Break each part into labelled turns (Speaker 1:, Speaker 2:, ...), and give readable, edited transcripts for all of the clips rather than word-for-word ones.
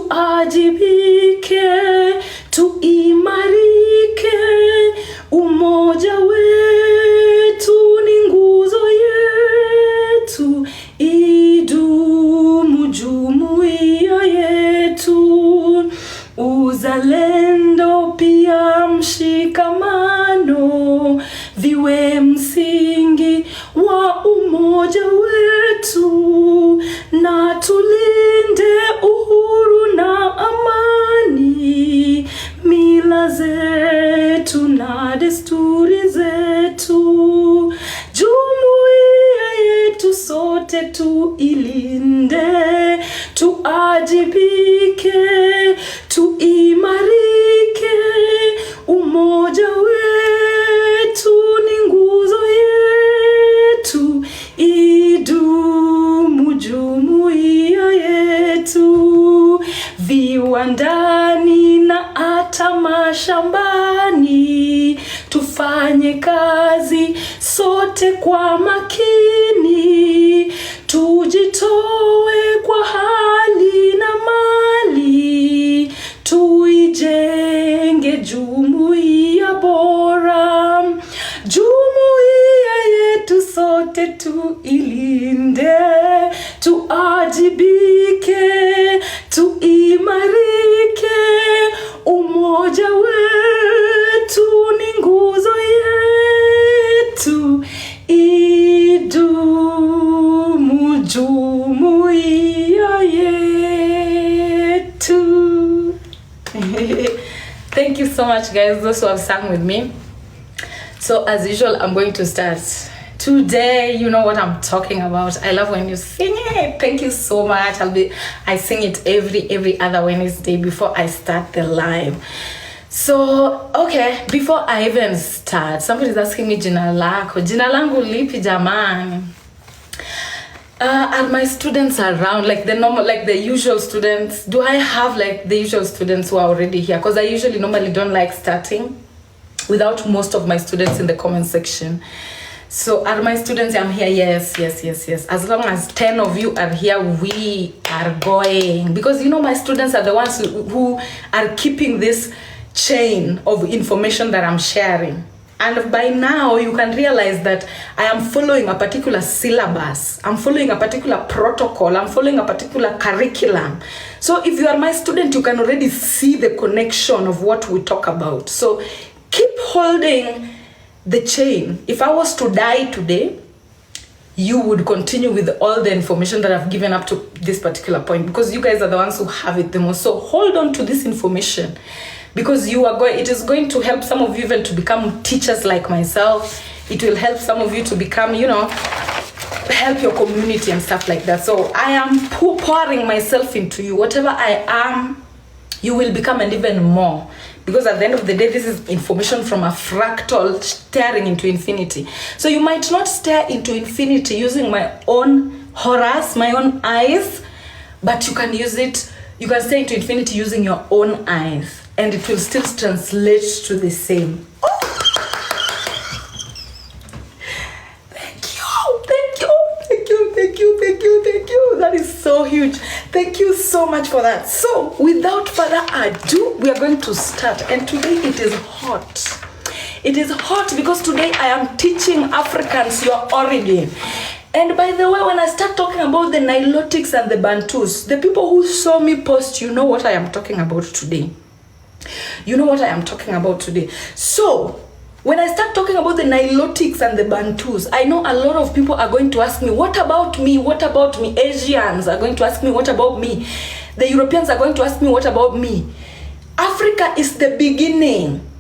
Speaker 1: tuajibike, tuimarike, umoja wetu ni nguzo yetu, idumu jumuiya yetu, uzalendo pia mshikamano viwe msingi wa umoja wetu, na tulinde uhuru na amani, mila zetu na desturi zetu, jumuiya yetu sote tuilinde, tuajibike, tuimarike, umoja wetu ni nguzo yetu, idumu jumuiya yetu, viwandani na hata mashambani, tufanye kazi sote kwa makini, tujitoe kwa hali na mali, tuijenge jumuiya bora, jumuiya yetu sote tuilinde, tuajibike, tuimarike, umoja wetu ni nguzo yetu, idumu jumuiya yetu. Thank you so much, guys, those who have sung with me. So as usual, I'm going to start. Today, you know what I'm talking about. I love when you sing it. Thank you so much. I sing it every other Wednesday before I start the live. So, okay, before I even start, somebody's asking me jina lako. Jina langu lipi jamani? Are my students around, like the normal, like the usual students? Do I have like the usual students who are already here? Because I usually normally don't like starting without most of my students in the comment section. So are my students? I'm here. Yes. As long as 10 of you are here, we are going. Because you know my students are the ones who are keeping this chain of information that I'm sharing. And by now you can realize that I am following a particular syllabus. I'm following a particular protocol. I'm following a particular curriculum. So if you are my student, you can already see the connection of what we talk about. So keep holding the chain. If I was to die today, you would continue with all the information that I've given up to this particular point, because you guys are the ones who have it the most. So hold on to this information, because it is going to help some of you even to become teachers like myself. It will help some of you to become, help your community and stuff like that. So I am pouring myself into you. Whatever I am, you will become, and even more. Because at the end of the day, this is information from a fractal staring into infinity. So you might not stare into infinity using my own horrors, my own eyes, but you can use it, you can stare into infinity using your own eyes, and it will still translate to the same. Thank you. That is so huge. Thank you so much for that. So without further ado, we are going to start. And today it is hot. It is hot because today I am teaching Africans your origin. And by the way, when I start talking about the Nilotics and the Bantus, the people who saw me post, you know what I am talking about today. So when I start talking about the Nilotics and the Bantus, I know a lot of people are going to ask me, what about me? What about me? Asians are going to ask me, what about me? The Europeans are going to ask me, what about me? Africa is the beginning.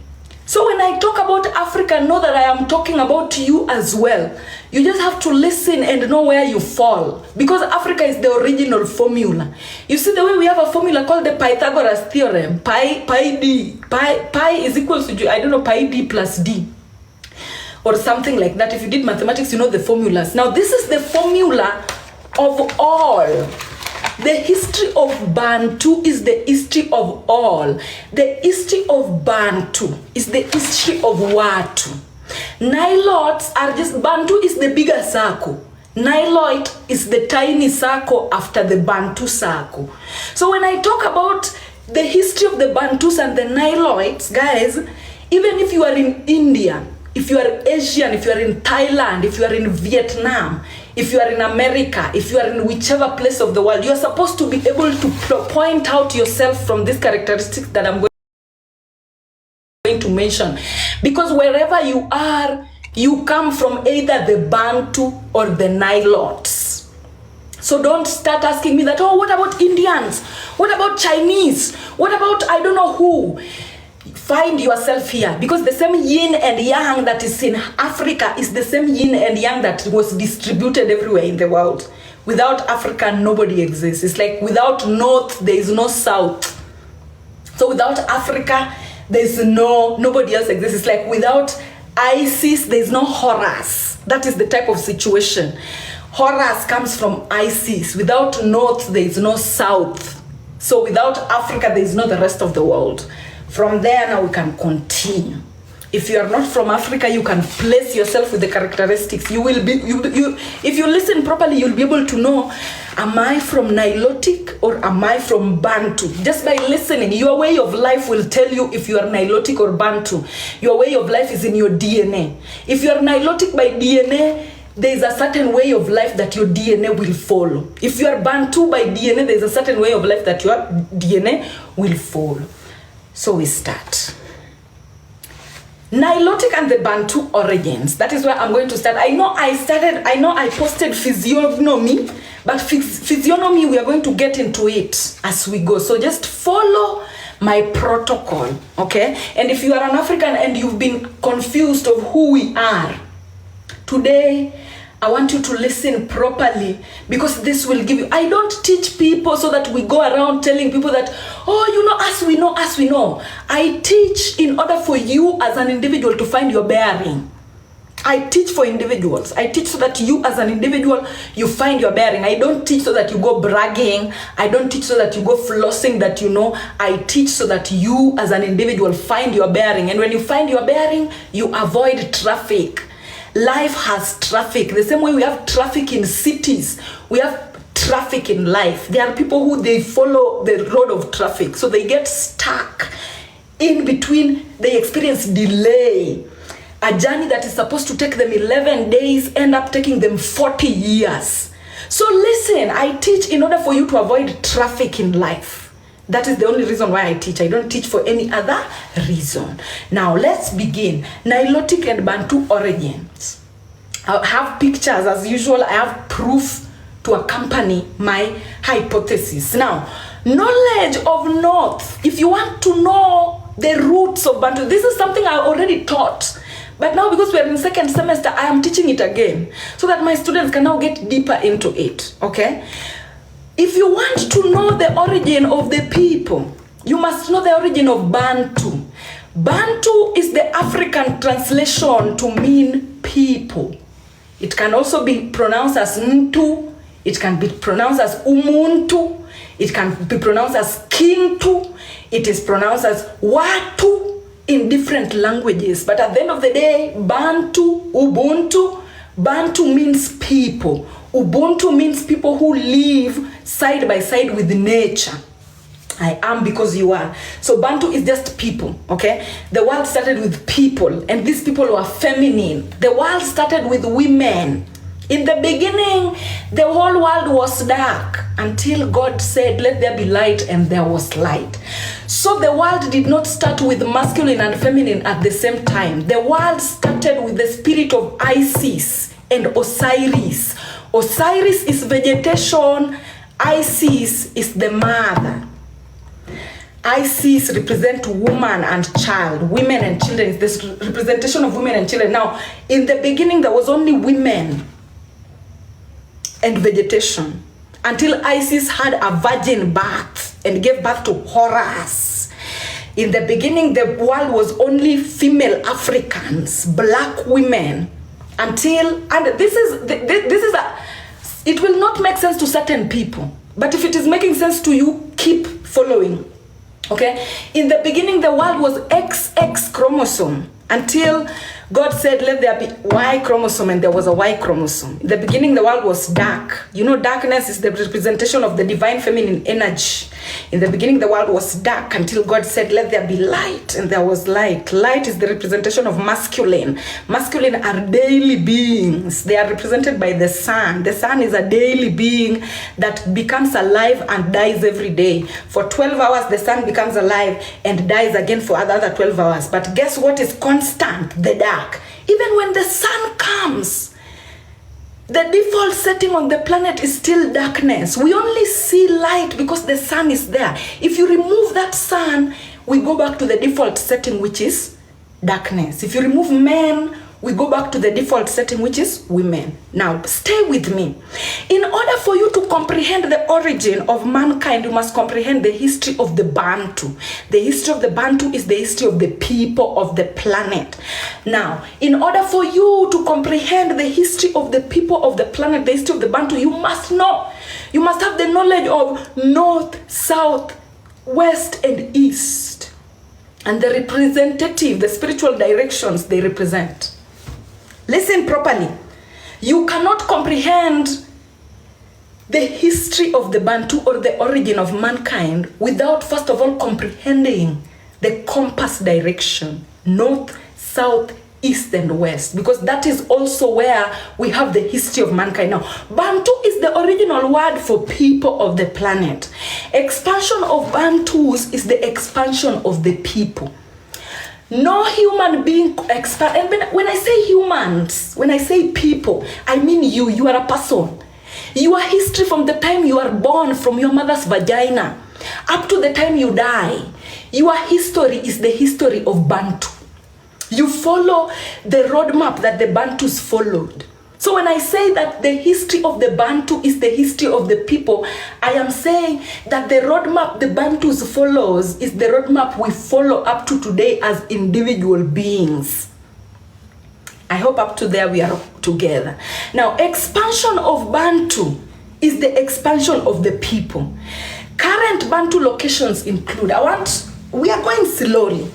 Speaker 1: So when I talk about Africa, know that I am talking about you as well. You just have to listen and know where you fall, because Africa is the original formula. You see the way we have a formula called the Pythagoras theorem. Pi is equals to, I don't know, pi d plus d or something like that. If you did mathematics, you know the formulas. Now this is the formula of all. The history of Bantu is the history of all. The history of Bantu is the history of Watu. Nilots are just, Bantu is the bigger circle. Nilotic is the tiny circle after the Bantu circle. So when I talk about the history of the Bantus and the Niloids, guys, even if you are in India, if you are Asian, if you are in Thailand, if you are in Vietnam, if you are in America, if you are in whichever place of the world, you are supposed to be able to point out yourself from these characteristics that I'm going to mention. Because wherever you are, you come from either the Bantu or the Nilotes. So don't start asking me that, oh, what about Indians? What about Chinese? What about I don't know who? Find yourself here, because the same yin and yang that is in Africa is the same yin and yang that was distributed everywhere in the world. Without Africa, nobody exists. It's like without North, there is no South. So without Africa, there's nobody else exists. It's like without Isis, there's no Horus. That is the type of situation. Horus comes from Isis. Without North, there is no South. So without Africa, there is no the rest of the world. From there, now we can continue. If you are not from Africa, you can place yourself with the characteristics. You will be, if you listen properly, you'll be able to know, am I from Nilotic or am I from Bantu? Just by listening, your way of life will tell you if you are Nilotic or Bantu. Your way of life is in your DNA. If you are Nilotic by DNA, there is a certain way of life that your DNA will follow. If you are Bantu by DNA, there is a certain way of life that your DNA will follow. So we start. Nilotic and the Bantu origins. That is where I'm going to start. I know I posted physiognomy, but physiognomy, we are going to get into it as we go. So just follow my protocol, okay? And if you are an African and you've been confused of who we are, today, I want you to listen properly, because this will give you, I don't teach people so that we go around telling people that, oh, you know, us we know. I teach in order for you as an individual to find your bearing. I teach for individuals. I teach so that you as an individual, you find your bearing. I don't teach so that you go bragging. I don't teach so that you go flossing that you know. I teach so that you as an individual find your bearing. And when you find your bearing, you avoid traffic. Life has traffic. The same way we have traffic in cities, we have traffic in life. There are people who they follow the road of traffic, so they get stuck in between. They experience delay. A journey that is supposed to take them 11 days end up taking them 40 years. So listen, I teach in order for you to avoid traffic in life. That is the only reason why I teach. I don't teach for any other reason. Now let's begin. Nilotic and Bantu origins. I have pictures as usual. I have proof to accompany my hypothesis. Now, knowledge of North. If you want to know the roots of Bantu, this is something I already taught. But now because we are in second semester, I am teaching it again so that my students can now get deeper into it, okay? If you want to know the origin of the people, you must know the origin of Bantu. Bantu is the African translation to mean people. It can also be pronounced as Ntu. It can be pronounced as Umuntu. It can be pronounced as Kintu. It is pronounced as Watu in different languages. But at the end of the day, Bantu, Ubuntu, Bantu means people. Ubuntu means people who live side by side with nature. I am because you are. So Bantu is just people, okay? The world started with people, and these people were feminine. The world started with women. In the beginning, the whole world was dark until God said, let there be light, and there was light. So the world did not start with masculine and feminine at the same time. The world started with the spirit of Isis and Osiris. Osiris is vegetation. Isis is the mother. Isis represent woman and child, women and children. It's this representation of women and children. Now, in the beginning, there was only women and vegetation until Isis had a virgin birth and gave birth to Horus. In the beginning, the world was only female Africans, black women, until, and this is it will not make sense to certain people, but if it is making sense to you, keep following. Okay, in the beginning, the world was XX chromosome until God said, let there be Y chromosome, and there was a Y chromosome. In the beginning, the world was dark. You know, darkness is the representation of the divine feminine energy. In the beginning, the world was dark until God said, let there be light, and there was light. Light is the representation of masculine. Masculine are daily beings. They are represented by the sun. The sun is a daily being that becomes alive and dies every day. For 12 hours, the sun becomes alive and dies again for another 12 hours. But guess what is constant? The dark. Even when the sun comes, the default setting on the planet is still darkness. We only see light because the sun is there. If you remove that sun, we go back to the default setting, which is darkness. If you remove men, we go back to the default setting, which is women. Now, stay with me. In order for you to comprehend the origin of mankind, you must comprehend the history of the Bantu. The history of the Bantu is the history of the people of the planet. Now, in order for you to comprehend the history of the people of the planet, the history of the Bantu, you must know. You must have the knowledge of north, south, west, and east. And the representative, the spiritual directions they represent. Listen properly. You cannot comprehend the history of the Bantu or the origin of mankind without first of all comprehending the compass direction, north, south, east, and west, because that is also where we have the history of mankind. Now, Bantu is the original word for people of the planet. Expansion of Bantus is the expansion of the people. No human being expand. And when I say humans, when I say people, I mean you. You are a person. Your history from the time you are born from your mother's vagina up to the time you die, your history is the history of Bantu. You follow the roadmap that the Bantus followed. So when I say that the history of the Bantu is the history of the people, I am saying that the roadmap the Bantus follows is the roadmap we follow up to today as individual beings. I hope up to there we are together. Now, expansion of Bantu is the expansion of the people. Current Bantu locations include, we are going slowly.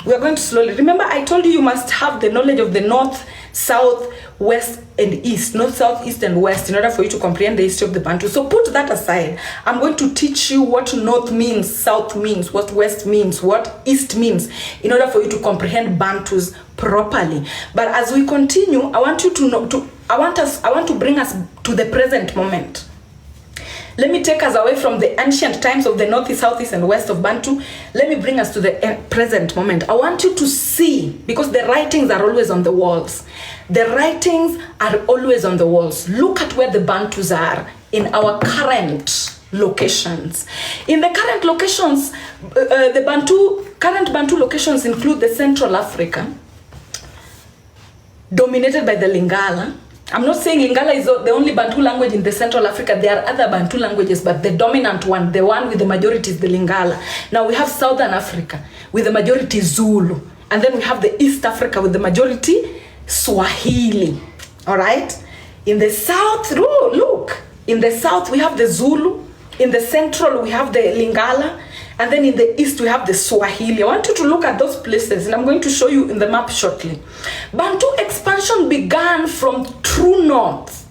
Speaker 1: We are going slowly. Remember, I told you must have the knowledge of the north, south, west, and east. North, south, east, and west in order for you to comprehend the history of the Bantu. So put that aside. I'm going to teach you what north means, south means, what west means, what east means, in order for you to comprehend Bantus properly. But as we continue, I want you to know, I want to bring us to the present moment. Let me take us away from the ancient times of the north, south, east, and west of Bantu. Let me bring us to the present moment. I want you to see, because the writings are always on the walls. The writings are always on the walls. Look at where the Bantus are in our current locations. In the current locations, current Bantu locations include the Central Africa, dominated by the Lingala. I'm not saying Lingala is the only Bantu language in the Central Africa. There are other Bantu languages, but the dominant one, the one with the majority, is the Lingala. Now we have Southern Africa with the majority Zulu. And then we have the East Africa with the majority Swahili. All right? In the South, look. In the South, we have the Zulu. In the Central, we have the Lingala. And then in the East, we have the Swahili. I want you to look at those places, and I'm going to show you in the map shortly. Bantu expansion began from true north.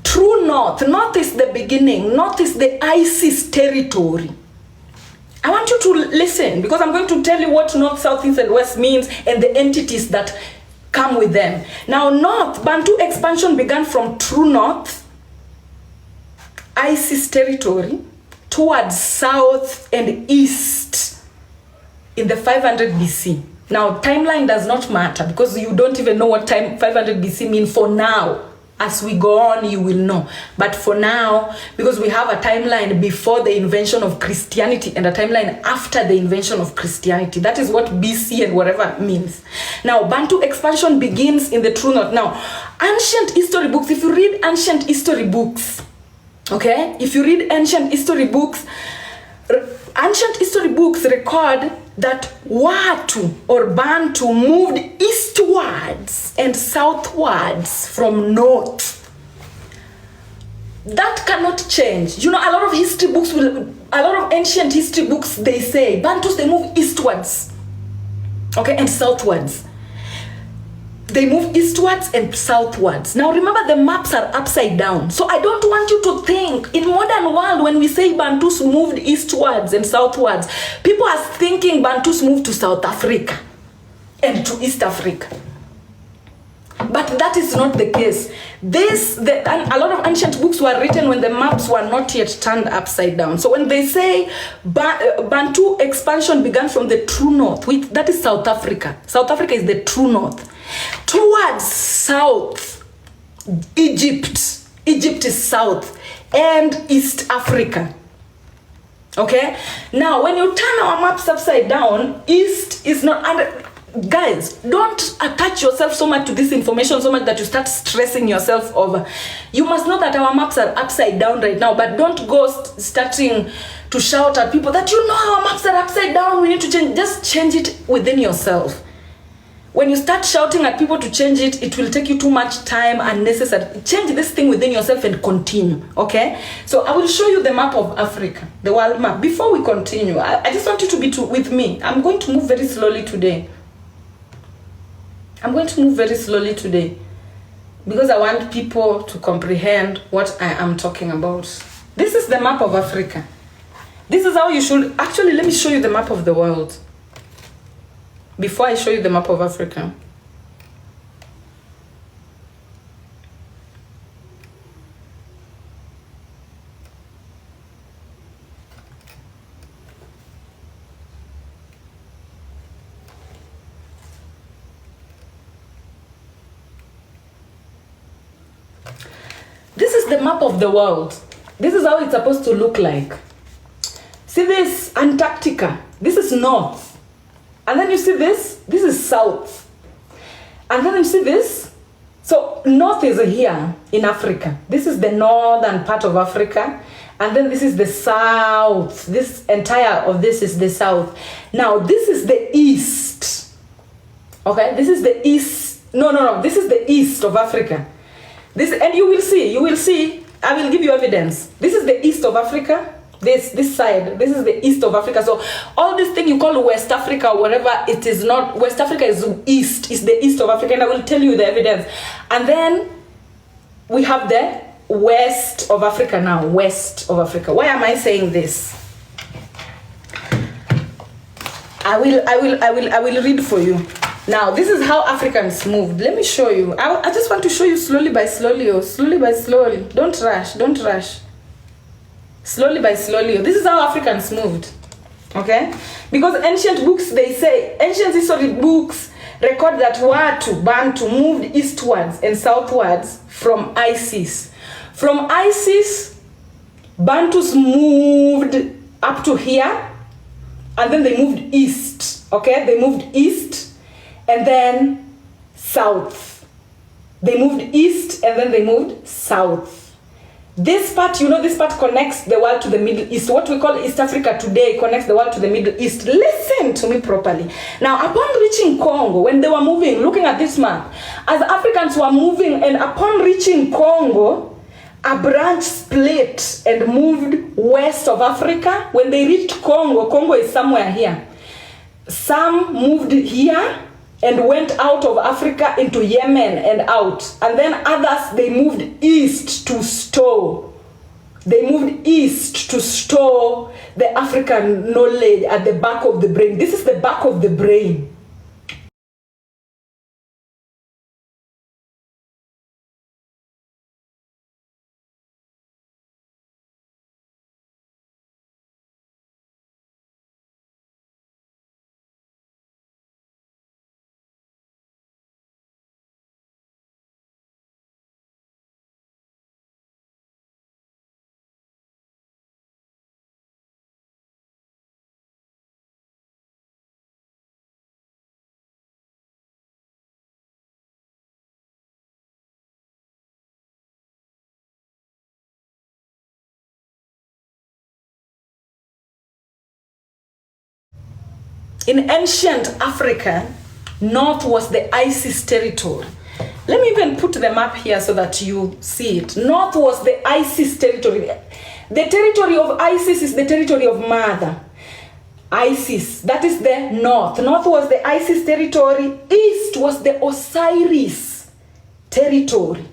Speaker 1: True north. North is the beginning. North is the ISIS territory. I want you to listen, because I'm going to tell you what north, south, east, and west means, and the entities that come with them. Now, north, Bantu expansion began from true north, ISIS territory, towards south and east in the 500 BC. Now, timeline does not matter, because you don't even know what time 500 BC mean for now. As we go on, you will know. But for now, because we have a timeline before the invention of Christianity and a timeline after the invention of Christianity. That is what BC and whatever means. Now, Bantu expansion begins in the true north. Now, ancient history books, if you read ancient history books, okay, if you read ancient history books record that Watu or Bantu moved eastwards and southwards from north. That cannot change. You know, a lot of ancient history books, they say Bantus, they move eastwards. okay, and southwards. They move eastwards and southwards. Now remember, the maps are upside down. So I don't want you to think, in modern world, when we say Bantus moved eastwards and southwards, people are thinking Bantus moved to South Africa and to East Africa. But that is not the case. A lot of ancient books were written when the maps were not yet turned upside down. So when they say Bantu expansion began from the true north, that is South Africa. South Africa is the true north. Towards south, Egypt. Egypt is south, and East Africa. Okay? Now, when you turn our maps upside down, east is not under. Guys, don't attach yourself so much to this information so much that you start stressing yourself over. You must know that our maps are upside down right now, but don't go starting to shout at people that our maps are upside down, we need to change. Just change it within yourself. When you start shouting at people to change it, it will take you too much time unnecessary. Change this thing within yourself and continue, okay? So I will show you the map of Africa, the world map. Before we continue, I just want you to be with me. I'm going to move very slowly today. I'm going to move very slowly today because I want people to comprehend what I am talking about. This is the map of Africa. This is how you should... Actually, let me show you the map of the world before I show you the map of Africa. This is the map of the world. This is how it's supposed to look like. See this? Antarctica. This is north. And then you see this? This is south. And then you see this? So north is here in Africa. This is the northern part of Africa. And then this is the south. This entire of this is the south. Now this is the east. Okay? This is the east. No. This is the east of Africa. And you will see, I will give you evidence. This is the east of Africa. This side, this is the east of Africa. So all this thing you call West Africa or whatever, it is not. West Africa is east, is the east of Africa, and I will tell you the evidence. And then we have the west of Africa now, west of Africa. Why am I saying this? I will read for you. Now, this is how Africans moved. Let me show you. I just want to show you slowly by slowly. Don't rush. Slowly by slowly. This is how Africans moved. Okay? Because ancient books, ancient history books record that Bantu moved eastwards and southwards from Isis. From Isis, Bantus moved up to here, and then they moved east. Okay? They moved east, and then south. They moved east, and then they moved south. This part, this part connects the world to the Middle East. What we call East Africa today connects the world to the Middle East. Listen to me properly. Now, upon reaching Congo, when they were moving, looking at this map, as Africans were moving, and upon reaching Congo, a branch split and moved west of Africa. When they reached Congo, Congo is somewhere here. Some moved here and went out of Africa into Yemen and out. And then others, they moved east to store. They moved east to store the African knowledge at the back of the brain. This is the back of the brain. In ancient Africa, north was the Isis territory. Let me even put the map here so that you see it. North was the Isis territory. The territory of Isis is the territory of Mother. Isis, that is the north. North was the Isis territory. East was the Osiris territory.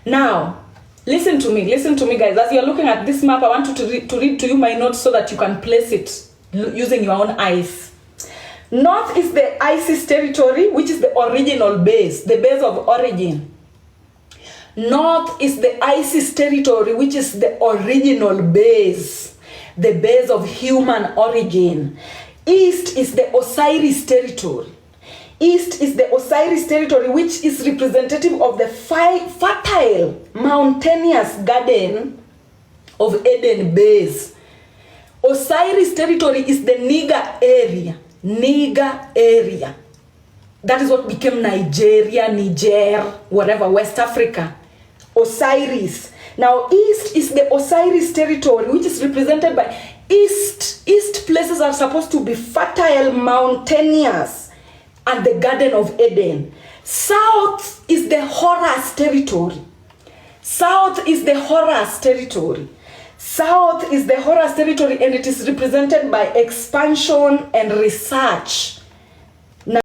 Speaker 1: Now, listen to me, guys. As you're looking at this map, I want you to read to you my notes so that you can place it using your own eyes. North is the Isis territory, which is the original base, the base of origin. North is the Isis territory, which is the original base, the base of human origin. East is the Osiris territory. East is the Osiris territory, which is representative of the fertile, mountainous garden of Eden base. Osiris territory is the Niger area. Niger area. That is what became Nigeria, Niger, whatever, West Africa. Osiris. Now, East is the Osiris territory, which is represented by East. East places are supposed to be fertile, mountainous, and the Garden of Eden. South is the Horus territory. South is the Horus territory. South is the Horus territory, and it is represented by expansion and research. Now,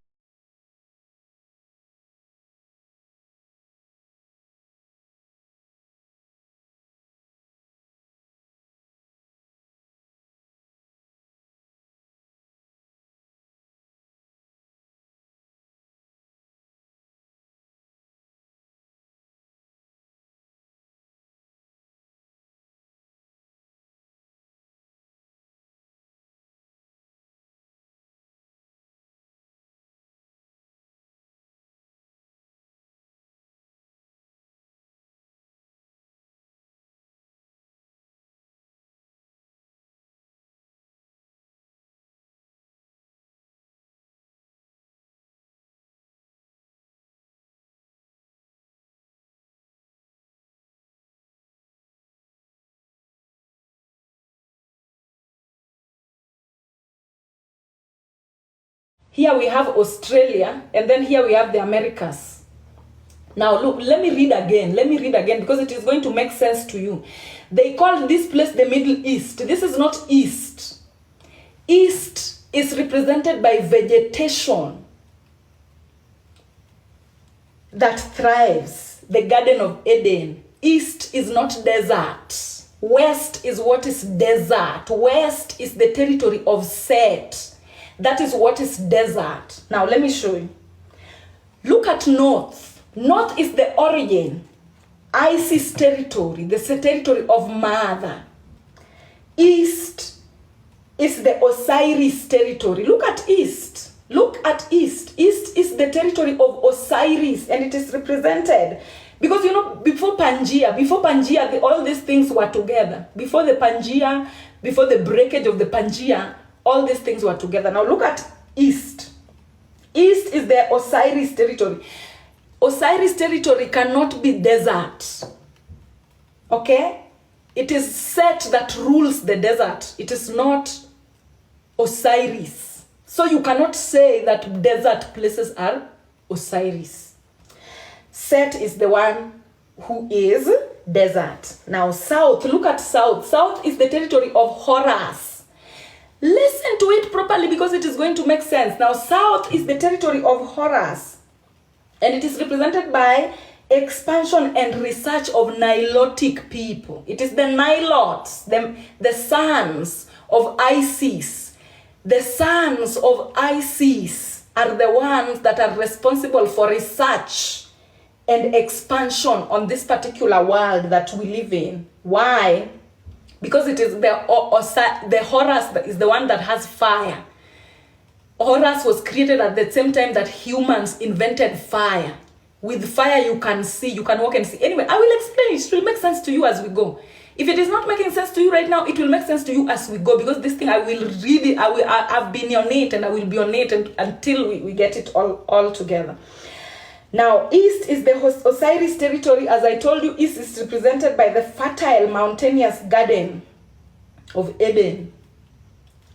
Speaker 1: here we have Australia, and then here we have the Americas. Now look, let me read again because it is going to make sense to you. They call this place the Middle East. This is not East. East is represented by vegetation that thrives, the Garden of Eden. East is not desert. West is what is desert. West is the territory of Set. That is what is desert. Now let me show you. Look at North. North is the origin. Isis territory, the territory of Mother. East is the Osiris territory. Look at East. Look at East. East is the territory of Osiris, and it is represented. Because you know, before Pangea, all these things were together. Before the Pangea, before the breakage of the Pangea, all these things were together. Now look at East. East is the Osiris territory. Osiris territory cannot be desert. Okay? It is Set that rules the desert. It is not Osiris. So you cannot say that desert places are Osiris. Set is the one who is desert. Now South, look at South. South is the territory of Horus. Listen to it properly because it is going to make sense. Now, South is the territory of Horus, and it is represented by expansion and research of Nilotic people. It is the Nilots, the sons of Isis. The sons of Isis are the ones that are responsible for research and expansion on this particular world that we live in. Why? Because it is the Horus that is the one that has fire. Horus was created at the same time that humans invented fire. With fire you can see, you can walk and see. Anyway, I will explain it. It will make sense to you as we go. If it is not making sense to you right now, it will make sense to you as we go, because this thing I will read it, I've been on it, and I will be on it until we get it all together. Now, East is the Osiris territory. As I told you, East is represented by the fertile, mountainous garden of Eden.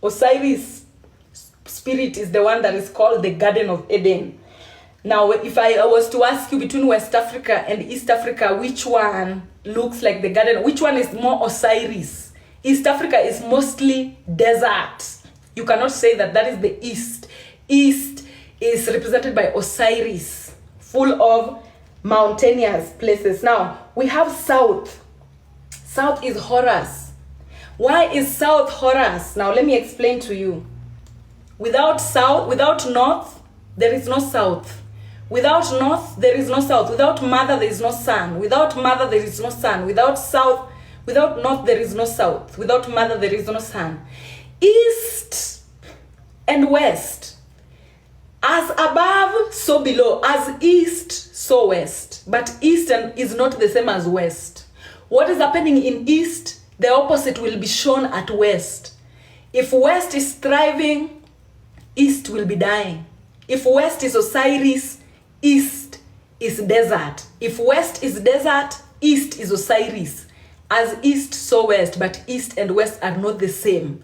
Speaker 1: Osiris spirit is the one that is called the Garden of Eden. Now, if I was to ask you between West Africa and East Africa, which one looks like the garden? Which one is more Osiris? East Africa is mostly desert. You cannot say that that is the East. East is represented by Osiris, full of mountainous places. Now, we have South. South is Horus. Why is South Horus? Now, let me explain to you. Without South, without North, there is no South. Without North, there is no South. Without Mother, there is no Sun. Without Mother, there is no Sun. Without South, without North, there is no South. Without Mother, there is no Sun. East and West. As above, so below. As East, so West. But Eastern is not the same as West. What is happening in East, the opposite will be shown at West. If West is thriving, East will be dying. If West is Osiris, East is desert. If West is desert, East is Osiris. As East, so West, but East and West are not the same.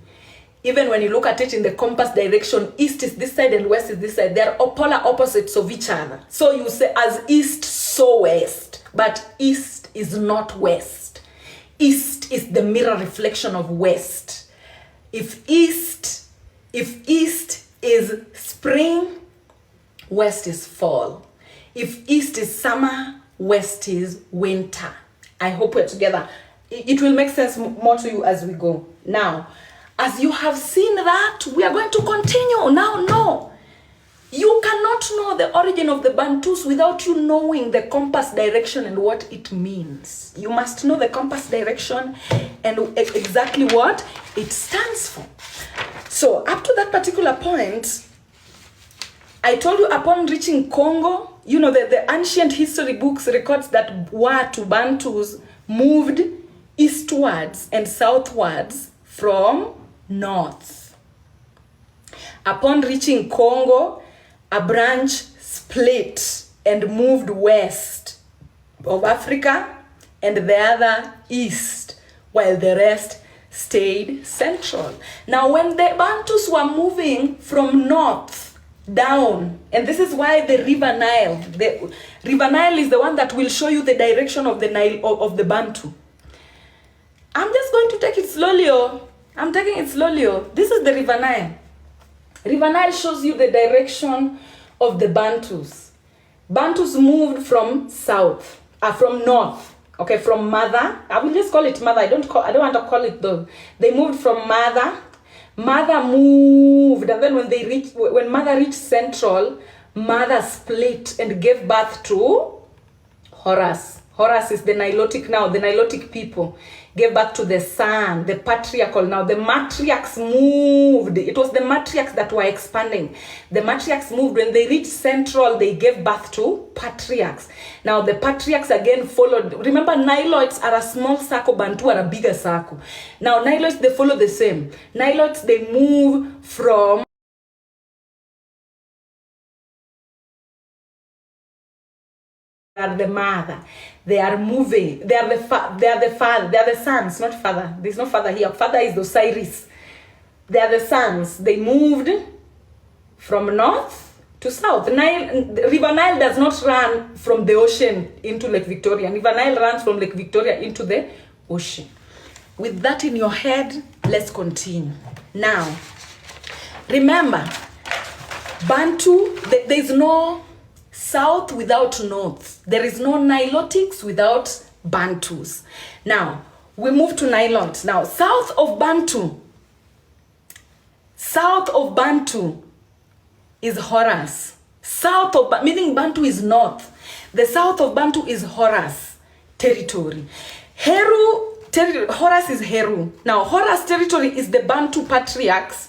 Speaker 1: Even when you look at it in the compass direction, East is this side and West is this side. They are polar opposites of each other. So you say as East, so West. But East is not West. East is the mirror reflection of West. If East is spring, West is fall. If East is summer, West is winter. I hope we're together. It will make sense more to you as we go. Now, as you have seen that, we are going to continue. Now, no. You cannot know the origin of the Bantus without you knowing the compass direction and what it means. You must know the compass direction and exactly what it stands for. So, up to that particular point, I told you upon reaching Congo, you know, the ancient history books records that Watu Bantus moved eastwards and southwards from north. Upon reaching Congo, a branch split and moved west of Africa and the other east, while the rest stayed central. Now, when the Bantus were moving from north down, and this is why the River Nile is the one that will show you the direction of the Nile of the Bantu. I'm just going to take it slowly. I'm taking it slowly. This is the River Nile. River Nile shows you the direction of the Bantus. Bantus moved from from north. Okay, from Mother. I will just call it Mother. I don't want to call it though. They moved from Mother. Mother moved, and then when Mother reached Central, Mother split and gave birth to Horus. Horus is the Nilotic now. The Nilotic people gave birth to the son, the patriarchal. Now the matriarchs moved. It was the matriarchs that were expanding. The matriarchs moved. When they reached Central, they gave birth to patriarchs. Now the patriarchs again followed. Remember, Niloids are a small circle, Bantu are a bigger circle. Now Niloids, they follow the same. Niloids, they move from are the mother. They are moving. They are the father. They are the sons, not father. There's no father here. Father is Osiris. They are the sons. They moved from north to south. River Nile does not run from the ocean into Lake Victoria. River Nile runs from Lake Victoria into the ocean. With that in your head, let's continue. Now, remember, Bantu, there is no south without north. There is no Nilotics without Bantus. Now, we move to Nilotes. Now, south of Bantu is Horus. Meaning Bantu is north. The south of Bantu is Horus territory. Horus is Heru. Now, Horus territory is the Bantu patriarchs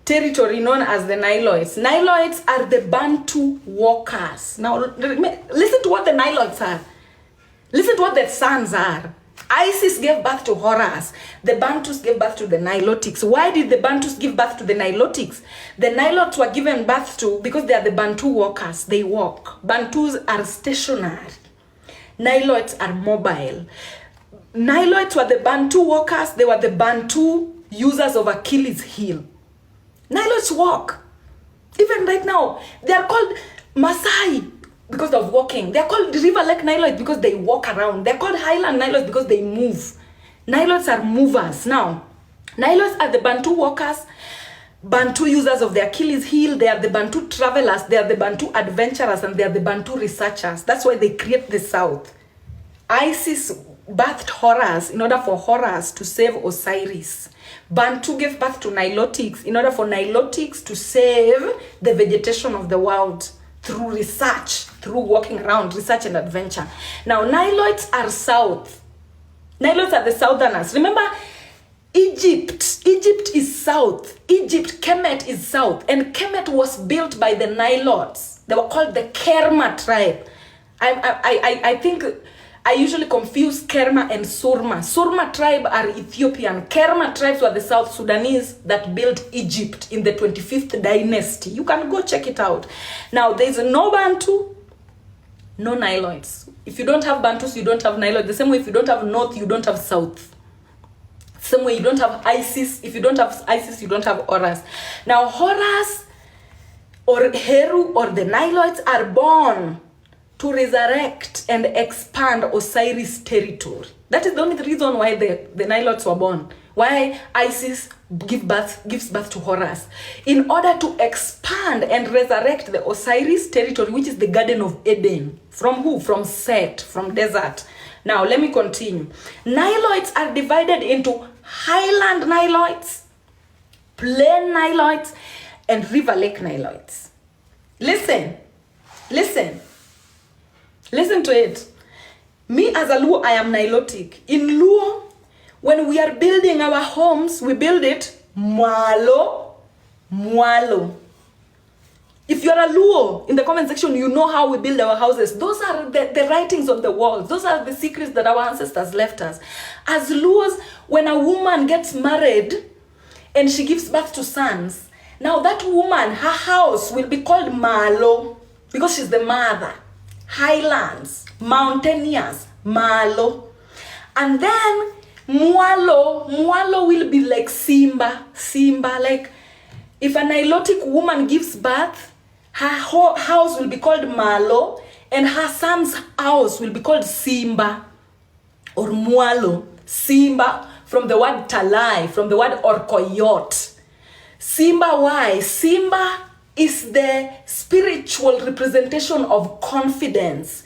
Speaker 1: territory known as the Niloids. Niloids are the Bantu walkers. Now, listen to what the Niloids are. Listen to what the sons are. Isis gave birth to Horus. The Bantus gave birth to the Nilotics. Why did the Bantus give birth to the Nilotics? The Nilotes were given birth to because they are the Bantu walkers. They walk. Bantus are stationary. Nilotes are mobile. Nilotes were the Bantu walkers. They were the Bantu users of Achilles' heel. Nilotes walk. Even right now, they are called Maasai because of walking. They are called River Lake Nilotes because they walk around. They are called Highland Nilotes because they move. Nilotes are movers. Now, Nilotes are the Bantu walkers. Bantu users of the Achilles heel, they are the Bantu travelers, they are the Bantu adventurers, and they are the Bantu researchers. That's why they create the South. Isis birthed Horus in order for Horus to save Osiris. Bantu gave birth to Nilotics in order for Nilotics to save the vegetation of the world through research, through walking around, research and adventure. Now, Niloids are south. Niloids are the southerners. Remember, Egypt is south. Egypt, Kemet is south. And Kemet was built by the Nilotes. They were called the Kerma tribe. I think I usually confuse Kerma and Surma. Surma tribe are Ethiopian. Kerma tribes were the South Sudanese that built Egypt in the 25th dynasty. You can go check it out. Now, there's no Bantu, no Niloids. If you don't have Bantus, you don't have Niloids. The same way, if you don't have North, you don't have South. Same way, you don't have Isis. If you don't have Isis, you don't have Horus. Now, Horus or Heru or the Niloids are born to resurrect and expand Osiris' territory. That is the only reason why the Nilotes were born. Why Isis gives birth to Horus. In order to expand and resurrect the Osiris territory, which is the Garden of Eden. From who? From Set, from desert. Now, let me continue. Niloids are divided into highland Niloids, plain Niloids, and river lake Niloids. Listen to it. Me as a Luo, I am Nilotic. In Luo, when we are building our homes, we build it mwalo. If you're a Luo, in the comment section, you know how we build our houses. Those are the writings on the walls. Those are the secrets that our ancestors left us. As Luos, when a woman gets married and she gives birth to sons, now that woman, her house will be called Malo because she's the mother. Highlands, mountainous, Malo. And then Mwalo will be like Simba, like if a Nilotic woman gives birth, her house will be called Malo and her son's house will be called Simba or Mwalo. Simba from the word Talai, from the word Orkoyot. Simba, why? Simba is the spiritual representation of confidence.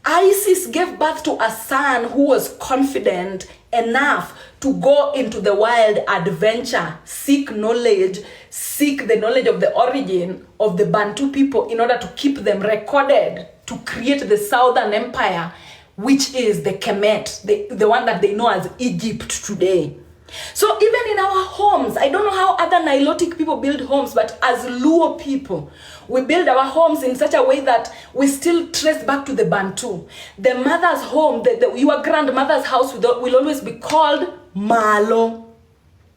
Speaker 1: Isis gave birth to a son who was confident enough to go into the wild adventure, seek knowledge, seek the knowledge of the origin of the Bantu people in order to keep them recorded, to create the Southern Empire, which is the Kemet, the one that they know as Egypt today. So even in our homes, I don't know how other Nilotic people build homes, but as Luo people, we build our homes in such a way that we still trace back to the Bantu. The mother's home, your grandmother's house will always be called Malo.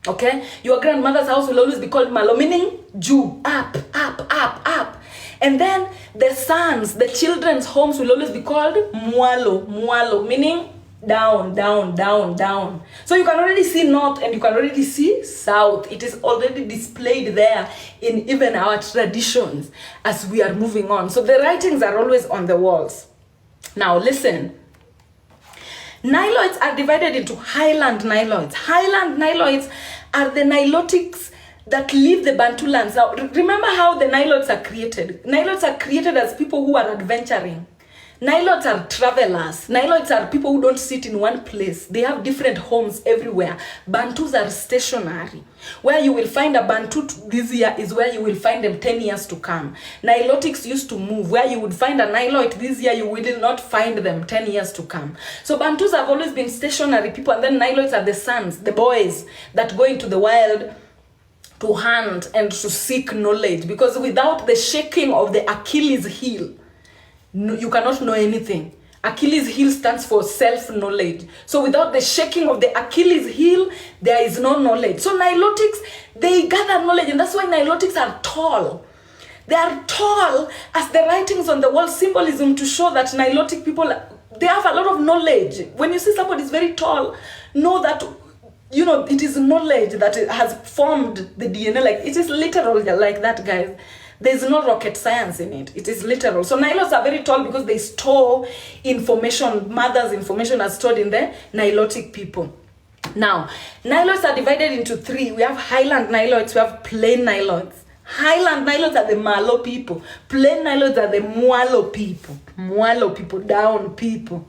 Speaker 1: Okay? Your grandmother's house will always be called Malo, meaning Jew, up. And then the sons, the children's homes will always be called Mwalo, meaning down. So you can already see north and you can already see south. It is already displayed there in even our traditions as we are moving on. So the writings are always on the walls. Now listen. Niloids are divided into highland Niloids. Highland Niloids are the Nilotics that leave the Bantu lands. Now remember how the Niloids are created. Niloids are created as people who are adventuring. Niloids are travelers. Niloids are people who don't sit in one place. They have different homes everywhere. Bantus are stationary. Where you will find a Bantu this year is where you will find them 10 years to come. Nilotics used to move. Where you would find a Niloid this year, you will not find them 10 years to come. So Bantus have always been stationary people, and then Niloids are the sons, the boys that go into the wild to hunt and to seek knowledge. Because without the shaking of the Achilles heel, you cannot know anything. Achilles heel stands for self-knowledge. So without the shaking of the Achilles heel, there is no knowledge. So Nilotics, they gather knowledge, and that's why Nilotics are tall. They are tall as the writings on the wall, symbolism to show that Nilotic people, they have a lot of knowledge. When you see somebody is very tall, know that, you know, it is knowledge that has formed the DNA. Like, it is literal like that, guys. There's no rocket science in it. It is literal. So Nilotes are very tall because they store information. Mother's information are stored in the Nilotic people. Now, Nilotes are divided into 3. We have highland Nilotes, we have plain Nilotes. Highland Nilotes are the Malo people. Plain Nilotes are the Mwalo people. Mwalo people, down people.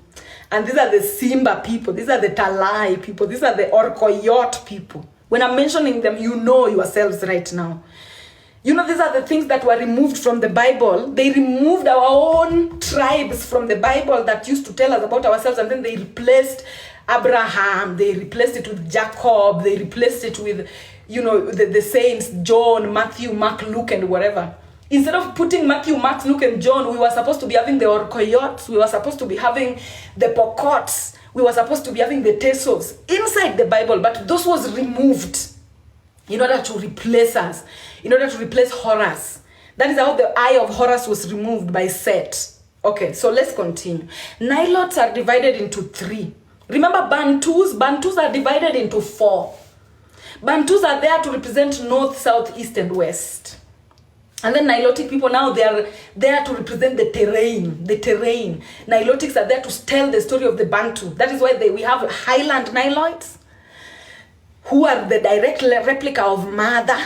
Speaker 1: And these are the Simba people. These are the Talai people. These are the Orkoyot people. When I'm mentioning them, you know yourselves right now. You know, these are the things that were removed from the Bible. They removed our own tribes from the Bible that used to tell us about ourselves, and then they replaced Abraham, they replaced it with Jacob, they replaced it with, you know, the saints, John, Matthew, Mark, Luke, and whatever. Instead of putting Matthew, Mark, Luke, and John, we were supposed to be having the Orkoyots, we were supposed to be having the Pokots, we were supposed to be having the Tesos inside the Bible, but those was removed in order to replace us, in order to replace Horus. That is how the eye of Horus was removed by Set. Okay, so let's continue. Nilotes are divided into 3. Remember Bantus? Bantus are divided into 4. Bantus are there to represent north, south, east, and west. And then Nilotic people now, they are there to represent the terrain. The terrain. Nilotics are there to tell the story of the Bantu. That is why we have highland Nilotes, who are the direct replica of Mother.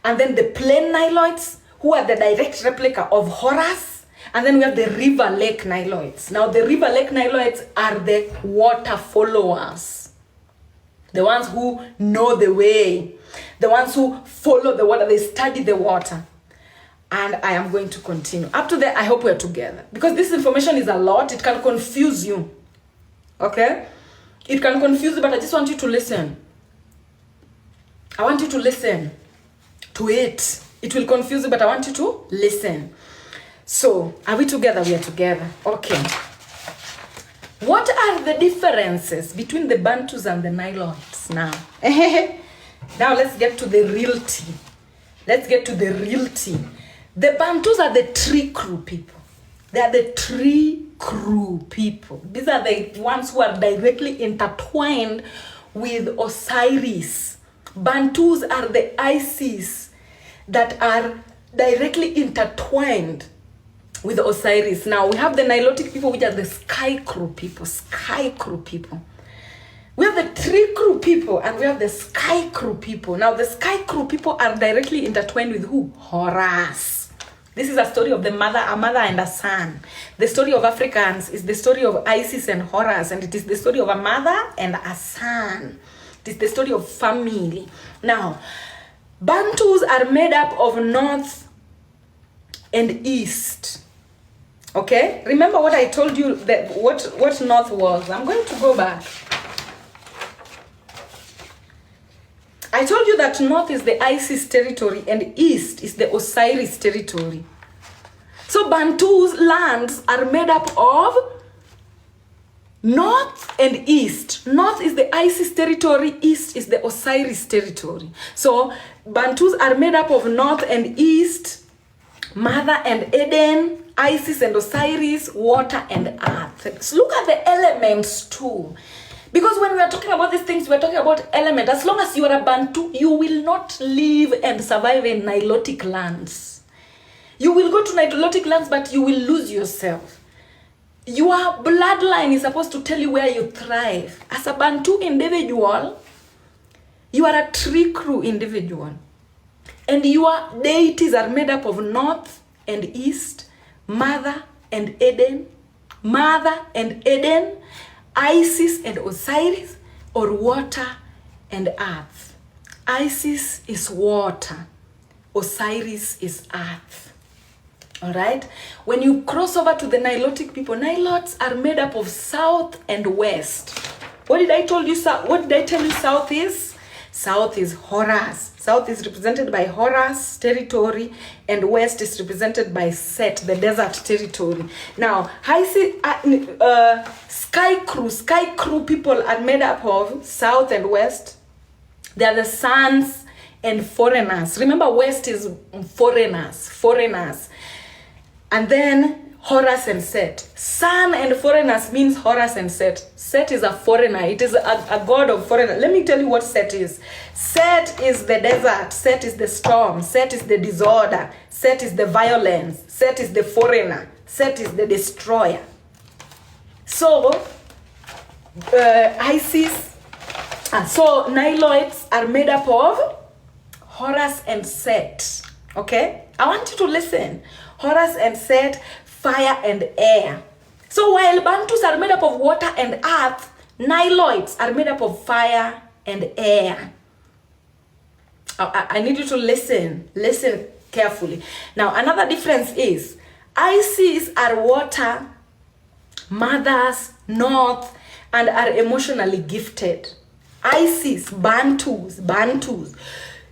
Speaker 1: And then the plain Nilotes, who are the direct replica of Horus. And then we have the river lake Nilotes. Now the river lake Nilotes are the water followers. The ones who know the way. The ones who follow the water. They study the water. And I am going to continue. Up to there, I hope we're together. Because this information is a lot. It can confuse you. Okay? It can confuse you, but I just want you to listen. I want you to listen to it. It will confuse you, but I want you to listen. So, are we together? We are together. Okay. What are the differences between the Bantus and the Nilotes now? Now let's get to the real tea. Let's get to the real tea. The Bantus are the tree crew people. They are the tree crew people. These are the ones who are directly intertwined with Osiris. Bantus are the Isis that are directly intertwined with Osiris. Now we have the Nilotic people, which are the sky crew people. Sky crew people. We have the tree crew people and we have the sky crew people. Now the sky crew people are directly intertwined with who? Horus. This is a story of a mother and a son. The story of Africans is the story of Isis and Horus, and it is the story of a mother and a son. It is the story of family. Now, Bantus are made up of north and east. Okay? Remember what I told you, that what north was. I'm going to go back. I told you that north is the Isis territory and east is the Osiris territory. So Bantu's lands are made up of north and east. North is the Isis territory, east is the Osiris territory. So Bantus are made up of north and east, Mother and Eden, Isis and Osiris, water and earth. So look at the elements too. Because when we are talking about these things, we are talking about element. As long as you are a Bantu, you will not live and survive in Nilotic lands. You will go to Nilotic lands, but you will lose yourself. Your bloodline is supposed to tell you where you thrive. As a Bantu individual, you are a tree crew individual. And your deities are made up of north and east, Mother and Eden, Isis and Osiris, or water and earth. Isis is water. Osiris is earth. Alright? When you cross over to the Nilotic people, Nilotes are made up of south and west. What did I tell you south is? South is Horus. South is represented by Horus territory, and west is represented by Set, the desert territory. Now, sky crew people are made up of south and west. They are the sons and foreigners. Remember, west is foreigners. And then Horus and Set. Son and foreigners means Horus and Set. Set is a foreigner. It is a god of foreigner. Let me tell you what Set is. Set is the desert. Set is the storm. Set is the disorder. Set is the violence. Set is the foreigner. Set is the destroyer. So, Isis So Niloids are made up of Horus and Set. Okay? I want you to listen. Horus and Set, fire and air. So while Bantus are made up of water and earth, Niloids are made up of fire and air. I need you to listen. Listen carefully. Now, another difference is Isis are water, mothers, north, and are emotionally gifted. Isis, Bantus.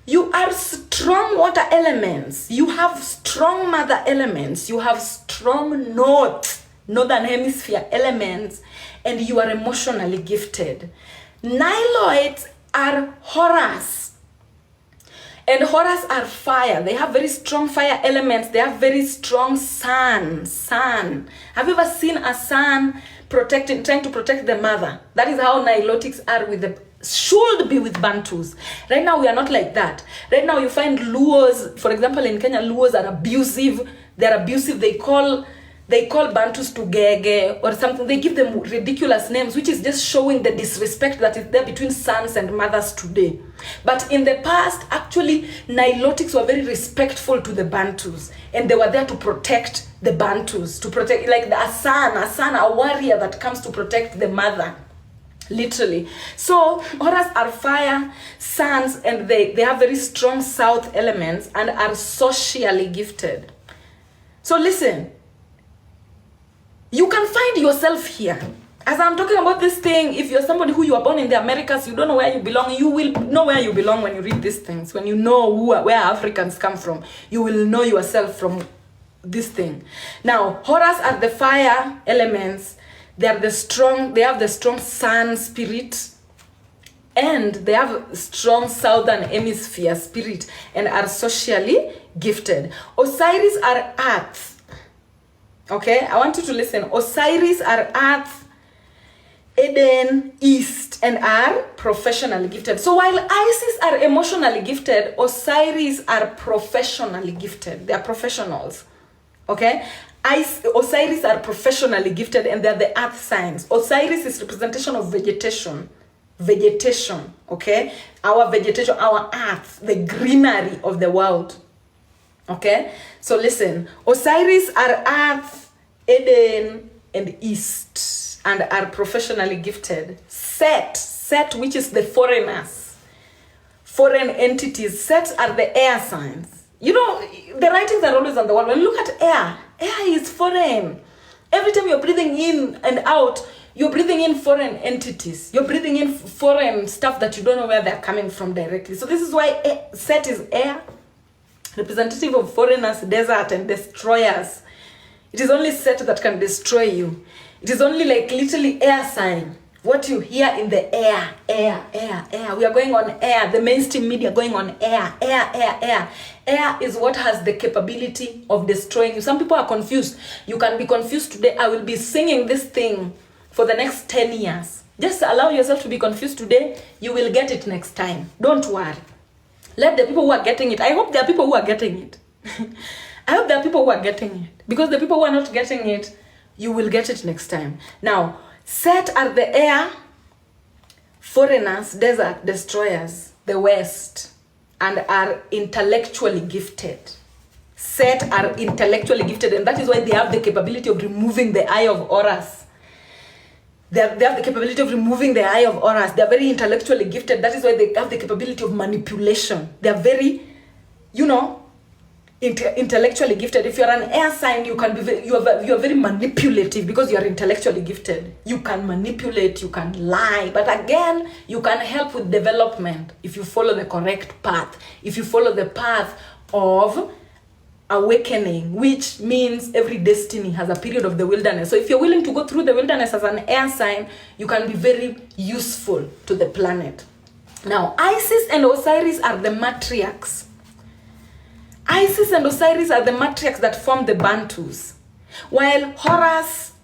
Speaker 1: You are strong water elements. You have strong mother elements. You have strong northern hemisphere elements, and you are emotionally gifted. Niloids are Horus. And Horus are fire. They have very strong fire elements. They have very strong sun. Have you ever seen a sun trying to protect the mother? That is how Nilotics are should be with Bantus. Right now, we are not like that. Right now, you find Luos, for example, in Kenya, Luos are abusive. They're abusive. They call Bantus to gege or something. They give them ridiculous names, which is just showing the disrespect that is there between sons and mothers today. But in the past, actually, Nilotics were very respectful to the Bantus, and they were there to protect the Bantus, to protect, like a son, a warrior that comes to protect the mother, literally. So Horus are fire, sons, and they have very strong south elements and are socially gifted. So listen. You can find yourself here. As I'm talking about this thing, if you're somebody who you are born in the Americas, you don't know where you belong, you will know where you belong when you read these things. When you know where Africans come from, you will know yourself from this thing. Now, Horus are the fire elements. They have the strong sun spirit, and they have strong southern hemisphere spirit and are socially gifted. Osiris are earth. Okay, I want you to listen. Osiris are earth, Eden, east, and are professionally gifted. So while Isis are emotionally gifted, Osiris are professionally gifted. They are professionals. Okay, Osiris are professionally gifted, and they are the earth signs. Osiris is representation of vegetation. Okay, our vegetation, our earth, the greenery of the world. Okay, so listen. Osiris are earth, Eden, and east, and are professionally gifted. Set, which is the foreigners, foreign entities. Set are the air signs. You know, the writings are always on the wall. When you look at air is foreign. Every time you're breathing in and out, you're breathing in foreign entities. You're breathing in foreign stuff that you don't know where they're coming from directly. So this is why Set is air, representative of foreigners, desert, and destroyers. It is only Set that can destroy you. It is only like literally air sign. What you hear in the air. We are going on air. The mainstream media going on air. Air is what has the capability of destroying you. Some people are confused. You can be confused today. I will be singing this thing for the next 10 years. Just allow yourself to be confused today. You will get it next time. Don't worry. Let the people who are getting it. I hope there are people who are getting it. I hope there are people who are getting it. Because the people who are not getting it, you will get it next time. Now, Set are the air, foreigners, desert, destroyers, the West, and are intellectually gifted. Set are intellectually gifted, and that is why they have the capability of removing the eye of Horus. They have the capability of removing the eye of Horus. They are very intellectually gifted. That is why they have the capability of manipulation. They are very, intellectually gifted. If you're an air sign, you can be you are very manipulative because you are intellectually gifted. You can manipulate, you can lie, but again, you can help with development if you follow the correct path. If you follow the path of awakening, which means every destiny has a period of the wilderness. So if you're willing to go through the wilderness as an air sign, you can be very useful to the planet. Now, Isis and Osiris are the matriarchs. Isis and Osiris are the matriarchs that form the Bantus, while Horus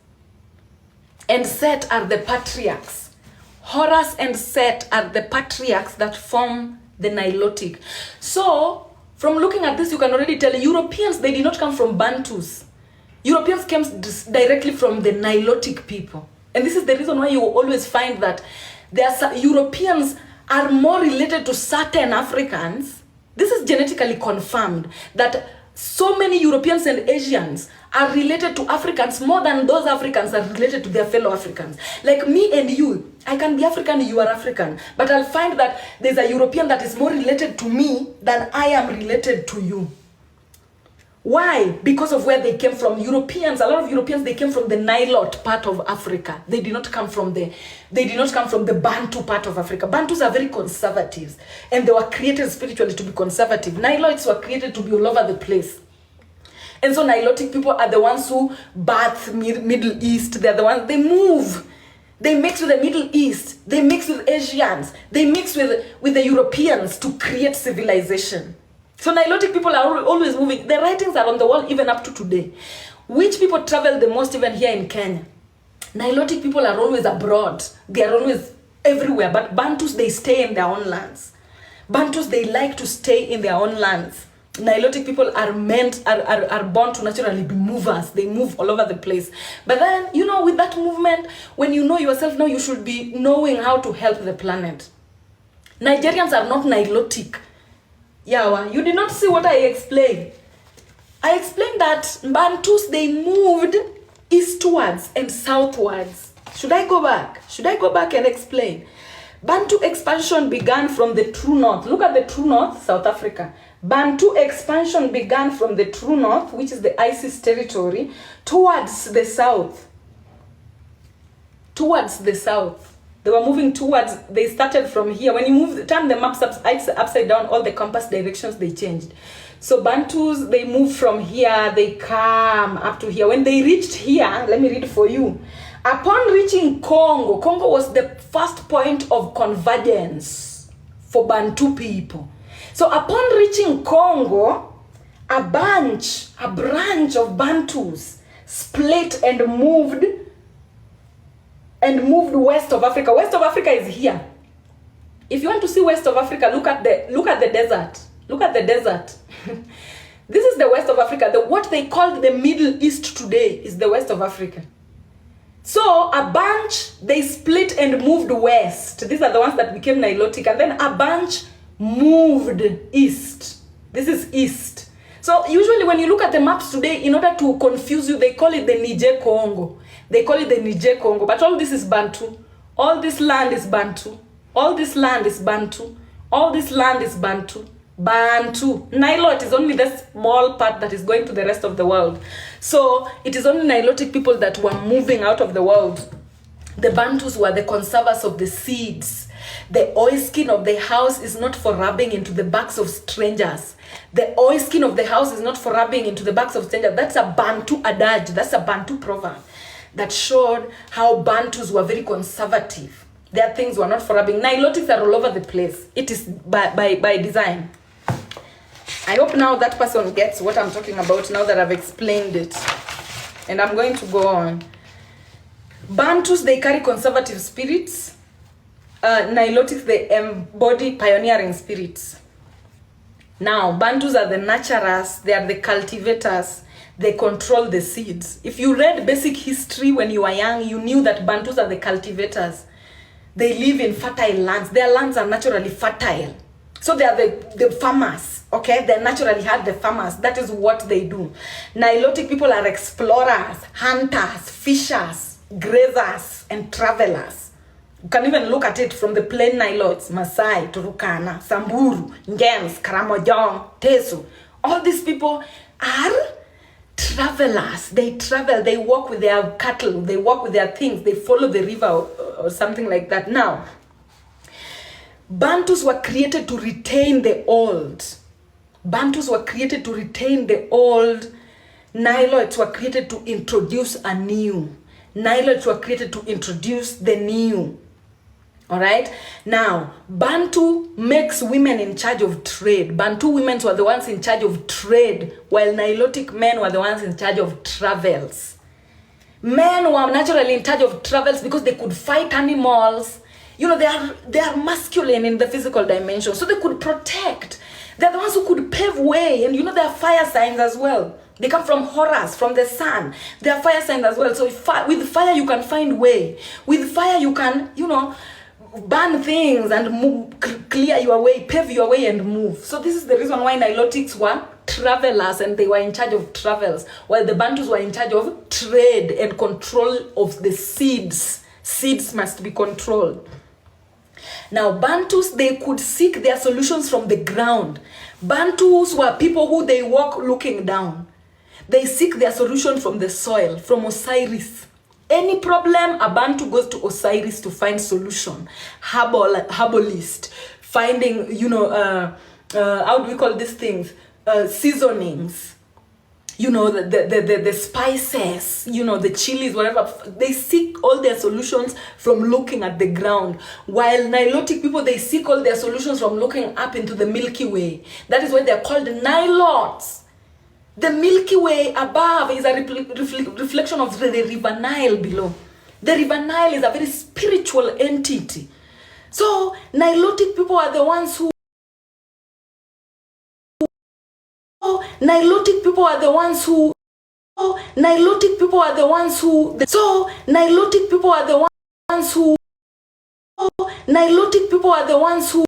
Speaker 1: and Set are the patriarchs. Horus and Set are the patriarchs that form the Nilotic. So, from looking at this, you can already tell Europeans, they did not come from Bantus. Europeans came directly from the Nilotic people. And this is the reason why you always find that there are Europeans are more related to certain Africans. This is genetically confirmed that so many Europeans and Asians are related to Africans more than those Africans are related to their fellow Africans. Like me and you, I can be African, you are African, but I'll find that there's a European that is more related to me than I am related to you. Why? Because of where they came from. Europeans, a lot of Europeans, they came from the Nilotic part of Africa. They did not come from the Bantu part of Africa. Bantus are very conservative, and they were created spiritually to be conservative. Nilotics were created to be all over the place. And so Nilotic people are the ones who birth Middle East. They're the ones, they move. They mix with the Middle East. They mix with Asians. They mix with the Europeans to create civilization. So Nilotic people are always moving. The writings are on the wall even up to today. Which people travel the most even here in Kenya? Nilotic people are always abroad. They are always everywhere. But Bantus, they stay in their own lands. Bantus, they like to stay in their own lands. Nilotic people are born to naturally be movers. They move all over the place. But then, you know, with that movement, when you know yourself, now you should be knowing how to help the planet. Nigerians are not Nilotic. Yawa, you did not see what I explained. I explained that Bantus, they moved eastwards and southwards. Should I go back? Should I go back and explain? Bantu expansion began from the true north. Look at the true north, South Africa. Bantu expansion began from the true north, which is the ISIS territory, towards the south. Towards the south. They were moving towards, they started from here. When you turn the maps upside down, all the compass directions, they changed. So Bantus, they moved from here, they come up to here. When they reached here, let me read for you. Upon reaching Congo, Congo was the first point of convergence for Bantu people. So upon reaching Congo, a branch of Bantus split and moved west of Africa. West of Africa is here. If you want to see west of Africa, look at the desert. Look at the desert. This is the west of Africa. What they call the Middle East today is the west of Africa. So a bunch, they split and moved west. These are the ones that became Nilotic. And then a bunch moved east. This is east. So usually when you look at the maps today, in order to confuse you, they call it the Niger Congo. They call it the Niger Congo. But all this is Bantu. All this land is Bantu. All this land is Bantu. All this land is Bantu. Bantu. Nilotic is only the small part that is going to the rest of the world. So it is only Nilotic people that were moving out of the world. The Bantus were the conservers of the seeds. The oilskin of the house is not for rubbing into the backs of strangers. The oilskin of the house is not for rubbing into the backs of strangers. That's a Bantu adage. That's a Bantu proverb that showed how Bantus were very conservative. Their things were not for rubbing. Nilotics are all over the place. It is by design. I hope now that person gets what I'm talking about now that I've explained it. And I'm going to go on. Bantus, they carry conservative spirits. Nilotics, they embody pioneering spirits. Now, Bantus are the nurturers. They are the cultivators. They control the seeds. If you read basic history when you were young, you knew that Bantus are the cultivators. They live in fertile lands. Their lands are naturally fertile. So they are the farmers, okay? They naturally had the farmers. That is what they do. Nilotic people are explorers, hunters, fishers, grazers, and travelers. You can even look at it from the plain Nilotes, Maasai, Turukana, Samburu, Ngens, Karamojong, Tesu. All these people are travelers. They travel, they walk with their cattle, they walk with their things, they follow the river or something like that. Now, Bantus were created to retain the old. Bantus were created to retain the old. Nilotes were created to introduce a new. Nilotes were created to introduce the new. All right? Now, Bantu makes women in charge of trade. Bantu women were the ones in charge of trade, while Nilotic men were the ones in charge of travels. Men were naturally in charge of travels because they could fight animals. You know, they are masculine in the physical dimension, so they could protect. They're the ones who could pave way, and you know, they are fire signs as well. They come from Horus, from the sun. They are fire signs as well. So with fire, you can find way. With fire, you can, you know, burn things and move, clear your way, pave your way and move. So this is the reason why Nilotics were travelers and they were in charge of travels, while the Bantus were in charge of trade and control of the seeds. Seeds must be controlled. Now, Bantus, they could seek their solutions from the ground. Bantus were people who they walk looking down. They seek their solution from the soil, from Osiris. Any problem, a Bantu goes to Osiris to find solution. Herbalist, finding, how do we call these things? Seasonings. The spices, the chilies, whatever. They seek all their solutions from looking at the ground. While Nilotic people, they seek all their solutions from looking up into the Milky Way. That is why they're called Nilots. The Milky Way above is a reflection of the River Nile below. The River Nile is a very spiritual entity. So Nilotic people are the ones who Nilotic people are the ones who Nilotic people are the ones who Nilotic people are the ones who Nilotic people are the ones who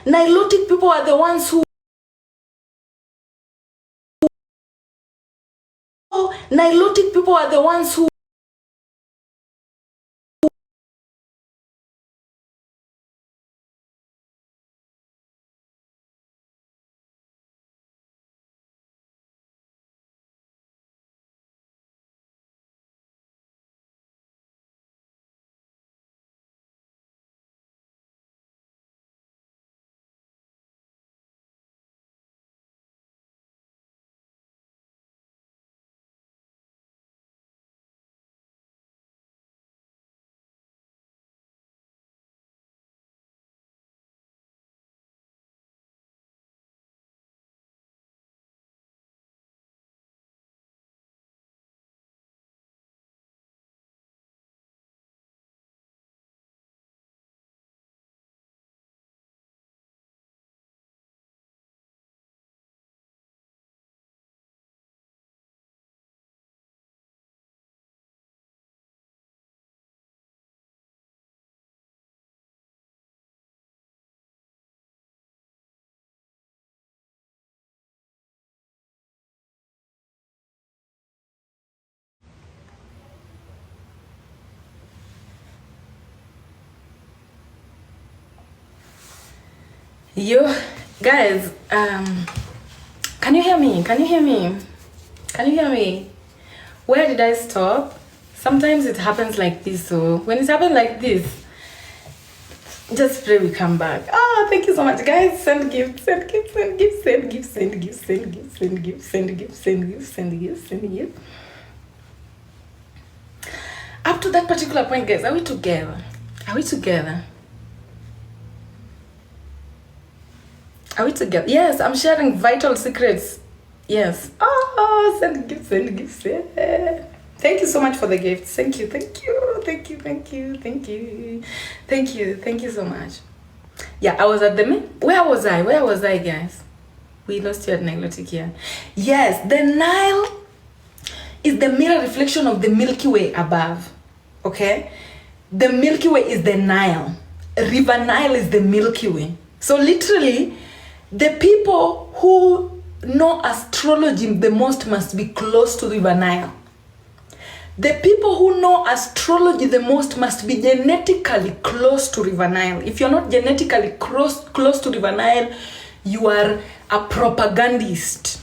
Speaker 1: Nilotic people are the ones who Nilotic people are the ones who You guys, can you hear me? Can you hear me? Can you hear me? Where did I stop? Sometimes it happens like this, so when it happens like this, just pray we come back. Thank you so much, guys. Send gifts, send gifts, send gifts, send gifts, send gifts, send gifts, send gifts, send gifts, send gifts, send gifts, send gifts. Up to that particular point, guys, are we together? Are we together? Are we together? Yes, I'm sharing vital secrets. Yes. Send gifts, send gifts. Yeah. Thank you so much for the gifts. Thank you, thank you, thank you, thank you, thank you, thank you, thank you so much. Yeah, I was at the where was I, guys? We lost you at Nilotic here. Yes, the Nile is the mirror reflection of the Milky Way above. Okay, the Milky Way is the Nile. River Nile is the Milky Way. So literally, the people who know astrology the most must be close to River Nile. The people who know astrology the most must be genetically close to River Nile. If you're not genetically close to River Nile, you are a propagandist.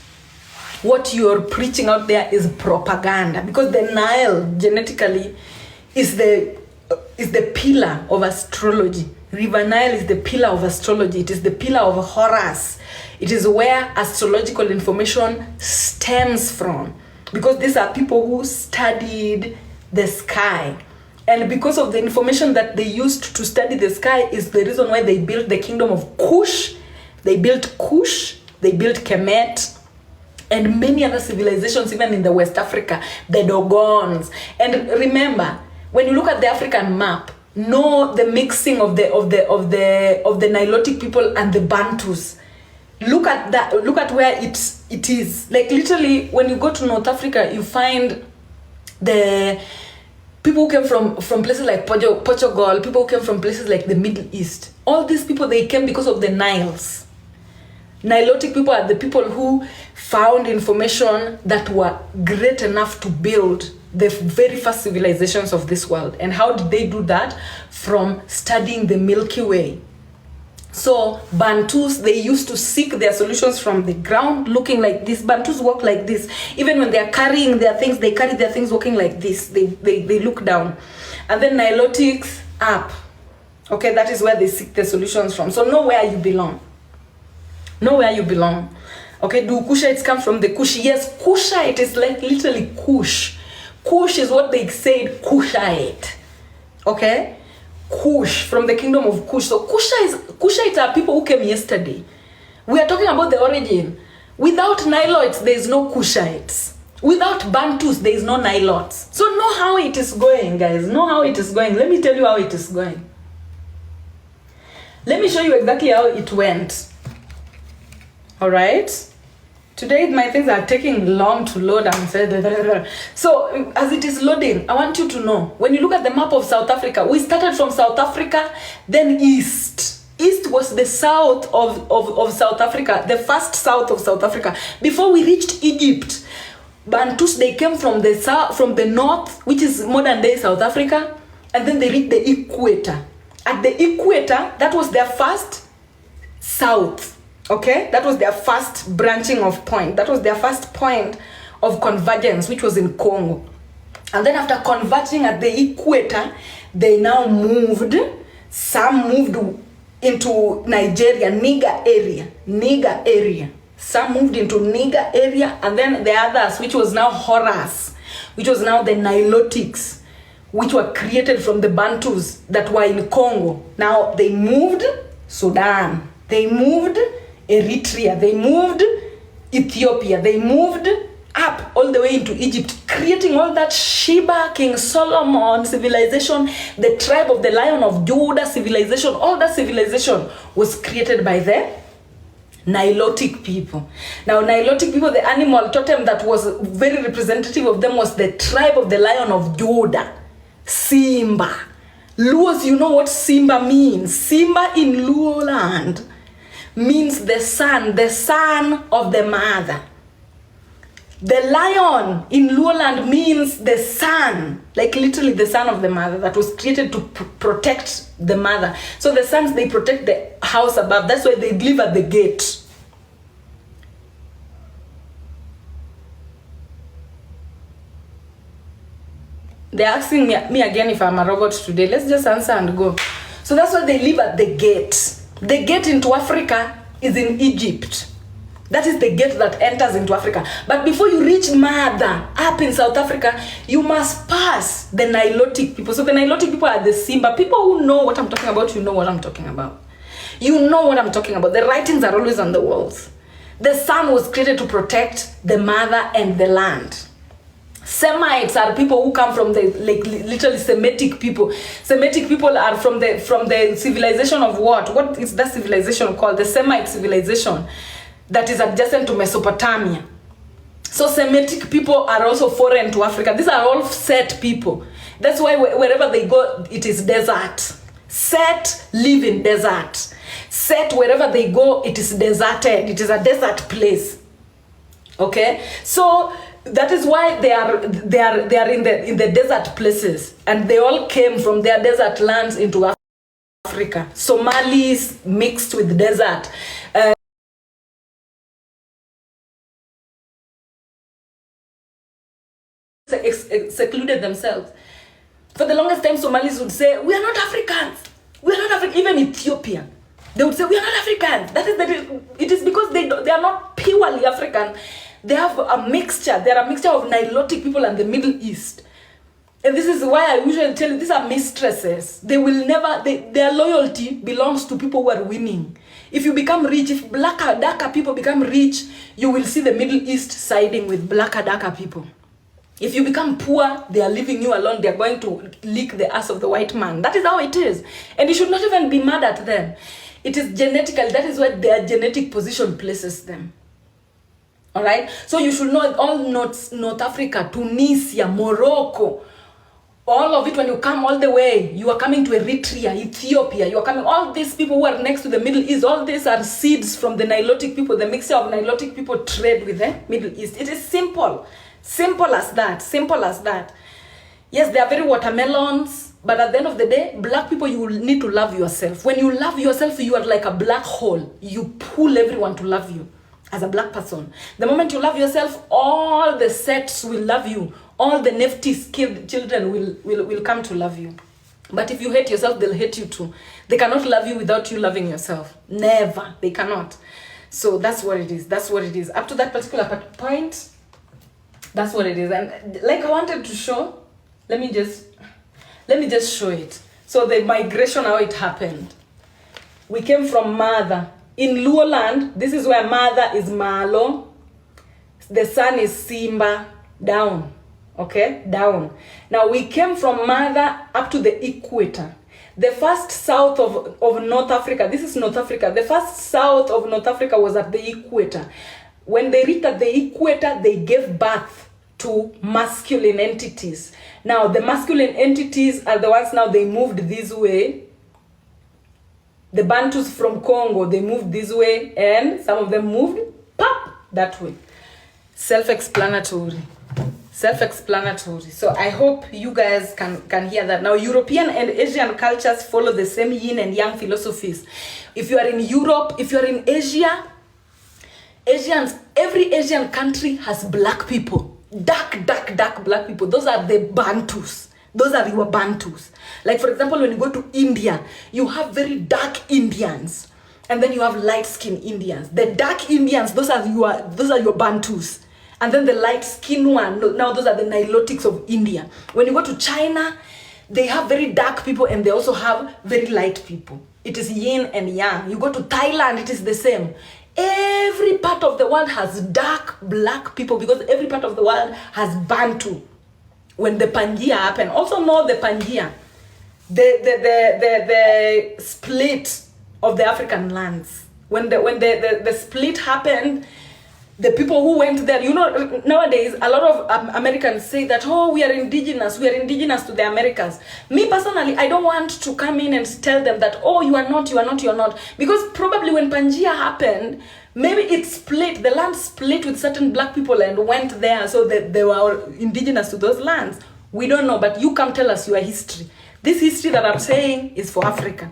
Speaker 1: What you're preaching out there is propaganda, because the Nile genetically is the pillar of astrology. River Nile is the pillar of astrology. It is the pillar of Horus. It is where astrological information stems from, because these are people who studied the sky. And because of the information that they used to study the sky is the reason why they built the kingdom of Kush. They built Kush, they built Kemet, and many other civilizations, even in the West Africa, the Dogons. And remember, when you look at the African map, know the mixing of the Nilotic people and the Bantus. Look at that. Look at where it is. Like literally, when you go to North Africa, you find the people who came from places like Portugal, people who came from places like the Middle East. All these people, they came because of the Niles. Nilotic people are the people who found information that were great enough to build the very first civilizations of this world. And how did they do that? From studying the Milky Way. So Bantus, they used to seek their solutions from the ground, looking like this. Bantus walk like this. Even when they are carrying their things, they carry their things walking like this. They look down. And then Nilotics up. Okay, that is where they seek their solutions from. So know where you belong. Know where you belong. Okay, do Kushites come from the Kush? Yes, Kushite is like literally Kush. Kush is what they said, Kushite. Okay? Kush, from the kingdom of Kush. So Kushites are people who came yesterday. We are talking about the origin. Without Nilotes, there is no Kushites. Without Bantus, there is no Nilotes. So know how it is going, guys. Know how it is going. Let me tell you how it is going. Let me show you exactly how it went. Alright? Today my things are taking long to load and say. So as it is loading, I want you to know, when you look at the map of South Africa, we started from South Africa, then east. East was the south of South Africa, the first south of South Africa. Before we reached Egypt, Bantus, they came from the south, from the north, which is modern day South Africa, and then they reached the equator. At the equator, that was their first south. Okay, that was their first branching of point. That was their first point of convergence, which was in Congo. And then after converging at the equator, they now moved. Some moved into Nigeria, Niger area. Some moved into Niger area, and then the others, which was now Horus, which was now the Nilotics, which were created from the Bantus that were in Congo. Now they moved Sudan. They moved Eritrea, they moved Ethiopia, they moved up all the way into Egypt, creating all that Sheba, King Solomon civilization, the tribe of the Lion of Judah civilization. All that civilization was created by the Nilotic people. Now Nilotic people, the animal totem that was very representative of them was the tribe of the Lion of Judah, Simba. Luos, you know what Simba means? Simba in Luo land means the son of the mother. The lion in Luoland means the son, like literally the son of the mother that was created to protect the mother. So the sons, they protect the house above. That's why they live at the gate. They're asking me again if I'm a robot today. Let's just answer and go. So that's why they live at the gate. The gate into Africa is in Egypt. That is the gate that enters into Africa. But before you reach mother up in South Africa, you must pass the Nilotic people. So the Nilotic people are the Simba. People who know what I'm talking about, you know what I'm talking about. You know what I'm talking about. The writings are always on the walls. The son was created to protect the mother and the land. Semites are people who come from the literally Semitic people. Semitic people are from the civilization of what? What is that civilization called? The Semite civilization that is adjacent to Mesopotamia. So Semitic people are also foreign to Africa. These are all Set people. That's why wherever they go, it is desert. Set live in desert. Set, wherever they go, it is deserted. It is a desert place. Okay, so that is why they are in the desert places, and they all came from their desert lands into Africa. Somalis mixed with desert. Secluded themselves. For the longest time, Somalis would say, "We are not Africans. We are not African." Even Ethiopia, they would say, "We are not Africans." It is because they are not purely African. They have a mixture. They are a mixture of Nilotic people and the Middle East. And this is why I usually tell you, these are mistresses. They will never, their loyalty belongs to people who are winning. If you become rich, if blacker, darker people become rich, you will see the Middle East siding with blacker, darker people. If you become poor, they are leaving you alone. They are going to lick the ass of the white man. That is how it is. And you should not even be mad at them. It is genetical. That is where their genetic position places them. All right, so you should know all North Africa, Tunisia, Morocco, All of it, when you come all the way, you are coming to Eritrea, Ethiopia, you are coming, all these people who are next to the Middle East, all these are seeds from the Nilotic people. The mixture of Nilotic people trade with the Middle East. It is simple. Simple as that. Simple as that. Yes, they are very watermelons, but at the end of the day, black people, you will need to love yourself. When you love yourself, you are like a black hole. You pull everyone to love you as a black person. The moment you love yourself, all the sets will love you. All the nifty skilled children will come to love you. But if you hate yourself, they'll hate you too. They cannot love you without you loving yourself. Never. They cannot. So that's what it is. That's what it is. Up to that particular point, that's what it is. And like I wanted to show, let me just show it. So the migration, how it happened. We came from mother. In Luo land, this is where mother is Malo. The son is Simba, down. Okay, down. Now we came from mother up to the equator. The first south of North Africa, this is North Africa. The first south of North Africa was at the equator. When they reached at the equator, they gave birth to masculine entities. Now the masculine entities are the ones now they moved this way. The Bantus from Congo, they moved this way, and some of them moved that way. Self-explanatory. Self-explanatory. So I hope you guys can hear that. Now, European and Asian cultures follow the same yin and yang philosophies. If you are in Europe, if you are in Asia, every Asian country has black people. Dark black people. Those are the Bantus. Those are your Bantus. Like, for example, when you go to India, you have very dark Indians. And then you have light-skinned Indians. The dark Indians, those are your Bantus. And then the light-skinned one, now those are the Nilotics of India. When you go to China, they have very dark people and they also have very light people. It is yin and yang. You go to Thailand, it is the same. Every part of the world has dark black people because every part of the world has Bantu. When the Pangea happened, also know the Pangea, the split of the African lands. When the split happened, the people who went there, nowadays, a lot of Americans say that, oh, we are indigenous to the Americas. Me personally, I don't want to come in and tell them that, oh, you are not. Because probably when Pangea happened, maybe it split, the land split with certain black people and went there so that they were indigenous to those lands. We don't know, but you come tell us your history. This history that I'm saying is for Africa.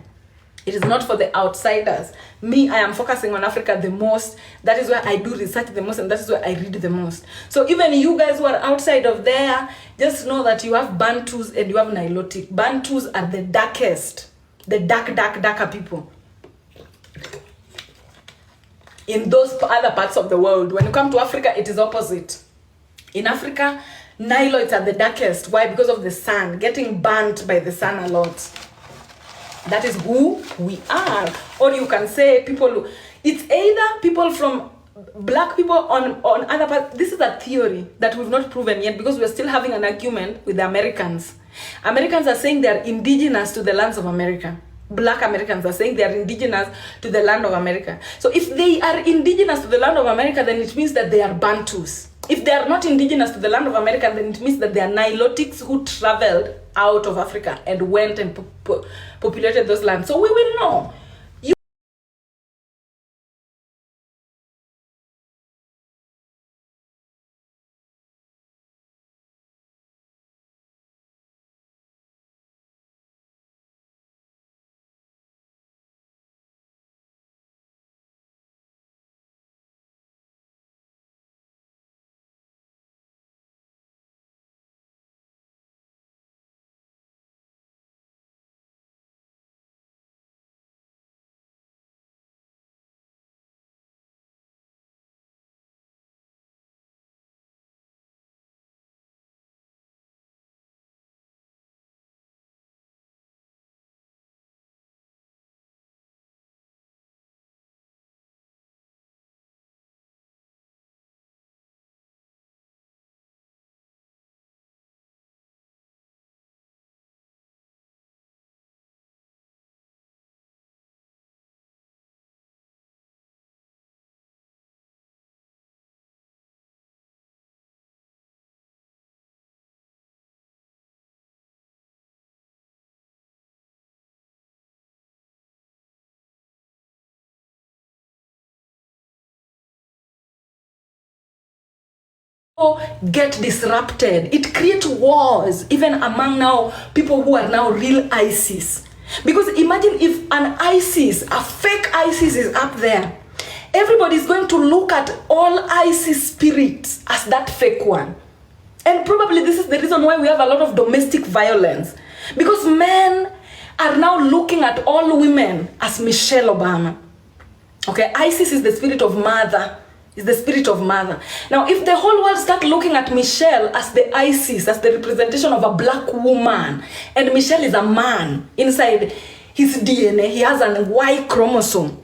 Speaker 1: It is not for the outsiders. Me, I am focusing on Africa the most. That is where I do research the most and that is where I read the most. So even you guys who are outside of there, just know that you have Bantus and you have Nilotic. Bantus are the darkest, the darker people. In those other parts of the world, when you come to Africa, it is opposite. In Africa, Niloids are the darkest. Why? Because of the sun, getting burnt by the sun a lot. That is who we are. Or you can say people, it's either people from black people on other parts. This is a theory that we've not proven yet because we're still having an argument with the Americans. Americans are saying they're indigenous to the lands of America. Black Americans are saying they are indigenous to the land of America. So if they are indigenous to the land of America, then it means that they are Bantus. If they are not indigenous to the land of America, then it means that they are Nilotics who traveled out of Africa and went and populated those lands. So we will know. get disrupted. It creates wars even among now people who are now real ISIS. Because imagine if an ISIS, a fake ISIS is up there, everybody is going to look at all ISIS spirits as that fake one. And probably this is the reason why we have a lot of domestic violence. Because men are now looking at all women as Michelle Obama. Okay, ISIS is the spirit of mother. Is the spirit of mother. Now, if the whole world start looking at Michelle as the ISIS, as the representation of a black woman, and Michelle is a man inside his DNA, he has a Y chromosome,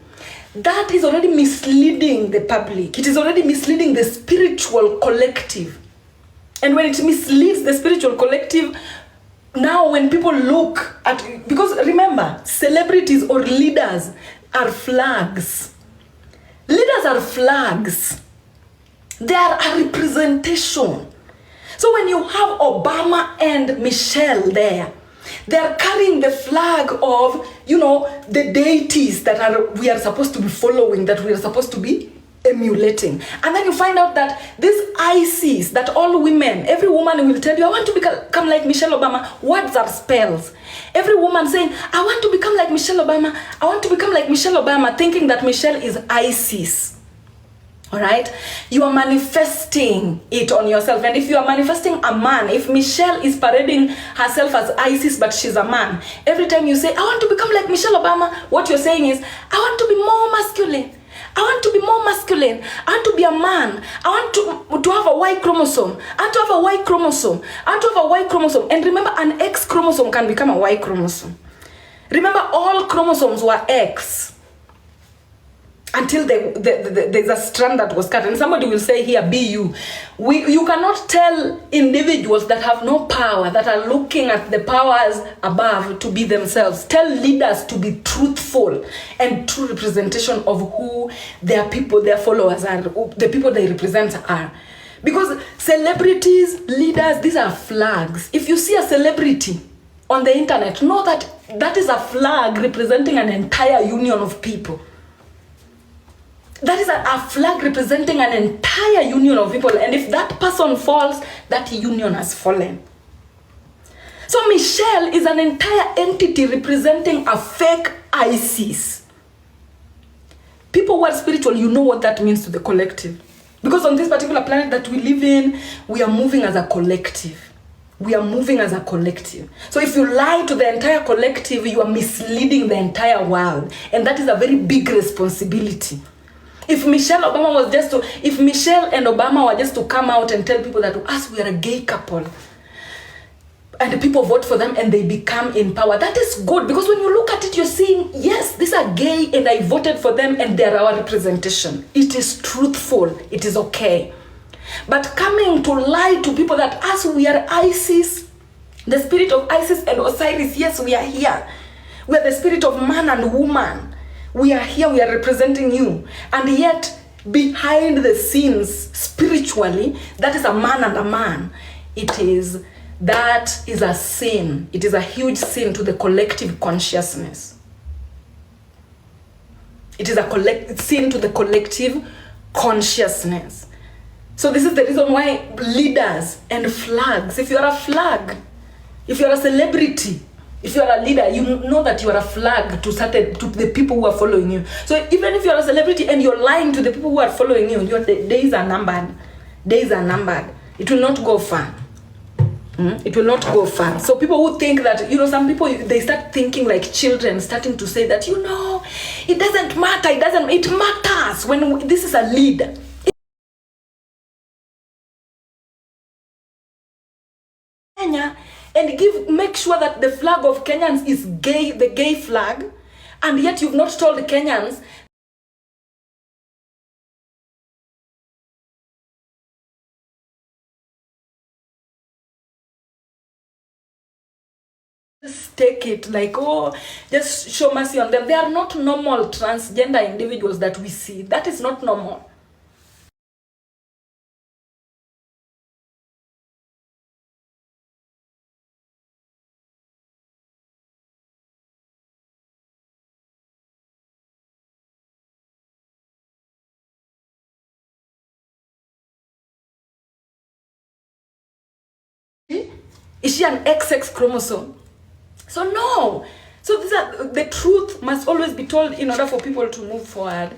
Speaker 1: that is already misleading the public. It is already misleading the spiritual collective. And when it misleads the spiritual collective, now when people look at, because remember, celebrities or leaders are flags. Leaders are flags. They are a representation. So when you have Obama and Michelle there, they are carrying the flag of, the deities that we are supposed to be following, that we are supposed to be emulating. And then you find out that this ISIS, that all women, every woman will tell you, I want to become like Michelle Obama. Words are spells. Every woman saying, I want to become like Michelle Obama. I want to become like Michelle Obama, thinking that Michelle is ISIS. All right? You are manifesting it on yourself. And if you are manifesting a man, if Michelle is parading herself as ISIS, but she's a man, every time you say, I want to become like Michelle Obama, what you're saying is, I want to be more masculine. I want to be more masculine. I want to be a man. I want to have a Y chromosome. I want to have a Y chromosome. I want to have a Y chromosome. And remember, an X chromosome can become a Y chromosome. Remember, all chromosomes were X until there's a strand that was cut. And somebody will say here, BU. You cannot tell individuals that have no power, that are looking at the powers above to be themselves. Tell leaders to be truthful and true representation of who their people, their followers are, the people they represent are. Because celebrities, leaders, these are flags. If you see a celebrity on the internet, know that that is a flag representing an entire union of people. That is a flag representing an entire union of people. And if that person falls, that union has fallen. So Michelle is an entire entity representing a fake ISIS. People who are spiritual, you know what that means to the collective. Because on this particular planet that we live in, we are moving as a collective. We are moving as a collective. So if you lie to the entire collective, you are misleading the entire world. And that is a very big responsibility. If Michelle and Obama were just to come out and tell people that us, we are a gay couple, and the people vote for them and they become in power, that is good. Because when you look at it, you're seeing, yes, these are gay and I voted for them and they're our representation. It is truthful. It is okay. But coming to lie to people that us, we are ISIS, the spirit of Isis and Osiris, yes, we are here. We are the spirit of man and woman. We are here, we are representing you. And yet, behind the scenes, spiritually, that is a man and a man. That is a sin. It is a huge sin to the collective consciousness. It is a sin to the collective consciousness. So this is the reason why leaders and flags, if you are a flag, if you are a celebrity, if you are a leader, you know that you are a flag to the people who are following you. So even if you are a celebrity and you're lying to the people who are following you, your days are numbered. Days are numbered. It will not go far. It will not go far. So people who think that, some people, they start thinking like children, starting to say that, it doesn't matter. It matters when this is a leader. Kenya, and make sure that the flag of Kenyans is gay, the gay flag, and yet you've not told the Kenyans just take it like, just show mercy on them. They are not normal transgender individuals that we see. That is not normal. Is she an XX chromosome? So no. So the truth must always be told in order for people to move forward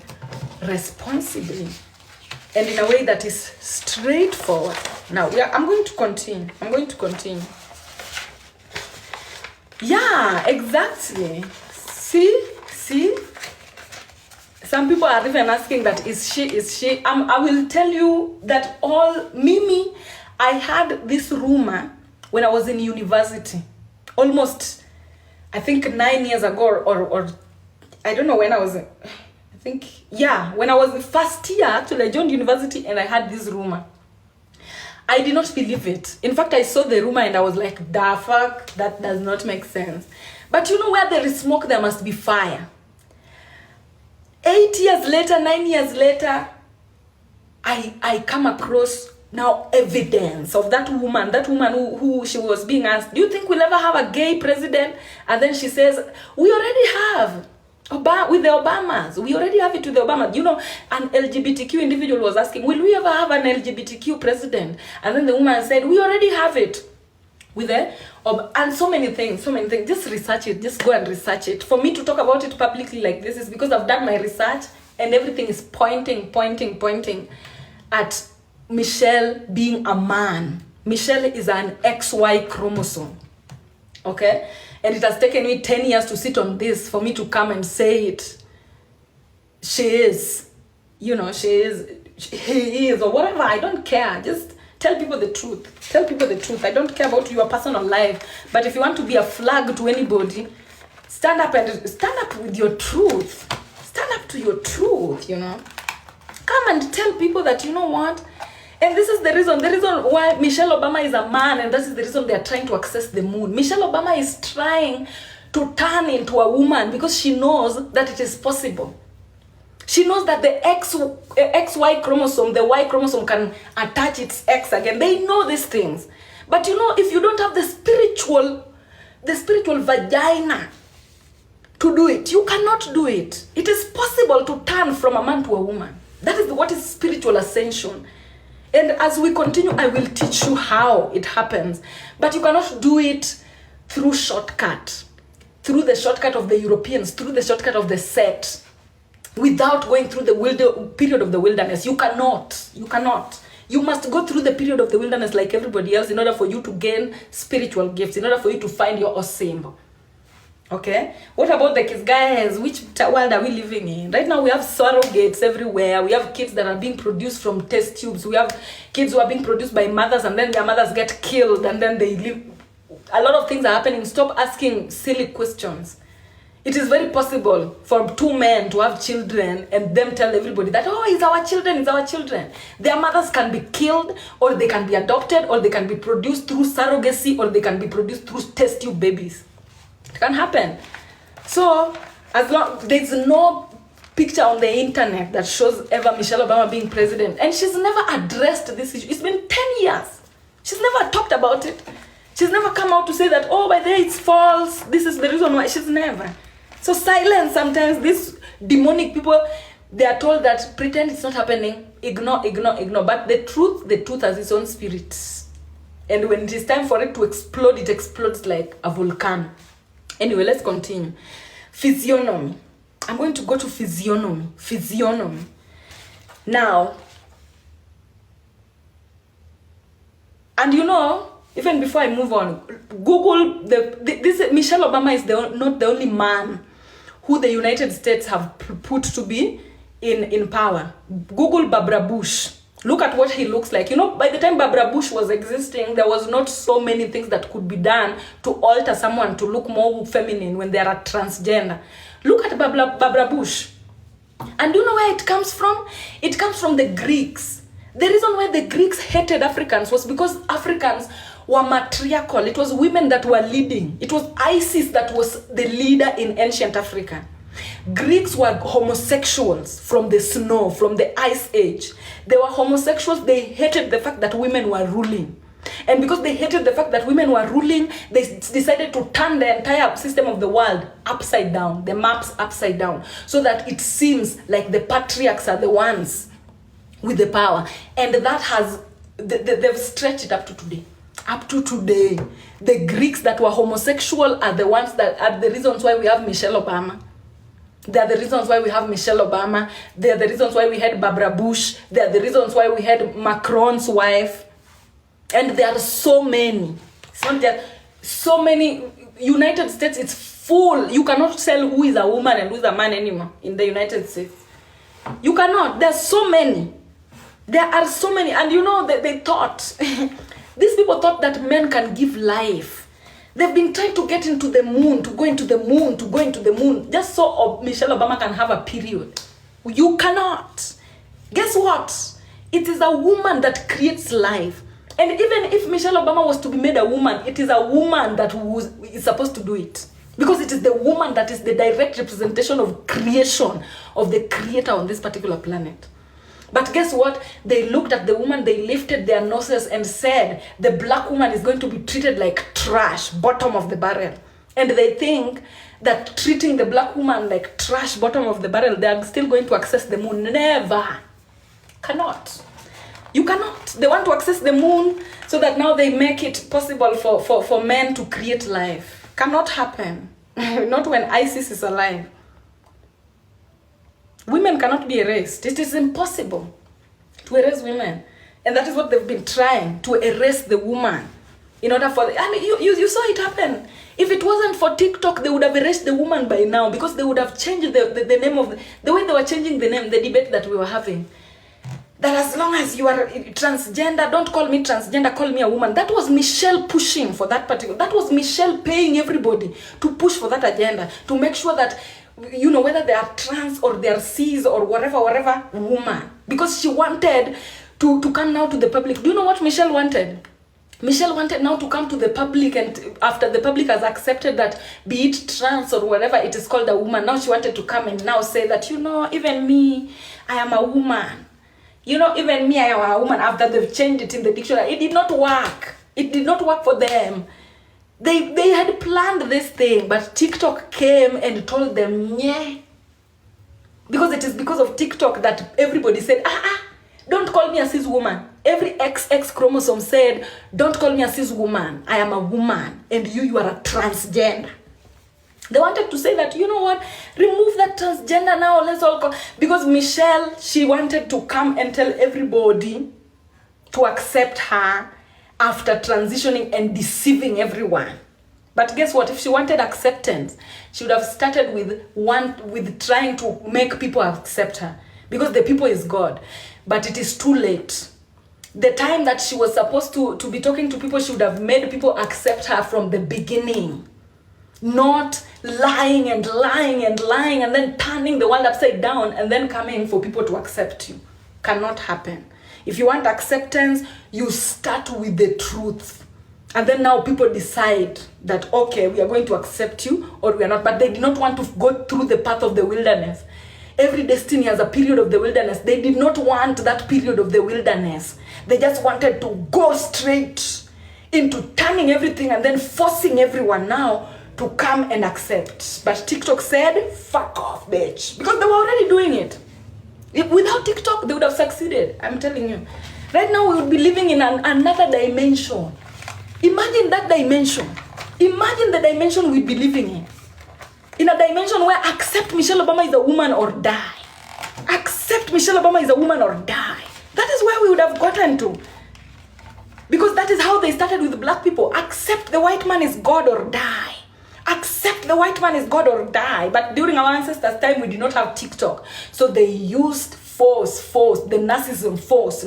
Speaker 1: responsibly and in a way that is straightforward. Now, yeah, I'm going to continue. Yeah, exactly. See? Some people are even asking that, is she? I will tell you that Mimi, I had this rumor when I was in university. Almost, I think 9 years ago, or I don't know when I was, when I was in first year, actually, I joined university and I had this rumor. I did not believe it. In fact, I saw the rumor and I was like, the fuck, that does not make sense. But you know, where there is smoke, there must be fire. 8 years later, 9 years later, I come across now evidence of that woman who she was being asked, do you think we'll ever have a gay president? And then she says, we already have. With the Obamas. We already have it with the Obamas. You know, an LGBTQ individual was asking, will we ever have an LGBTQ president? And then the woman said, we already have it. With the and so many things. Just research it. Just go and research it. For me to talk about it publicly like this is because I've done my research and everything is pointing at Michelle being a man. Michelle is an XY chromosome. Okay? And it has taken me 10 years to sit on this for me to come and say it. She is. You know, she is. He is. Or whatever. I don't care. Just tell people the truth. Tell people the truth. I don't care about your personal life. But if you want to be a flag to anybody, stand up with your truth. Stand up to your truth, you know. Come and tell people that, you know what? And this is the reason why Michelle Obama is a man, and this is the reason they are trying to access the moon. Michelle Obama is trying to turn into a woman because she knows that it is possible. She knows that the XY chromosome, the Y chromosome can attach its X again. They know these things. But you know, if you don't have the spiritual vagina to do it, you cannot do it. It is possible to turn from a man to a woman. That is what is spiritual ascension. And as we continue, I will teach you how it happens. But you cannot do it through shortcut. Through the shortcut of the Europeans, through the shortcut of the set. Without going through the period of the wilderness. You cannot. You must go through the period of the wilderness like everybody else in order for you to gain spiritual gifts. In order for you to find your awesome. Okay? What about the kids? Guys, which world are we living in? Right now we have surrogates everywhere. We have kids that are being produced from test tubes. We have kids who are being produced by mothers and then their mothers get killed and then they live. A lot of things are happening. Stop asking silly questions. It is very possible for two men to have children and them tell everybody that, oh, it's our children. Their mothers can be killed or they can be adopted or they can be produced through surrogacy or they can be produced through test tube babies. It can happen. So, as long there's no picture on the internet that shows ever Michelle Obama being president, and she's never addressed this issue. It's been 10 years. She's never talked about it. She's never come out to say that, oh, by the way, it's false. This is the reason why. She's never. So silence sometimes. These demonic people, they are told that pretend it's not happening. Ignore. But the truth has its own spirit. And when it is time for it to explode, it explodes like a volcano. Anyway, let's continue. Physiognomy. I'm going to go to physiognomy. Now, and you know, even before I move on, Google this Michelle Obama is not the only man who the United States have put to be in power. Google Barbara Bush. Look at what he looks like. You know, by the time Barbara Bush was existing, there was not so many things that could be done to alter someone to look more feminine when they are transgender. Look at Barbara Bush. And do you know where it comes from? It comes from the Greeks. The reason why the Greeks hated Africans was because Africans were matriarchal. It was women that were leading. It was Isis that was the leader in ancient Africa. Greeks were homosexuals from the snow, from the ice age. They were homosexuals. They hated the fact that women were ruling. And because they hated the fact that women were ruling, they decided to turn the entire system of the world upside down, the maps upside down, so that it seems like the patriarchs are the ones with the power. And that has, they've stretched it up to today. Up to today, the Greeks that were homosexual are the ones that are the reasons why we have Michelle Obama. They are the reasons why we have Michelle Obama. They are the reasons why we had Barbara Bush. They are the reasons why we had Macron's wife. And there are so many. It's not there. So many. United States, it's full. You cannot tell who is a woman and who is a man anymore in the United States. You cannot. There are so many. There are so many. And you know, they thought... These people thought that men can give life. They've been trying to get into the moon, to go into the moon, to go into the moon, just so Michelle Obama can have a period. You cannot. Guess what? It is a woman that creates life. And even if Michelle Obama was to be made a woman, it is a woman that is supposed to do it. Because it is the woman that is the direct representation of creation, of the creator on this particular planet. But guess what? They looked at the woman, they lifted their noses and said, the black woman is going to be treated like trash, bottom of the barrel. And they think that treating the black woman like trash, bottom of the barrel, they are still going to access the moon. Never. Cannot. You cannot. They want to access the moon so that now they make it possible for men to create life. Cannot happen. Not when ISIS is alive. Women cannot be erased. It is impossible to erase women. And that is what they've been trying, to erase the woman. In order for... I mean, you saw it happen. If it wasn't for TikTok, they would have erased the woman by now, because they would have changed the name of... The way they were changing the name, the debate that we were having. That as long as you are transgender, don't call me transgender, call me a woman. That was Michelle pushing for that particular... That was Michelle paying everybody to push for that agenda, to make sure that... You know, whether they are trans or they are cis or whatever, woman. Because she wanted to come now to the public. Do you know what Michelle wanted? Michelle wanted now to come to the public, and after the public has accepted that, be it trans or whatever, it is called a woman. Now she wanted to come and now say that, you know, even me, I am a woman. You know, even me, I am a woman. After they've changed it in the dictionary, it did not work. It did not work for them. They had planned this thing, but TikTok came and told them, yeah. Because it is because of TikTok that everybody said, don't call me a cis woman. Every XX chromosome said, don't call me a cis woman. I am a woman. And you are a transgender. They wanted to say that, you know what, remove that transgender now, let's all go. Because Michelle, she wanted to come and tell everybody to accept her after transitioning and deceiving everyone. But guess what? If she wanted acceptance, she would have started with trying to make people accept her. Because the people is God. But it is too late. The time that she was supposed to be talking to people, she would have made people accept her from the beginning. Not lying and lying and lying and then turning the world upside down and then coming for people to accept you. Cannot happen. If you want acceptance, you start with the truth. And then now people decide that, okay, we are going to accept you or we are not. But they did not want to go through the path of the wilderness. Every destiny has a period of the wilderness. They did not want that period of the wilderness. They just wanted to go straight into turning everything and then forcing everyone now to come and accept. But TikTok said, fuck off, bitch. Because they were already doing it. Without TikTok, they would have succeeded. I'm telling you. Right now, we would be living in another dimension. Imagine that dimension. Imagine the dimension we'd be living in. In a dimension where accept Michelle Obama is a woman or die. Accept Michelle Obama is a woman or die. That is where we would have gotten to. Because that is how they started with black people. Accept the white man is God or die. Accept the white man is God or die. But during our ancestors' time, we did not have TikTok. So they used force, the Nazism force,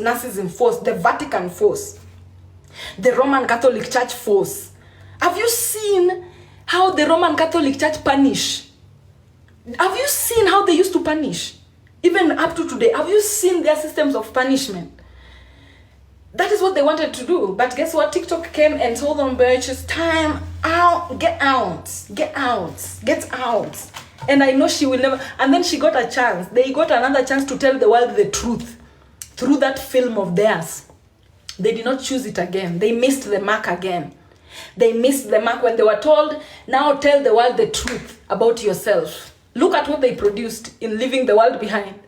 Speaker 1: the Vatican force, the Roman Catholic Church force. Have you seen how the Roman Catholic Church punish? Have you seen how they used to punish? Even up to today, have you seen their systems of punishment? That is what they wanted to do. But guess what? TikTok came and told them, bitch, it's time out. Get out. Get out. Get out. And I know she will never... And then she got a chance. They got another chance to tell the world the truth through that film of theirs. They did not choose it again. They missed the mark again. They missed the mark when they were told, now tell the world the truth about yourself. Look at what they produced in leaving the world behind.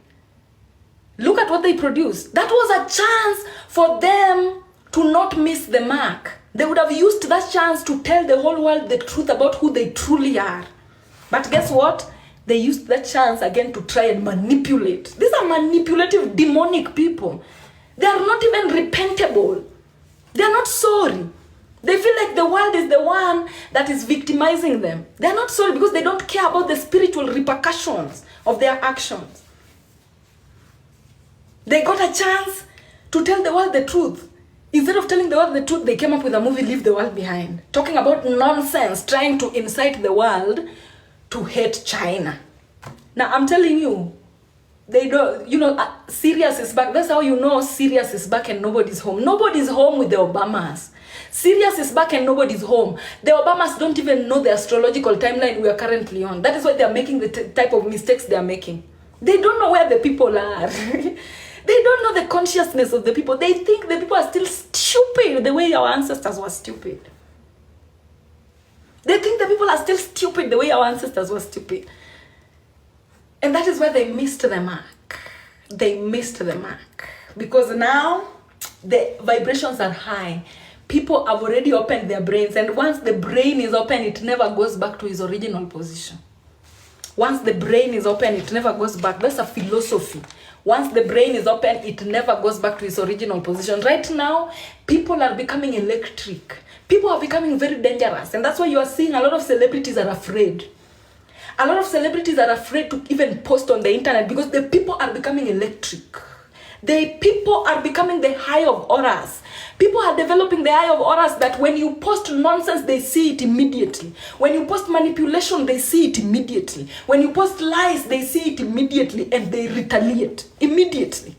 Speaker 1: Look at what they produced. That was a chance for them to not miss the mark. They would have used that chance to tell the whole world the truth about who they truly are. But guess what? They used that chance again to try and manipulate. These are manipulative, demonic people. They are not even repentable. They are not sorry. They feel like the world is the one that is victimizing them. They are not sorry because they don't care about the spiritual repercussions of their actions. They got a chance to tell the world the truth. Instead of telling the world the truth, they came up with a movie, Leave the World Behind, talking about nonsense, trying to incite the world to hate China. Now, I'm telling you, they don't, Sirius is back. That's how you know Sirius is back and nobody's home. Nobody's home with the Obamas. Sirius is back and nobody's home. The Obamas don't even know the astrological timeline we are currently on. That is why they are making the type of mistakes they are making. They don't know where the people are. They don't know the consciousness of the people. They think the people are still stupid the way our ancestors were stupid. They think the people are still stupid the way our ancestors were stupid. And that is why they missed the mark. They missed the mark. Because now the vibrations are high. People have already opened their brains. And once the brain is open, it never goes back to its original position. Once the brain is open, it never goes back. That's a philosophy. Once the brain is open, it never goes back to its original position. Right now, people are becoming electric. People are becoming very dangerous. And that's why you are seeing a lot of celebrities are afraid. A lot of celebrities are afraid to even post on the internet because the people are becoming electric. The people are becoming the high of auras. People are developing the eye of auras that when you post nonsense, they see it immediately. When you post manipulation, they see it immediately. When you post lies, they see it immediately and they retaliate immediately.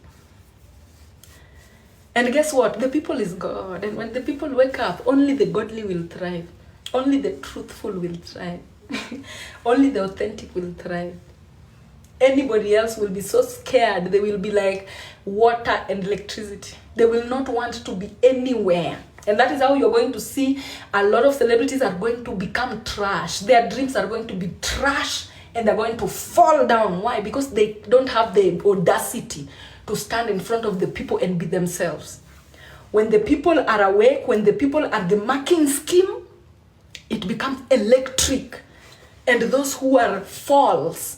Speaker 1: And guess what? The people is God. And when the people wake up, only the godly will thrive. Only the truthful will thrive. Only the authentic will thrive. Anybody else will be so scared. They will be like water and electricity. They will not want to be anywhere. And that is how you're going to see a lot of celebrities are going to become trash. Their dreams are going to be trash and they're going to fall down. Why? Because they don't have the audacity to stand in front of the people and be themselves. When the people are awake, when the people are the marking scheme, it becomes electric. And those who are false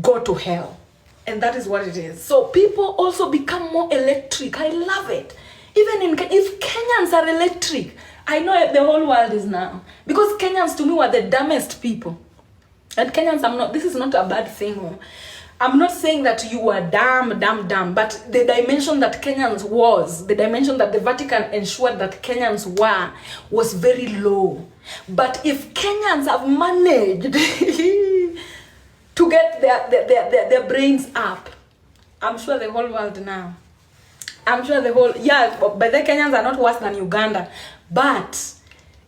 Speaker 1: go to hell. And that is what it is. So people also become more electric. I love it. Even if Kenyans are electric, I know the whole world is now. Because Kenyans to me were the dumbest people. And Kenyans, this is not a bad thing. I'm not saying that you were dumb, but the dimension that Kenyans was, the dimension that the Vatican ensured that Kenyans were, was very low. But if Kenyans have managed to get their brains up, I'm sure the whole world now. I'm sure but the Kenyans are not worse than Uganda. But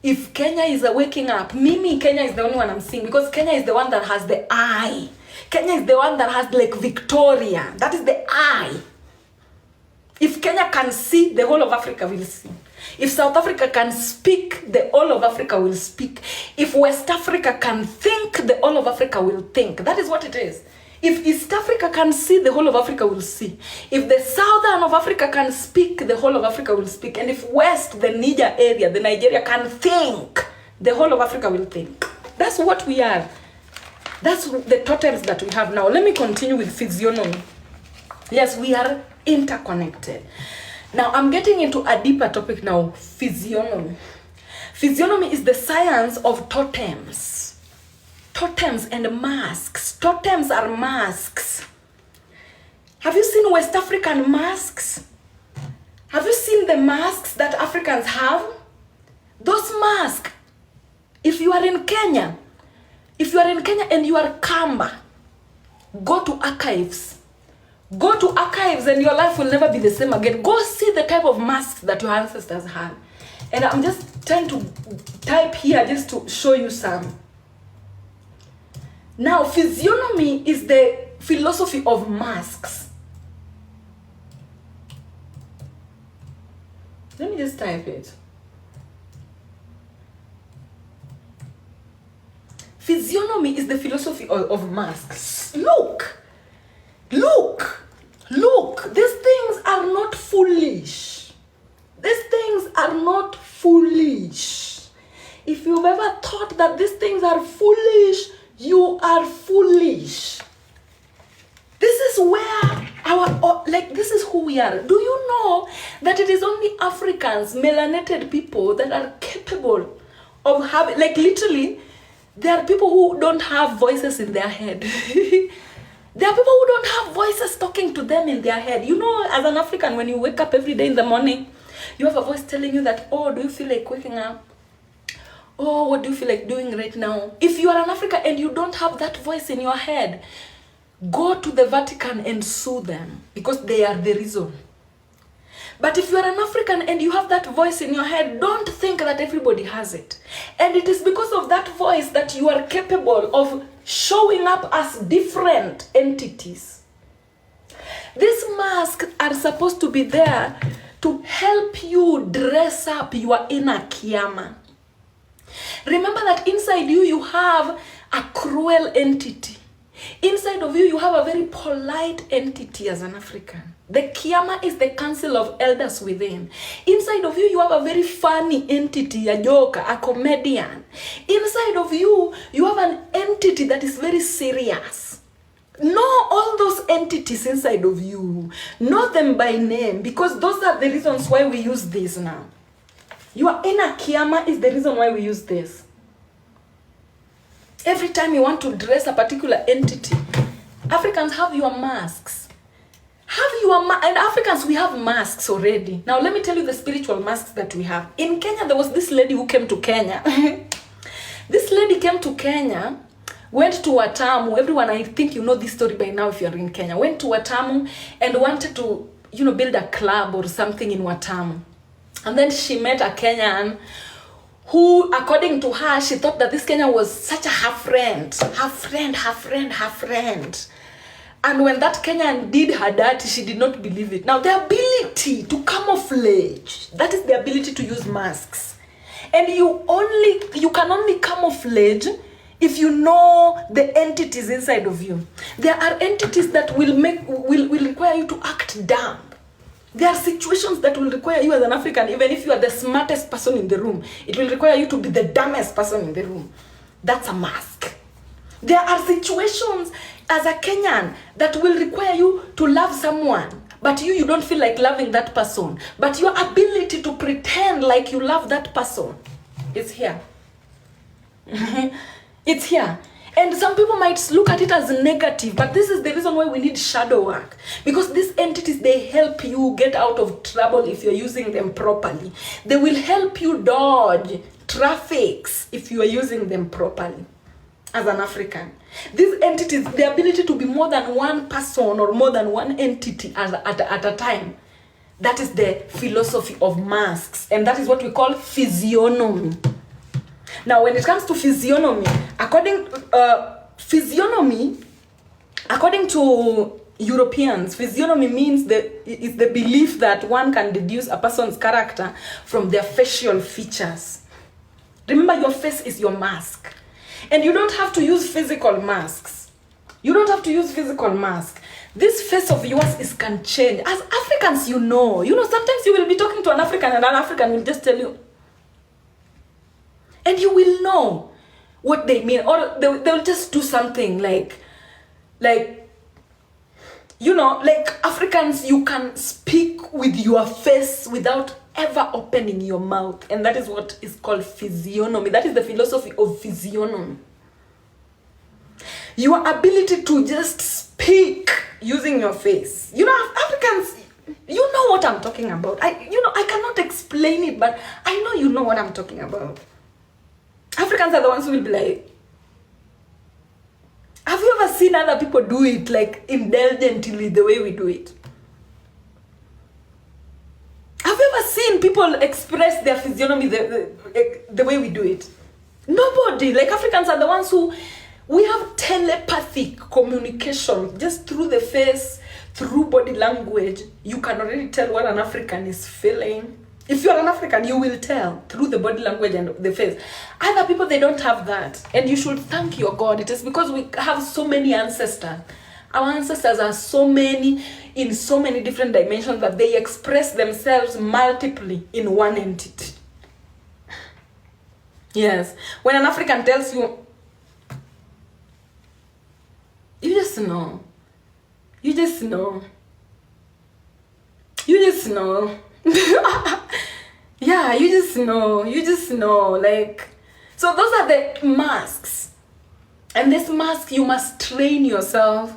Speaker 1: if Kenya is waking up, Kenya is the only one I'm seeing because Kenya is the one that has the eye. Kenya is the one that has like Victoria. That is the eye. If Kenya can see, the whole of Africa will see. If South Africa can speak, the whole of Africa will speak. If West Africa can think, the whole of Africa will think. That is what it is. If East Africa can see, the whole of Africa will see. If the southern of Africa can speak, the whole of Africa will speak. And if West, the Niger area, the Nigeria can think, the whole of Africa will think. That's what we are. That's the totems that we have now. Let me continue with physiognomy. Yes, we are interconnected. Now, I'm getting into a deeper topic now, physiognomy. Physiognomy is the science of totems. Totems and masks. Totems are masks. Have you seen West African masks? Have you seen the masks that Africans have? Those masks, if you are in Kenya and you are Kamba, go to archives. Go to archives and your life will never be the same again. Go see the type of masks that your ancestors had. And I'm just trying to type here just to show you some. Now, physiognomy is the philosophy of masks. Let me just type it. Physiognomy is the philosophy of masks. Look. These things are not foolish. These things are not foolish. like, this is who we are. Do you know that it is only Africans, melanated people, that are capable of having, like, literally, there are people who don't have voices in their head. There are people who don't have voices talking to them in their head. You know, as an African, when you wake up every day in the morning, you have a voice telling you that, oh, do you feel like waking up? Oh, what do you feel like doing right now? If you are an African and you don't have that voice in your head, go to the Vatican and sue them, because they are the reason. But if you are an African and you have that voice in your head, don't think that everybody has it. And it is because of that voice that you are capable of showing up as different entities. These masks are supposed to be there to help you dress up your inner Kiyama. Remember that inside you, you have a cruel entity. Inside of you, you have a very polite entity as an African. The Kiyama is the council of elders within. Inside of you, you have a very funny entity, a joker, a comedian. Inside of you, you have an entity that is very serious. Know all those entities inside of you. Know them by name, because those are the reasons why we use this now. Your inner Kiyama is the reason why we use this. Every time you want to dress a particular entity, Africans have your masks. And Africans, we have masks already. Now, let me tell you the spiritual masks that we have. In Kenya, there was this lady who came to Kenya. This lady came to Kenya, went to Watamu. Everyone, I think you know this story by now if you're in Kenya. Went to Watamu and wanted to, build a club or something in Watamu. And then she met a Kenyan who, according to her, she thought that this Kenyan was such a her friend. And when that Kenyan did her dirty, she did not believe it. Now, the ability to camouflage, that is the ability to use masks. And you can only camouflage if you know the entities inside of you. There are entities that will require you to act dumb. There are situations that will require you as an African, even if you are the smartest person in the room, it will require you to be the dumbest person in the room. That's a mask. There are situations as a Kenyan that will require you to love someone, but you don't feel like loving that person. But your ability to pretend like you love that person is here. It's here. And some people might look at it as negative, but this is the reason why we need shadow work. Because these entities, they help you get out of trouble if you're using them properly. They will help you dodge traffics if you are using them properly as an African. These entities, the ability to be more than one person or more than one entity at a time. That is the philosophy of masks. And that is what we call physiognomy. Now, when it comes to physiognomy, according to Europeans, physiognomy means is the belief that one can deduce a person's character from their facial features. Remember, your face is your mask. And you don't have to use physical masks. This face of yours can change. As Africans, sometimes you will be talking to an African and an African will just tell you, and you will know what they mean, or they'll just do something like Africans, you can speak with your face without ever opening your mouth. And that is what is called physiognomy. That is the philosophy of physiognomy. Your ability to just speak using your face. Africans, you know what I'm talking about. I cannot explain it, but I know you know what I'm talking about. Africans are the ones who will be like, have you ever seen other people do it like indulgently the way we do it? Have you ever seen people express their physiognomy the way we do it? Nobody. Like, Africans are the ones who, we have telepathic communication just through the face, through body language. You can already tell what an African is feeling. If you're an African, you will tell through the body language and the face. Other people, they don't have that. And you should thank your God. It is because we have so many ancestors. Our ancestors are so many, in so many different dimensions, that they express themselves multiply in one entity. Yes. When an African tells you, you just know. You just know. Yeah, you just know. Like, so those are the masks. And this mask, you must train yourself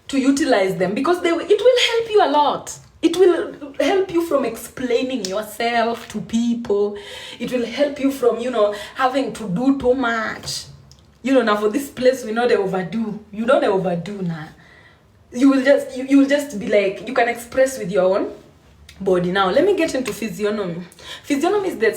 Speaker 1: to utilize them, because it will help you a lot. It will help you from explaining yourself to people. It will help you from, having to do too much. Now for this place, we know they overdo. You know they overdo now. You will just be like, you can express with your own body. Now, let me get into physiognomy. Physiognomy is the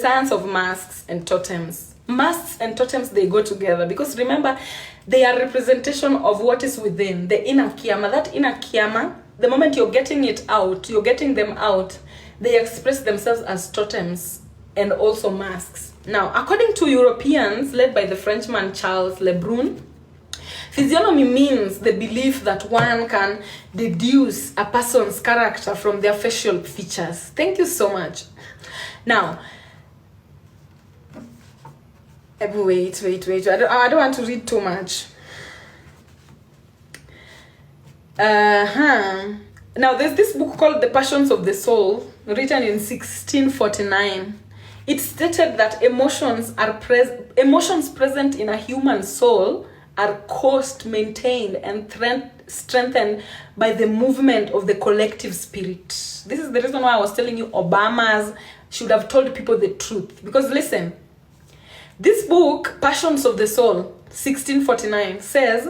Speaker 1: science of masks and totems. Masks and totems, they go together, because remember, they are representation of what is within, the inner kiyama. That inner kiyama, the moment you're getting them out, they express themselves as totems and also masks. Now, according to Europeans, led by the Frenchman Charles Lebrun, physiognomy means the belief that one can deduce a person's character from their facial features. Thank you so much. Now, wait. I don't want to read too much. Now, there's this book called The Passions of the Soul, written in 1649. It stated that emotions present in a human soul are caused, maintained, and strengthened by the movement of the collective spirit. This is the reason why I was telling you Obamas should have told people the truth. Because listen, this book, Passions of the Soul, 1649, says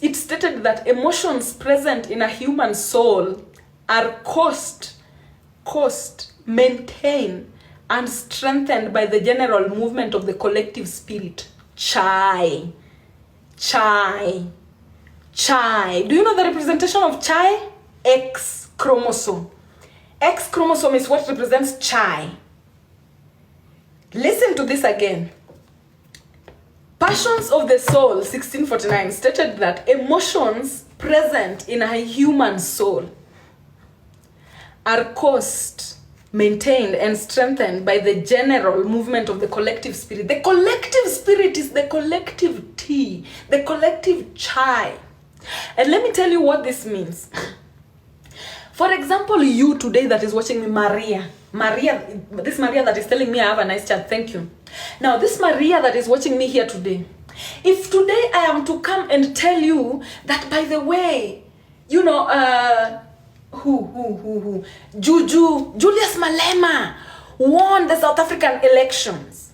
Speaker 1: it stated that emotions present in a human soul are caused, maintained, and strengthened by the general movement of the collective spirit. Chai. Do you know the representation of chai? X chromosome. X chromosome is what represents chai. Listen to this again. Passions of the Soul, 1649, stated that emotions present in a human soul are caused, maintained, and strengthened by the general movement of the collective spirit. The collective spirit is the collective tea, the collective chai. And let me tell you what this means. For example, you today that is watching me, Maria, this Maria that is telling me I have a nice chat, thank you. Now, this Maria that is watching me here today, if today I am to come and tell you that, by the way, Julius Malema won the South African elections.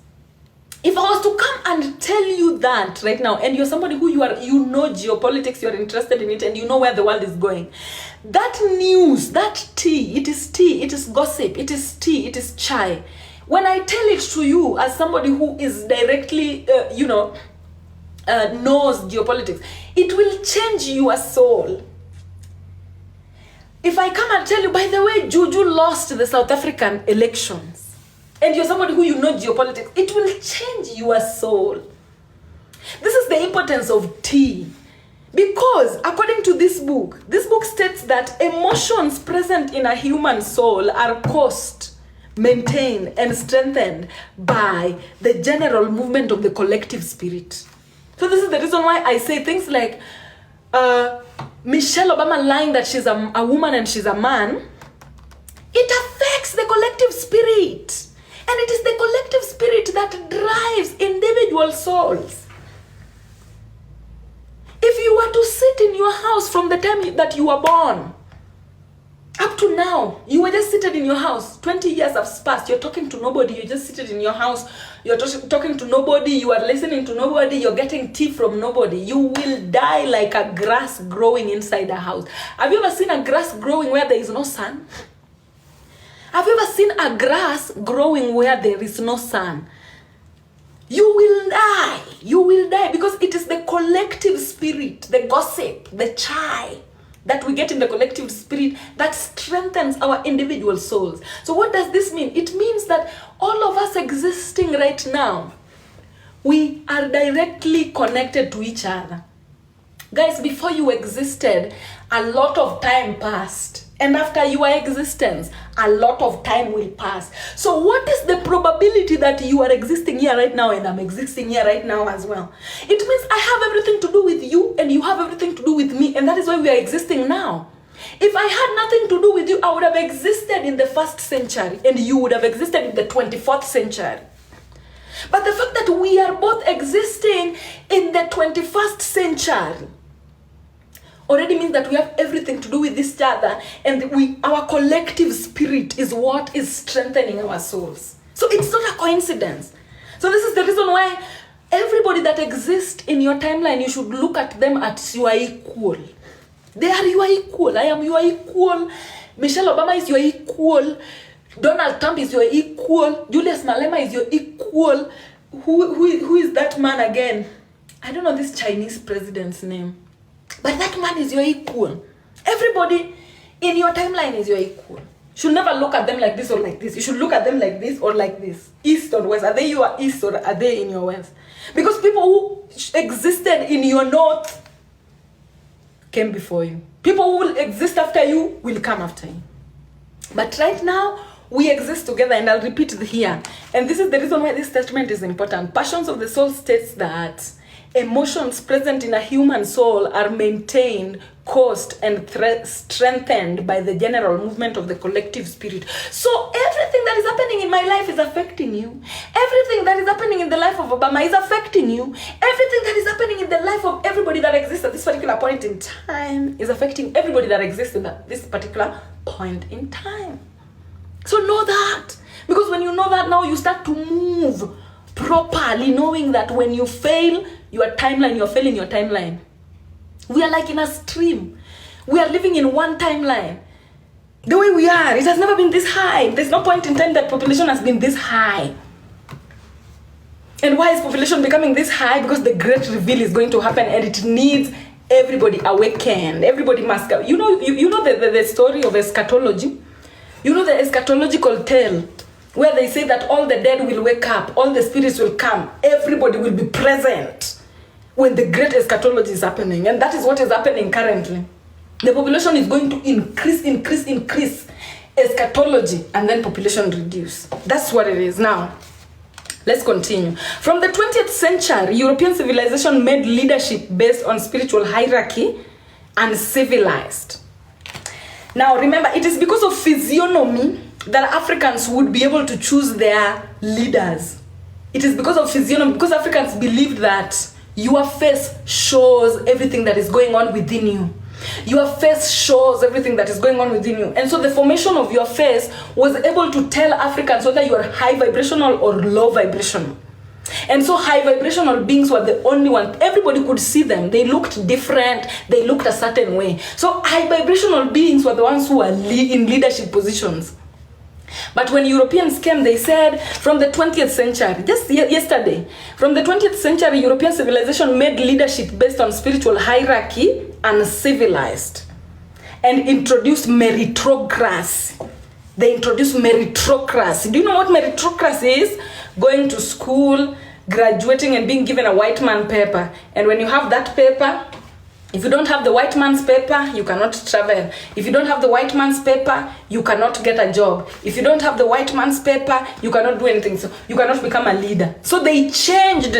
Speaker 1: If I was to come and tell you that right now, and you're somebody who you know geopolitics, you're interested in it, and you know where the world is going, that news, that tea, it is gossip, it is tea, it is chai. When I tell it to you as somebody who is directly, knows geopolitics, it will change your soul. If I come and tell you, by the way, Juju lost the South African elections, and you're somebody who you know geopolitics, it will change your soul. This is the importance of tea. Because according to this book states that emotions present in a human soul are caused, maintained, and strengthened by the general movement of the collective spirit. So this is the reason why I say things like Michelle Obama lying that she's a woman and she's a man. It affects the collective spirit. And it is the collective spirit that drives individual souls. If you were to sit in your house from the time that you were born up to now, you were just seated in your house, 20 years have passed, you're talking to nobody, you're just seated in your house, you're talking to nobody, you are listening to nobody, you're getting tea from nobody, you will die like a grass growing inside a house. Have you ever seen a grass growing where there is no sun? Have you ever seen a grass growing where there is no sun? You will die because it is the collective spirit, the gossip, the chai that we get in the collective spirit that strengthens our individual souls. So what does this mean? It means that all of us existing right now, we are directly connected to each other. Guys, before you existed, a lot of time passed. And after your existence, a lot of time will pass. So what is the probability that you are existing here right now and I'm existing here right now as well? It means I have everything to do with you and you have everything to do with me, and that is why we are existing now. If I had nothing to do with you, I would have existed in the 1st century and you would have existed in the 24th century. But the fact that we are both existing in the 21st century already means that we have everything to do with each other, and our collective spirit is what is strengthening our souls. So it's not a coincidence. So this is the reason why everybody that exists in your timeline, you should look at them as you are equal. They are your equal. I am your equal. Michelle Obama is your equal. Donald Trump is your equal. Julius Malema is your equal. Who is that man again? I don't know this Chinese president's name. But that man is your equal. Everybody in your timeline is your equal. You should never look at them like this or like this. You should look at them like this or like this. East or west. Are they your east or are they in your west? Because people who existed in your north came before you. People who will exist after you will come after you. But right now, we exist together, and I'll repeat it here. And this is the reason why this statement is important. Passions of the soul states that emotions present in a human soul are maintained, caused, and strengthened by the general movement of the collective spirit. So everything that is happening in my life is affecting you. Everything that is happening in the life of Obama is affecting you. Everything that is happening in the life of everybody that exists at this particular point in time is affecting everybody that exists at this particular point in time. So know that. Because when you know that now, you start to move properly, knowing that when you fail your timeline, you're failing your timeline. We are like in a stream. We are living in one timeline. The way we are, it has never been this high. There's no point in time that population has been this high. And why is population becoming this high? Because the great reveal is going to happen, and it needs everybody awakened. Everybody must go. You know the story of eschatology? You know the eschatological tale where they say that all the dead will wake up, all the spirits will come, everybody will be present when the great eschatology is happening. And that is what is happening currently. The population is going to increase eschatology, and then population reduce. That's what it is. Now, let's continue. From the 20th century, European civilization made leadership based on spiritual hierarchy and civilized. Now remember, it is because of physiognomy that Africans would be able to choose their leaders. It is because of physiognomy, because Africans believed that your face shows everything that is going on within you. Your face shows everything that is going on within you. And so the formation of your face was able to tell Africans whether you are high vibrational or low vibrational. And so high vibrational beings were the only ones. Everybody could see them. They looked different. They looked a certain way. So high vibrational beings were the ones who were in leadership positions. But when Europeans came, they said from the 20th century, just yesterday, from the 20th century, European civilization made leadership based on spiritual hierarchy and civilized, and introduced meritocracy. They introduced meritocracy. Do you know what meritocracy is? Going to school, graduating, and being given a white man paper. And when you have that paper, if you don't have the white man's paper, you cannot travel. If you don't have the white man's paper, you cannot get a job. If you don't have the white man's paper, you cannot do anything. So you cannot become a leader. So they changed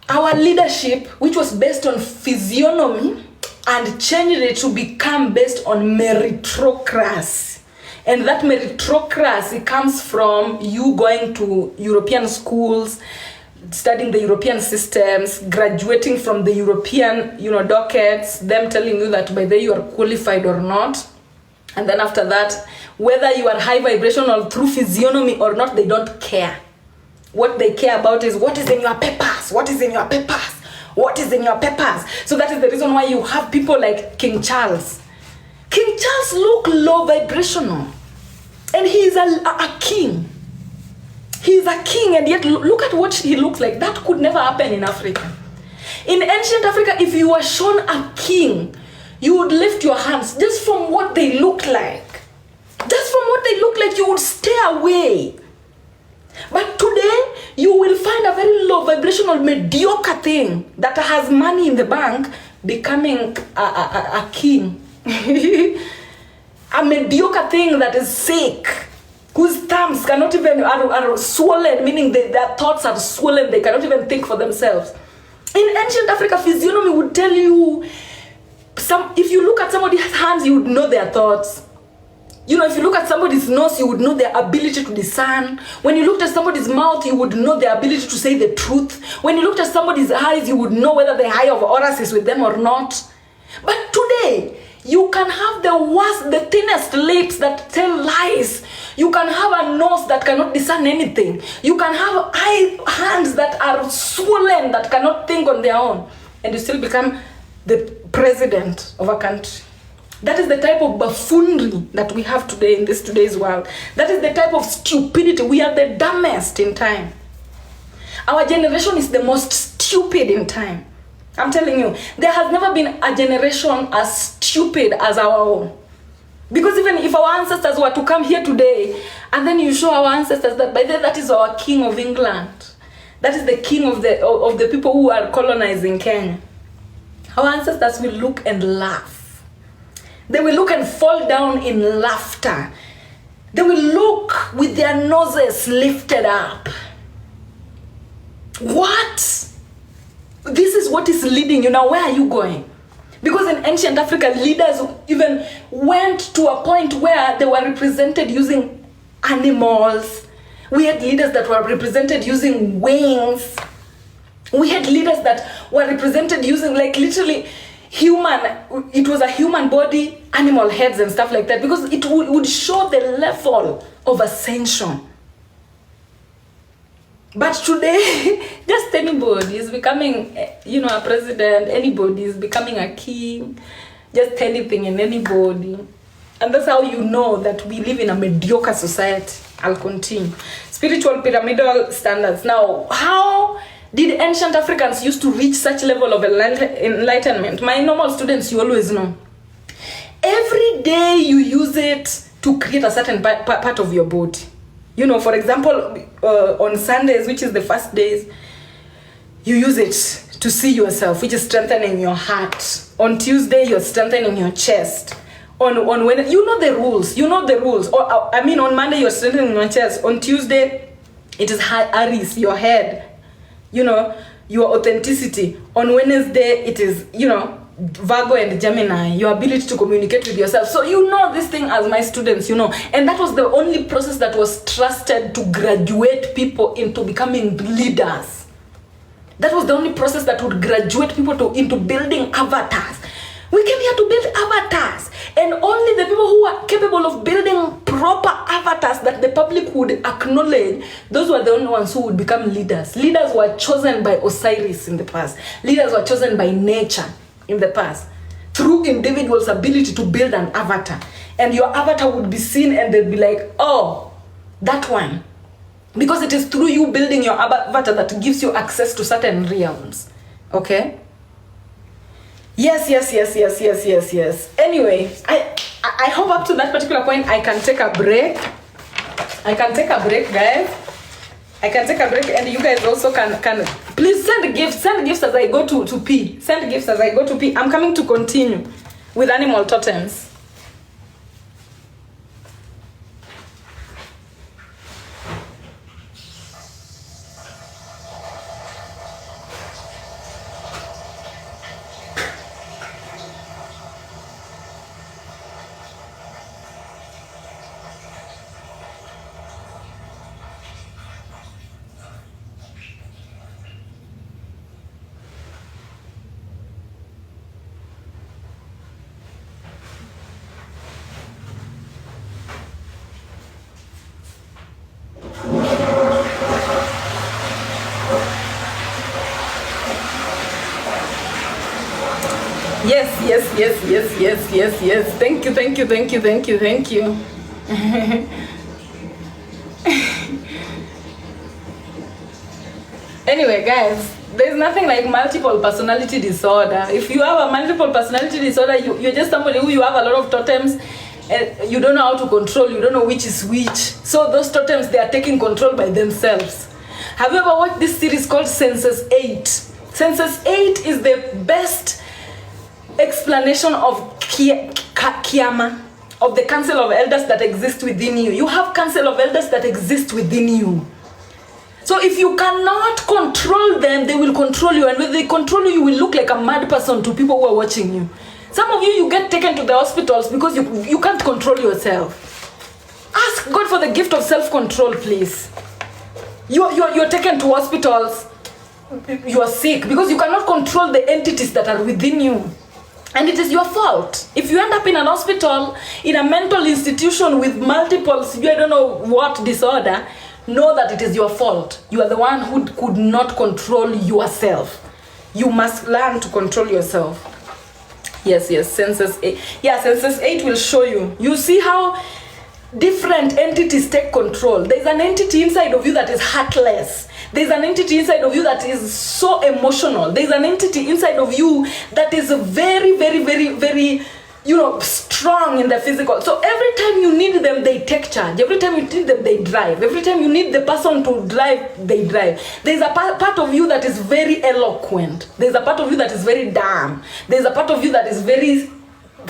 Speaker 1: our leadership, which was based on physiognomy, and changed it to become based on meritocracy. And that meritocracy comes from you going to European schools, studying the European systems, graduating from the European, dockets, them telling you that by then you are qualified or not. And then after that, whether you are high vibrational through physiognomy or not, they don't care. What they care about is what is in your papers, what is in your papers, what is in your papers. So that is the reason why you have people like King Charles. King Charles looked low vibrational, and he is a king. He is a king, and yet look at what he looks like. That could never happen in Africa. In ancient Africa, if you were shown a king, you would lift your hands just from what they look like. Just from what they look like, you would stay away. But today, you will find a very low vibrational, mediocre thing that has money in the bank becoming a king. a mediocre thing that is sick, whose thumbs cannot even, are swollen, meaning their thoughts are swollen, they cannot even think for themselves. In ancient Africa, physiognomy would tell you, if you look at somebody's hands, you would know their thoughts. If you look at somebody's nose, you would know their ability to discern. When you looked at somebody's mouth, you would know their ability to say the truth. When you looked at somebody's eyes, you would know whether the eye of Horus is with them or not. But today, you can have the worst, the thinnest lips that tell lies. You can have a nose that cannot discern anything. You can have hands that are swollen, that cannot think on their own. And you still become the president of a country. That is the type of buffoonery that we have today in today's world. That is the type of stupidity. We are the dumbest in time. Our generation is the most stupid in time. I'm telling you, there has never been a generation as stupid as our own. Because even if our ancestors were to come here today, and then you show our ancestors that by then that is our king of England. That is the king of the people who are colonizing Kenya. Our ancestors will look and laugh. They will look and fall down in laughter. They will look with their noses lifted up. What? This is what is leading you. Now, where are you going? Because in ancient Africa, leaders even went to a point where they were represented using animals. We had leaders that were represented using wings. We had leaders that were represented using, like, literally human, it was a human body, animal heads and stuff like that, because it would show the level of ascension. But today, just anybody is becoming, a president, anybody is becoming a king, just anything and anybody. And that's how you know that we live in a mediocre society. I'll continue. Spiritual pyramidal standards. Now, how did ancient Africans used to reach such level of enlightenment? My normal students, you always know. Every day you use it to create a certain part of your body. For example, on Sundays, which is the first days, you use it to see yourself, which is strengthening your heart. On Tuesday, you're strengthening your chest. On when you know the rules. On Monday, you're strengthening your chest. On Tuesday, it is Aries, your head. Your authenticity. On Wednesday, it is, Virgo and Gemini, your ability to communicate with yourself. So this thing as my students, And that was the only process that was trusted to graduate people into becoming leaders. That was the only process that would graduate people into building avatars. We came here to build avatars. And only the people who are capable of building proper avatars that the public would acknowledge, those were the only ones who would become leaders. Leaders were chosen by Osiris in the past. Leaders were chosen by nature in the past, through individuals' ability to build an avatar. And your avatar would be seen and they'd be like, oh, that one. Because it is through you building your avatar that gives you access to certain realms. Okay? Yes. Anyway, I hope up to that particular point I can take a break. Guys. I can take a break, and you guys also can please send gifts as I go to pee. Send gifts as I go to pee. I'm coming to continue with animal totems. Yes. Thank you. Anyway, guys, there's nothing like multiple personality disorder. If you have a multiple personality disorder, you're just somebody who you have a lot of totems and you don't know how to control, you don't know which is which. So those totems, they are taking control by themselves. Have you ever watched this series called Census 8? Census 8 is the best explanation of Kiama. of the council of elders that exist within you. You have council of elders that exist within you. So if you cannot control them, they will control you. And when they control you, you will look like a mad person to people who are watching you. Some of you, you get taken to the hospitals because you can't control yourself. Ask God for the gift of self-control, please. You're taken to hospitals, you are sick because you cannot control the entities that are within you. And it is your fault. If you end up in an hospital, in a mental institution with multiple, I don't know what disorder, know that it is your fault. You are the one who could not control yourself. You must learn to control yourself. Yes, census 8. Yeah, census 8 will show you. You see how different entities take control. There's an entity inside of you that is heartless. There's an entity inside of you that is so emotional. There's an entity inside of you that is very, very, very, very, strong in the physical. So every time you need them, they take charge. Every time you need them, they drive. Every time you need the person to drive, they drive. There's a part of you that is very eloquent. There's a part of you that is very dumb. There's a part of you that is very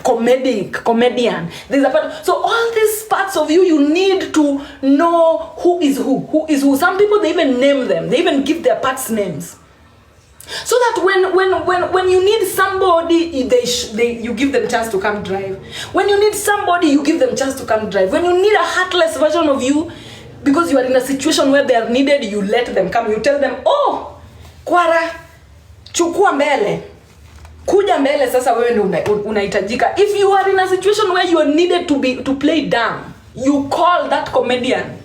Speaker 1: comedian. There's a part. So all these parts of you, you need to know who is who. Some people, they even name them. They even give their parts names. So that when you need somebody, you give them chance to come drive. When you need somebody, you give them chance to come drive. When you need a heartless version of you, because you are in a situation where they are needed, you let them come. You tell them, oh, Kwara, chukua mbele. Kuja mbele sasa wewe ndio unahitajika. If you are in a situation where you are needed to play dumb, you call that comedian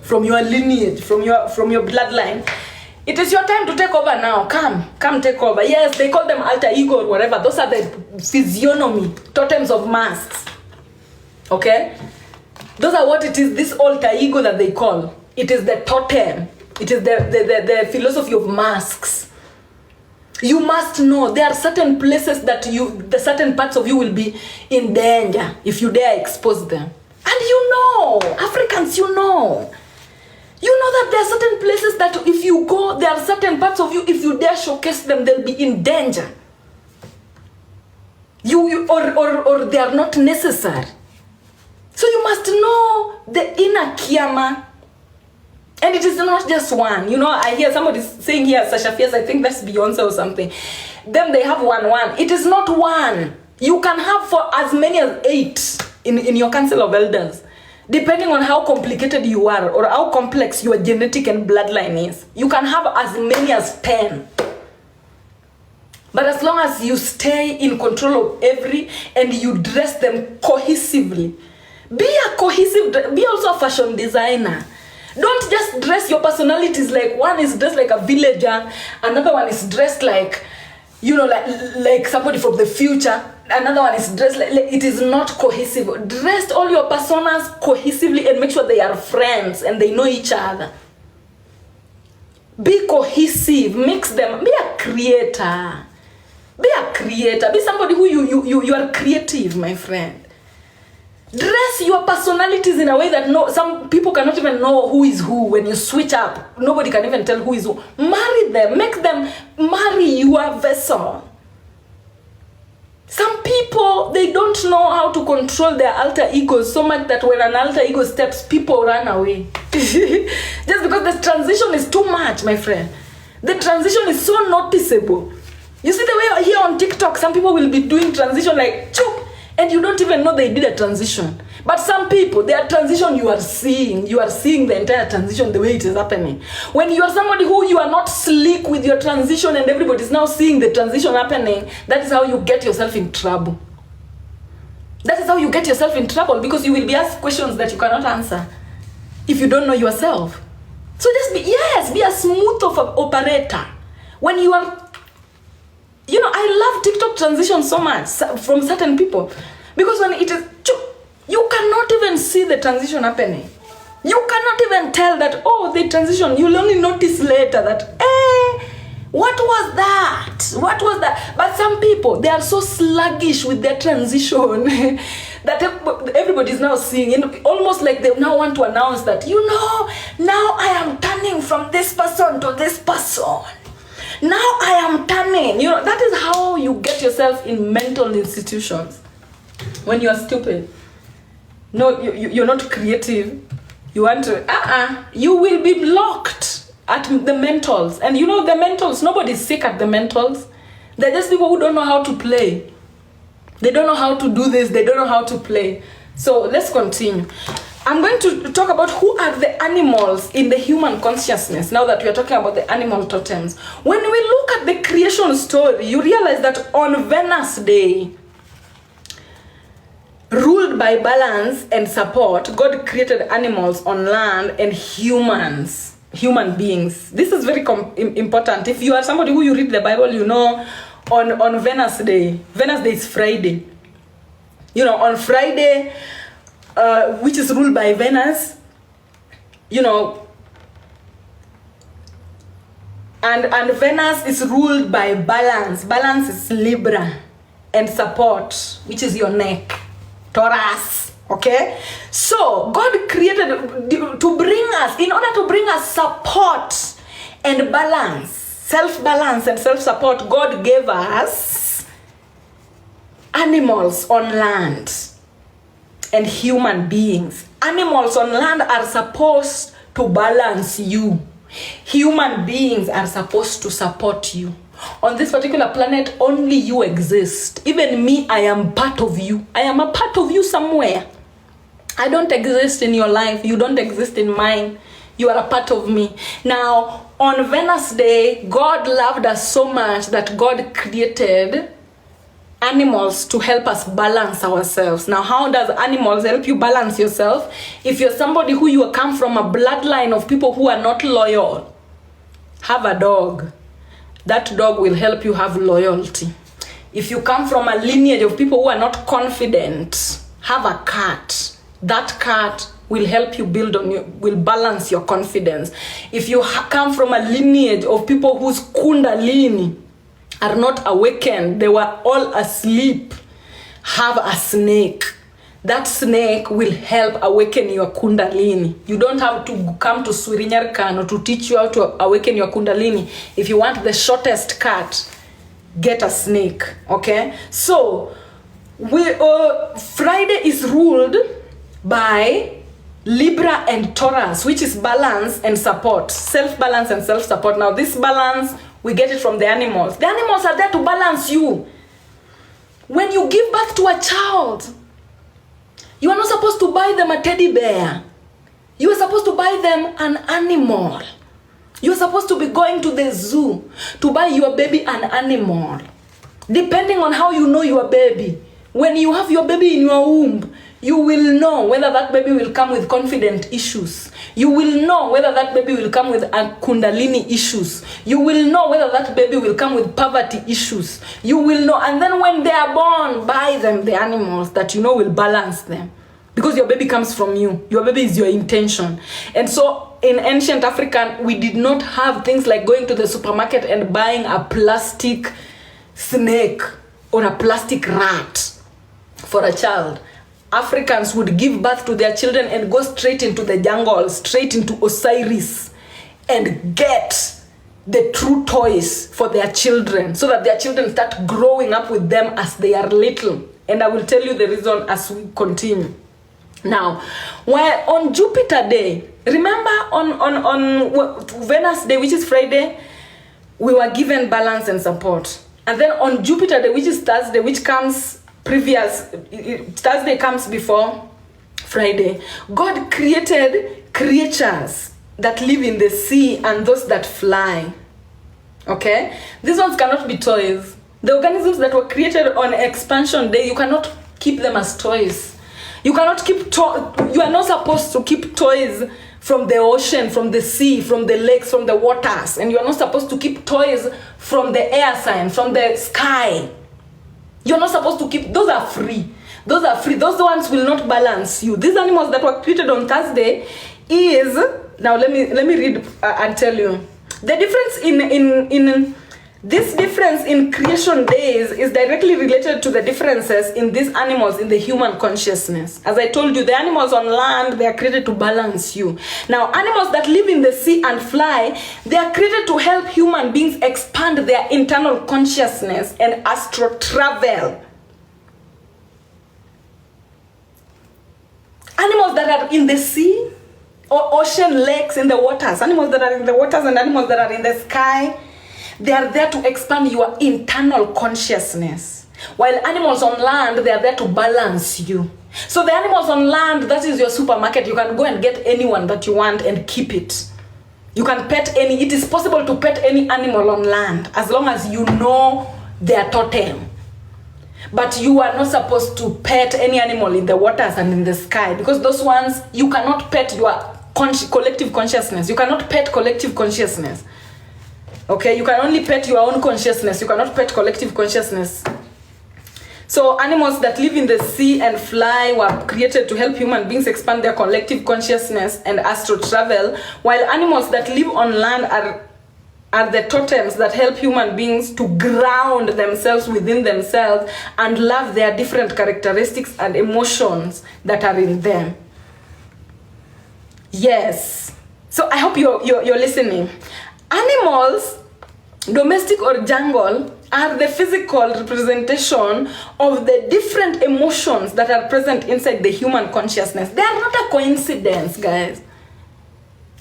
Speaker 1: from your lineage, from your bloodline. It is your time to take over now. Come take over. Yes, they call them alter ego or whatever. Those are the physiognomy, totems of masks. Okay? Those are what it is, this alter ego that they call. It is the totem. It is the philosophy of masks. You must know there are certain places that the certain parts of you will be in danger if you dare expose them. And Africans, You know that there are certain places that if you go, there are certain parts of you, if you dare showcase them, they'll be in danger. Or they are not necessary. So you must know the inner Kiyama. And it is not just one. I hear somebody saying here, Sasha Fierce, I think that's Beyonce or something. Then they have one. It is not one. You can have for as many as 8 in your council of elders. Depending on how complicated you are or how complex your genetic and bloodline is. You can have as many as 10. But as long as you stay in control of and you dress them cohesively. Be also a fashion designer. Don't just dress your personalities like one is dressed like a villager, another one is dressed like, like somebody from the future. Another one is dressed like it is not cohesive. Dress all your personas cohesively and make sure they are friends and they know each other. Be cohesive. Mix them. Be a creator. Be somebody who you are creative, my friend. Dress your personalities in a way that some people cannot even know who is who when you switch up. Nobody can even tell who is who. Marry them. Make them marry your vessel. Some people, they don't know how to control their alter egos so much that when an alter ego steps, people run away. Just because the transition is too much, my friend. The transition is so noticeable. You see the way here on TikTok, some people will be doing transition like, choop, and you don't even know they did a transition. But some people, their transition you are seeing the entire transition the way it is happening. When you are somebody who you are not sleek with your transition and everybody is now seeing the transition happening, that is how you get yourself in trouble. That is how you get yourself in trouble because you will be asked questions that you cannot answer if you don't know yourself. So just be a smooth operator. When you are, I love TikTok transition so much from certain people because when it is, you cannot even see the transition happening. You cannot even tell that, the transition. You'll only notice later that, what was that? But some people, they are so sluggish with their transition that everybody is now seeing, almost like they now want to announce that, now I am turning from this person to this person. Now I am turning. That is how you get yourself in mental institutions when you are stupid. No, you're not creative. You want to, you will be blocked at the mentals. And you know the mentals, nobody's sick at the mentals. They're just people who don't know how to play. They don't know how to do this. They don't know how to play. So let's continue. I'm going to talk about who are the animals in the human consciousness, now that we are talking about the animal totems. When we look at the creation story, you realize that on Venus Day, ruled by balance and support, God created animals on land and human beings. This is very important. If you are somebody who you read the Bible, you know on Venus Day is Friday. You know, on Friday, which is ruled by Venus, you know, and Venus is ruled by balance. Balance is Libra, and support, which is your neck, Taurus. Okay, so God created to bring us, in order to bring us support and balance, self-balance and self-support. God gave us animals on land and human beings. Animals on land are supposed to balance you. Human beings are supposed to support you. On this particular planet, only you exist. Even me, I am part of you. I am a part of you somewhere. I don't exist in your life. You don't exist in mine. You are a part of me. Now, on Venus Day, God loved us so much that God created animals to help us balance ourselves. Now, how does animals help you balance yourself? If you're somebody who you come from a bloodline of people who are not loyal, have a dog. That dog will help you have loyalty. If you come from a lineage of people who are not confident, have a cat. That cat will help you will balance your confidence. If you come from a lineage of people whose kundalini are not awakened, they were all asleep, have a snake. That snake will help awaken your kundalini. You don't have to come to Swiri, Nyar, Kano to teach you how to awaken your kundalini. If you want the shortest cut, get a snake. Okay? So, Friday is ruled by Libra and Taurus, which is balance and support. Self-balance and self-support. Now, this balance, we get it from the animals. The animals are there to balance you. When you give birth to a child, you are not supposed to buy them a teddy bear. You are supposed to buy them an animal. You are supposed to be going to the zoo to buy your baby an animal. Depending on how you know your baby. When you have your baby in your womb, you will know whether that baby will come with confident issues. You will know whether that baby will come with kundalini issues. You will know whether that baby will come with poverty issues. You will know. And then when they are born, buy them the animals that you know will balance them. Because your baby comes from you. Your baby is your intention. And so in ancient Africa, we did not have things like going to the supermarket and buying a plastic snake or a plastic rat for a child. Africans would give birth to their children and go straight into the jungle, straight into Osiris, and get the true toys for their children so that their children start growing up with them as they are little. And I will tell you the reason as we continue. Now, while on Jupiter Day, remember on Venus Day, which is Friday, we were given balance and support. And then on Jupiter Day, which is Thursday, which comes Thursday comes before Friday, God created creatures that live in the sea and those that fly. Okay? These ones cannot be toys. The organisms that were created on Expansion Day, you cannot keep them as toys. You cannot keep you are not supposed to keep toys from the ocean, from the sea, from the lakes, from the waters. And you are not supposed to keep toys from the air sign, from the sky. You're not supposed to keep, those are free. Those are free. Those ones will not balance you. These animals that were created on Thursday is, now let me read and tell you. The difference in this difference in creation days is directly related to the differences in these animals in the human consciousness. As I told you, the animals on land, they are created to balance you. Now, animals that live in the sea and fly, they are created to help human beings expand their internal consciousness and astral travel. Animals that are in the sea, or ocean, lakes, in the waters. Animals that are in the waters and animals that are in the sky. They are there to expand your internal consciousness. While animals on land, they are there to balance you. So the animals on land, that is your supermarket. You can go and get anyone that you want and keep it. You can pet any, it is possible to pet any animal on land as long as you know their totem. But you are not supposed to pet any animal in the waters and in the sky, because those ones, you cannot pet your collective consciousness. You cannot pet collective consciousness. Okay, you can only pet your own consciousness. You cannot pet collective consciousness. So animals that live in the sea and fly were created to help human beings expand their collective consciousness and astral travel, while animals that live on land are the totems that help human beings to ground themselves within themselves and love their different characteristics and emotions that are in them. Yes. So I hope you're listening. Animals, domestic or jungle, are the physical representation of the different emotions that are present inside the human consciousness. They are not a coincidence, guys.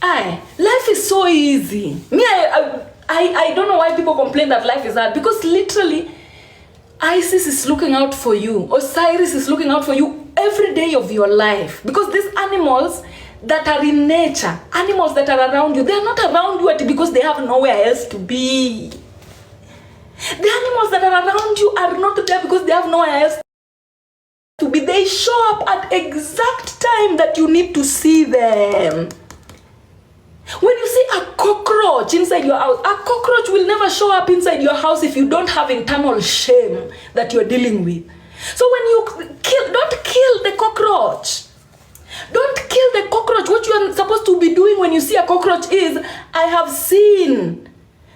Speaker 1: Life is so easy. I don't know why people complain that life is hard, because literally Isis is looking out for you. Osiris is looking out for you every day of your life, because these animals that are in nature, animals that are around you, they are not around you because they have nowhere else to be. The animals that are around you are not there because they have nowhere else to be. They show up at exact time that you need to see them. When you see a cockroach inside your house, a cockroach will never show up inside your house if you don't have internal shame that you're dealing with. So when you don't kill the cockroach. Don't kill the cockroach. What you are supposed to be doing when you see a cockroach is, I have seen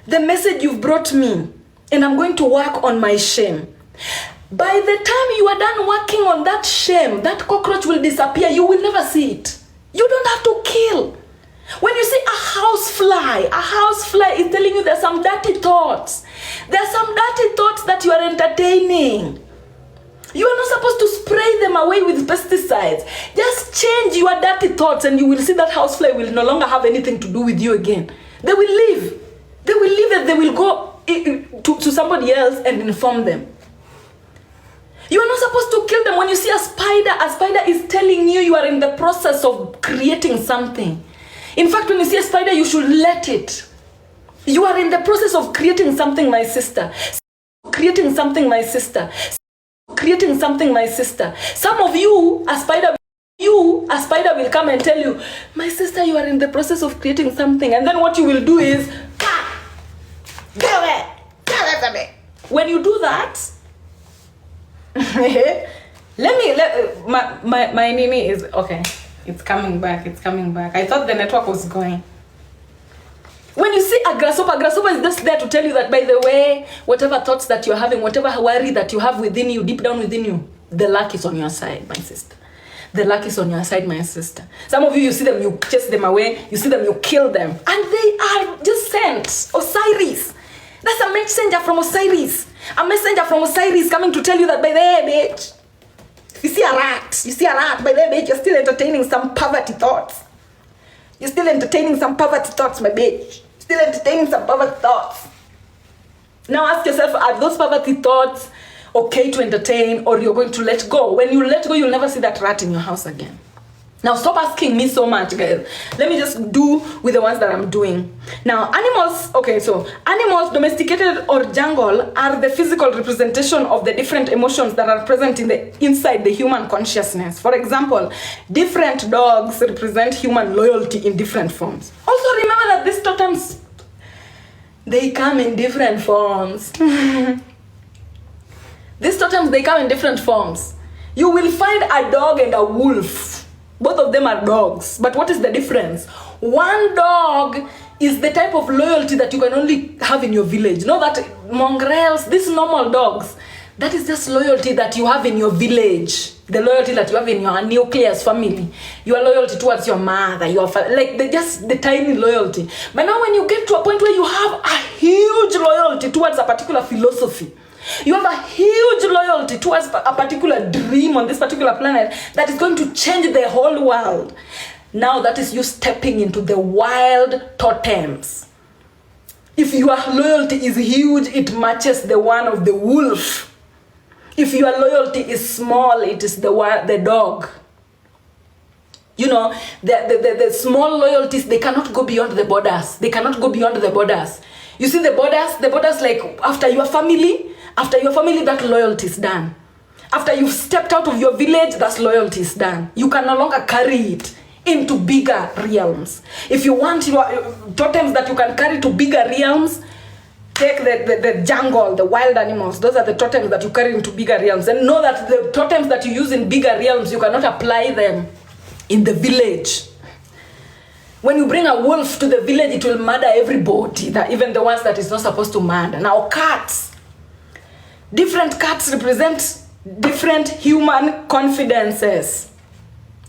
Speaker 1: the message you've brought me, and I'm going to work on my shame. By the time you are done working on that shame, that cockroach will disappear. You will never see it. You don't have to kill. When you see a house fly is telling you there's some dirty thoughts. There's some dirty thoughts that you are entertaining. You are not supposed to spray them away with pesticides. Just change your dirty thoughts and you will see that housefly will no longer have anything to do with you again. They will leave. They will leave and they will go to somebody else and inform them. You are not supposed to kill them. When you see a spider is telling you you are in the process of creating something. In fact, when you see a spider, you should let it. You are in the process of creating something, my sister. Creating something, my sister. Creating something, my sister. Some of you, a spider will come and tell you, my sister, you are in the process of creating something. And then what you will do is, get away. When you do that, my Nini is, okay, it's coming back. I thought the network was going. When you see a grasshopper is just there to tell you that, by the way, whatever thoughts that you're having, whatever worry that you have within you, deep down within you, the luck is on your side, my sister. The luck is on your side, my sister. Some of you see them, you chase them away. You see them, you kill them. And they are just sent. Osiris. That's a messenger from Osiris. A messenger from Osiris coming to tell you that, by the way, bitch, you see a rat, by the way, bitch, you're still entertaining some poverty thoughts. You're still entertaining some poverty thoughts, my bitch. Still entertaining some poverty thoughts. Now ask yourself, are those poverty thoughts okay to entertain, or you're going to let go? When you let go, you'll never see that rat in your house again. Now stop asking me so much, guys. Let me just do with the ones that I'm doing. Now animals, okay, so animals, domesticated or jungle, are the physical representation of the different emotions that are present inside the human consciousness. For example, different dogs represent human loyalty in different forms. Also remember that these totems, they come in different forms. These totems, they come in different forms. You will find a dog and a wolf. Both of them are dogs. But what is the difference? One dog is the type of loyalty that you can only have in your village. Not that mongrels, these normal dogs, that is just loyalty that you have in your village. The loyalty that you have in your nucleus family. Your loyalty towards your mother, just the tiny loyalty. But now when you get to a point where you have a huge loyalty towards a particular philosophy, You have a huge loyalty towards a particular dream on this particular planet that is going to change the whole world. Now that is you stepping into the wild totems. If your loyalty is huge, it matches the one of the wolf. If your loyalty is small, it is the dog. You know, the small loyalties, they cannot go beyond the borders. They cannot go beyond the borders. You see the borders like after your family, that loyalty is done. After you've stepped out of your village, that loyalty is done. You can no longer carry it into bigger realms. If you want your totems that you can carry to bigger realms, take the jungle, the wild animals. Those are the totems that you carry into bigger realms. And know that the totems that you use in bigger realms, you cannot apply them in the village. When you bring a wolf to the village, it will murder everybody, even the ones that is not supposed to murder. Now cats. Different cats represent different human confidences.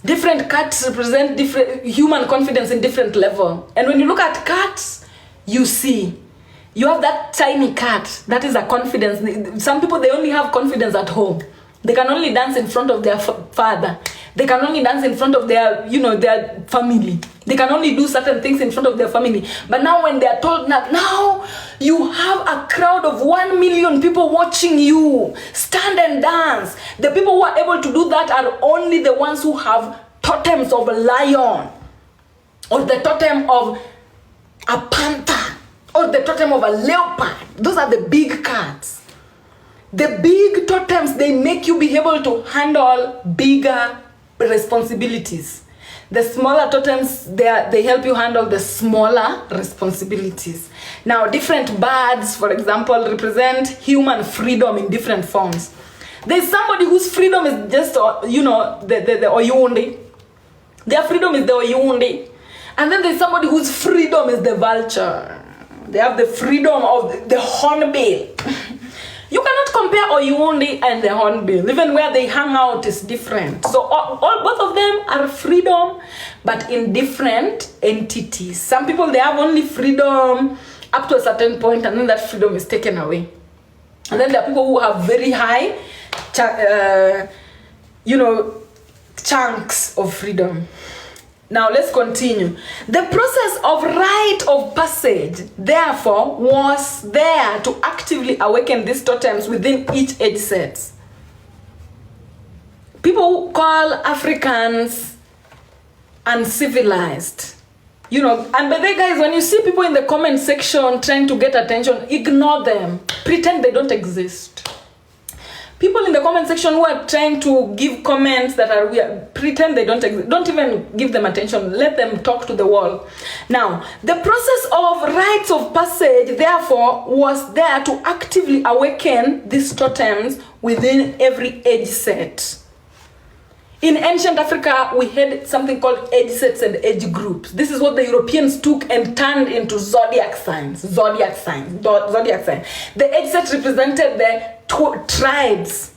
Speaker 1: Different cats represent different human confidence in different level. And when you look at cats, you see, you have that tiny cat. That is a confidence. Some people, they only have confidence at home. They can only dance in front of their father. They can only dance in front of their, their family. They can only do certain things in front of their family. But now when they are told that now you have a crowd of 1 million people watching you, stand and dance. The people who are able to do that are only the ones who have totems of a lion, or the totem of a panther, or the totem of a leopard. Those are the big cats. The big totems, they make you be able to handle bigger responsibilities. The smaller totems, they help you handle the smaller responsibilities. Now, different birds, for example, represent human freedom in different forms. There's somebody whose freedom is just, the Oyundi. Their freedom is the Oyundi. And then there's somebody whose freedom is the vulture. They have the freedom of the hornbill. You cannot compare Oyundi and the hornbill. Even where they hang out is different. So both of them are freedom, but in different entities. Some people, they have only freedom up to a certain point, and then that freedom is taken away. And then there are people who have very high, chunks of freedom. Now let's continue. The process of rite of passage, therefore, was there to actively awaken these totems within each age set. People call Africans uncivilized. And by the way, guys, when you see people in the comment section trying to get attention, ignore them. Pretend they don't exist. People in the comment section who are trying to give comments that are weird, pretend they don't exist. Don't even give them attention. Let them talk to the wall. Now, the process of rites of passage, therefore, was there to actively awaken these totems within every age set. In ancient Africa, we had something called age sets and age groups. This is what the Europeans took and turned into zodiac signs. Zodiac signs. The age set represented the tribes.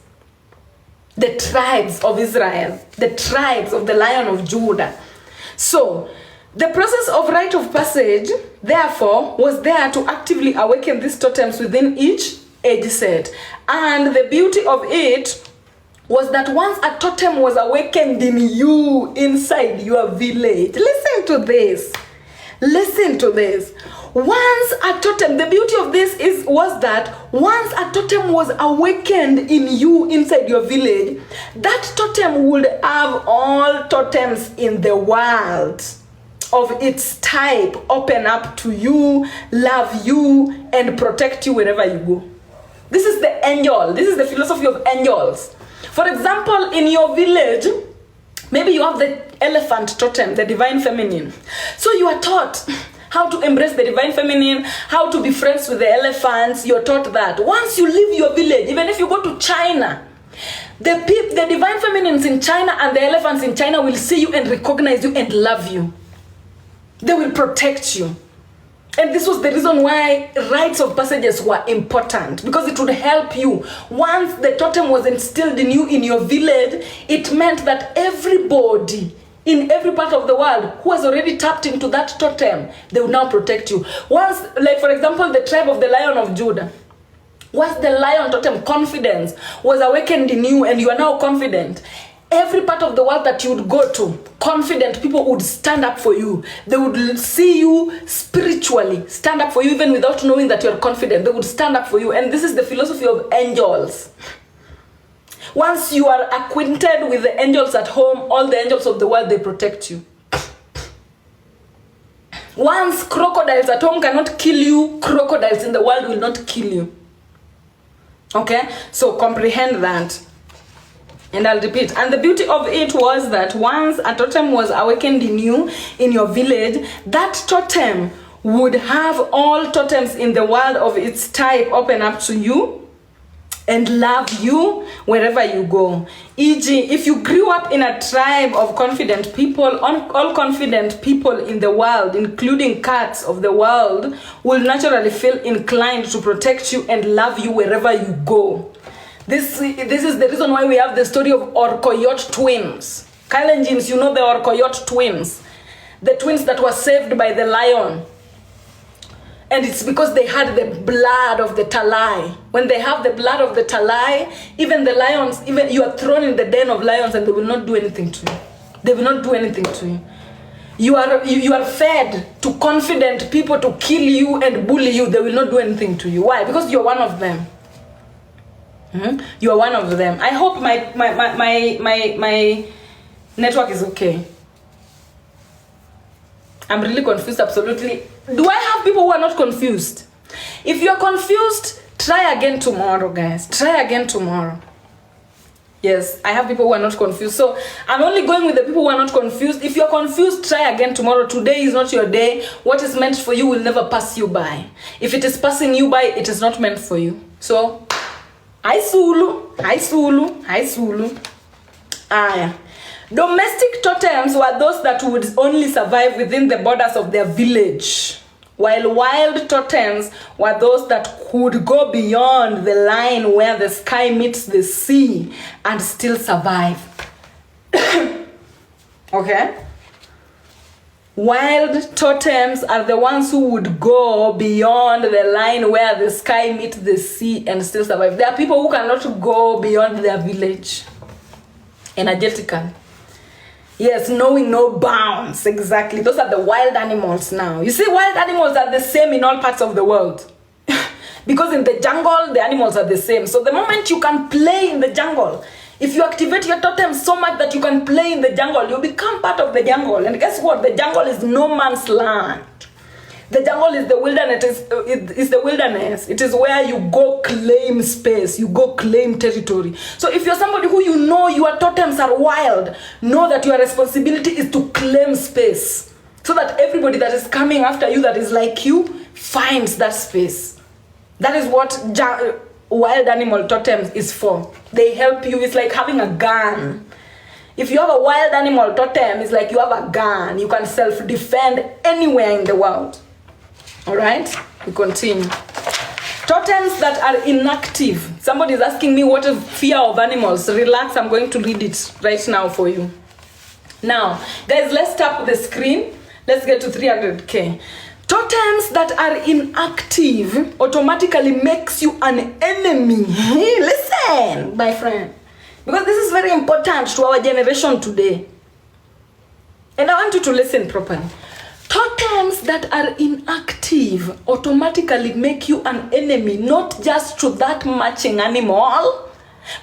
Speaker 1: The tribes of Israel. The tribes of the Lion of Judah. So, the process of rite of passage, therefore, was there to actively awaken these totems within each age set. And the beauty of it was that once a totem was awakened in you, inside your village. Listen to this. Once a totem, the beauty of this was that once a totem was awakened in you, inside your village, that totem would have all totems in the world of its type open up to you, love you, and protect you wherever you go. This is the angel. This is the philosophy of angels. For example, in your village, maybe you have the elephant totem, the divine feminine. So you are taught how to embrace the divine feminine, how to be friends with the elephants. You're taught that. Once you leave your village, even if you go to China, the divine feminines in China and the elephants in China will see you and recognize you and love you. They will protect you. And this was the reason why rites of passages were important, because it would help you. Once the totem was instilled in you in your village, it meant that everybody in every part of the world who has already tapped into that totem, they will now protect you. Once, like for example, the tribe of the Lion of Judah. Once the lion totem, confidence, was awakened in you and you are now confident, every part of the world that you would go to, confident people would stand up for you. They would see you spiritually, stand up for you even without knowing that you're confident. They would stand up for you. And this is the philosophy of angels. Once you are acquainted with the angels at home, all the angels of the world, they protect you. Once crocodiles at home cannot kill you, crocodiles in the world will not kill you. Okay? So comprehend that. And I'll repeat. And the beauty of it was that once a totem was awakened in you, in your village, that totem would have all totems in the world of its type open up to you and love you wherever you go. E.g., if you grew up in a tribe of confident people, all confident people in the world, including cats of the world, will naturally feel inclined to protect you and love you wherever you go. This is the reason why we have the story of Orkoyot twins. Kalenjins, you know the Orkoyot twins. The twins that were saved by the lion. And it's because they had the blood of the Talai. When they have the blood of the Talai, even the lions, even you are thrown in the den of lions and they will not do anything to you. They will not do anything to you. You are fed to confident people to kill you and bully you. They will not do anything to you. Why? Because you're one of them. You are one of them. I hope my network is okay. I'm really confused, absolutely. Do I have people who are not confused? If you're confused, try again tomorrow, guys. Try again tomorrow. Yes, I have people who are not confused. So I'm only going with the people who are not confused. If you're confused, try again tomorrow. Today is not your day. What is meant for you will never pass you by. If it is passing you by, it is not meant for you. So, hi Sulu. Yeah. Domestic totems were those that would only survive within the borders of their village, while wild totems were those that could go beyond the line where the sky meets the sea and still survive. Okay? Wild totems are the ones who would go beyond the line where the sky meets the sea and still survive. There are people who cannot go beyond their village. Energetically. Yes, knowing no bounds. Exactly. Those are the wild animals now. You see, wild animals are the same in all parts of the world. Because in the jungle, the animals are the same. So the moment you can play in the jungle, if you activate your totem so much that you can play in the jungle, you become part of the jungle. And guess what? The jungle is no man's land. The jungle is the wilderness. It's the wilderness. It is where you go claim space. You go claim territory. So if you're somebody who you know your totems are wild, know that your responsibility is to claim space. So that everybody that is coming after you that is like you finds that space. That is what wild animal totems is for. They help you. It's like having a gun. If you have a wild animal totem, it's like you have a gun. You can self-defend anywhere in the world. All right, we continue. Totems that are inactive. Somebody is asking me what is fear of animals. Relax, I'm going to read it right now for you. Now, guys, let's tap the screen. Let's get to 300K. Totems that are inactive automatically makes you an enemy. Listen, my friend. Because this is very important to our generation today. And I want you to listen properly. Totems that are inactive automatically make you an enemy, not just to that matching animal,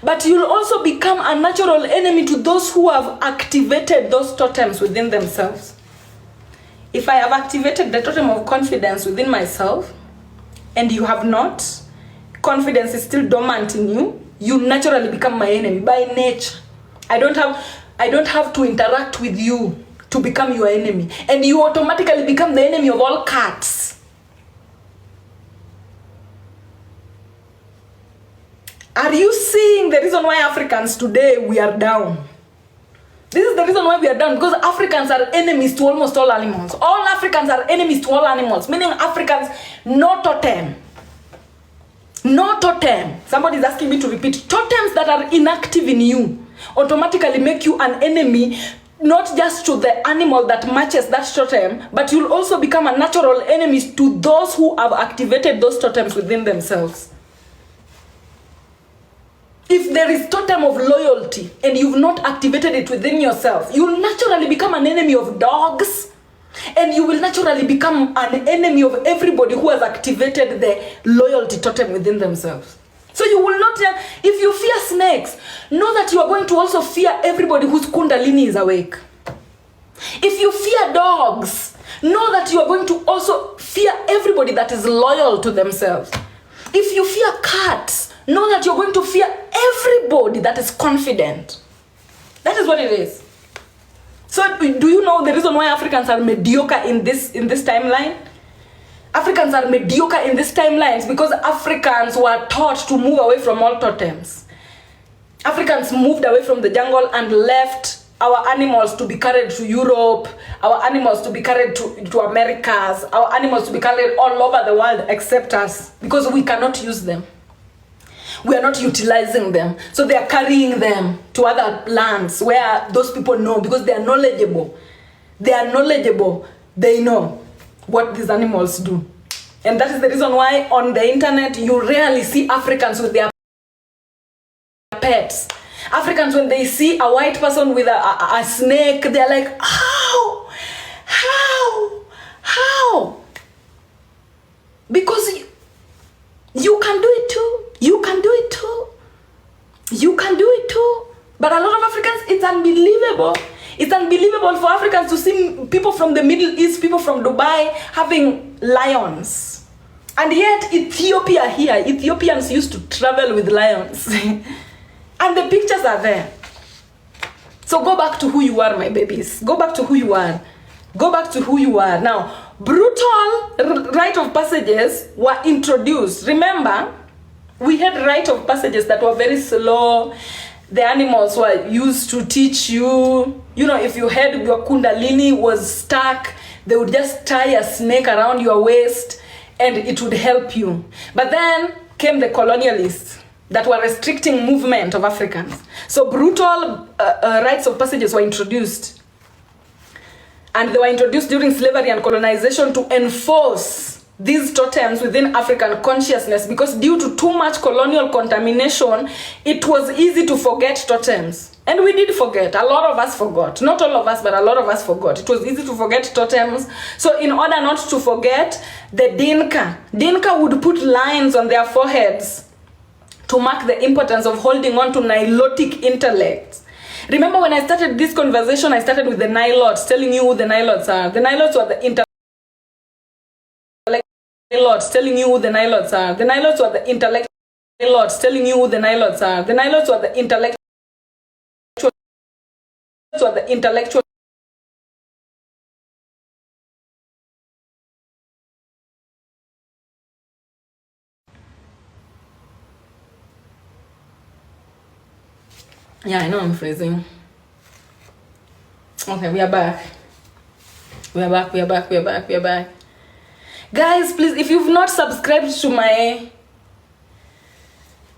Speaker 1: but you'll also become a natural enemy to those who have activated those totems within themselves. If I have activated the totem of confidence within myself, and you have not, confidence is still dormant in you, you naturally become my enemy by nature. I don't have to interact with you to become your enemy. And you automatically become the enemy of all cats. Are you seeing the reason why Africans today we are down? This is the reason why we are down, because Africans are enemies to almost all animals. All Africans are enemies to all animals, meaning Africans, no totem. No totem. Somebody is asking me to repeat. Totems that are inactive in you automatically make you an enemy, not just to the animal that matches that totem, but you'll also become a natural enemy to those who have activated those totems within themselves. there is totem of loyalty and you've not activated it within yourself, you'll naturally become an enemy of dogs, and you will naturally become an enemy of everybody who has activated the loyalty totem within themselves. So you will not, if you fear snakes, know that you are going to also fear everybody whose kundalini is awake. If you fear dogs, know that you are going to also fear everybody that is loyal to themselves. If you fear cats, know that you're going to fear everybody that is confident. That is what it is. So do you know the reason why Africans are mediocre in this timeline? Africans are mediocre in this timeline is because Africans were taught to move away from all totems. Africans moved away from the jungle and left our animals to be carried to Europe, our animals to be carried to Americas, our animals to be carried all over the world except us, because we cannot use them. We are not utilizing them. So they are carrying them to other lands where those people know, because they are knowledgeable. They are knowledgeable. They know what these animals do. And that is the reason why on the internet you rarely see Africans with their pets. Africans, when they see a white person with a snake, they're like, how? Because you can do it too. You can do it too. You can do it too. But a lot of Africans, it's unbelievable. It's unbelievable for Africans to see people from the Middle East, people from Dubai having lions. And yet Ethiopia here, Ethiopians used to travel with lions. And the pictures are there. So go back to who you are, my babies. Go back to who you are. Go back to who you are. Now, brutal rite of passages were introduced. Remember, we had rite of passages that were very slow. The animals were used to teach you. You know, if you had your kundalini was stuck, they would just tie a snake around your waist and it would help you. But then came the colonialists that were restricting movement of Africans. So brutal rites of passages were introduced. And they were introduced during slavery and colonization to enforce these totems within African consciousness, because due to too much colonial contamination, it was easy to forget totems. And we did forget. A lot of us forgot. Not all of us, but a lot of us forgot. It was easy to forget totems. So in order not to forget, the Dinka would put lines on their foreheads to mark the importance of holding on to Nilotic intellect. Remember when I started this conversation, I started with the Nilots, telling you who the Nilots are. The Nilots were the Nilots, telling you who the Nilots are. The Nilots were the intellectual. Nilots, telling you who the Nilots are. The Nilots were the intellectual. Were the intellectual. Yeah, I know I'm freezing. Okay, we are back. We are back. Guys, please, if you've not subscribed to my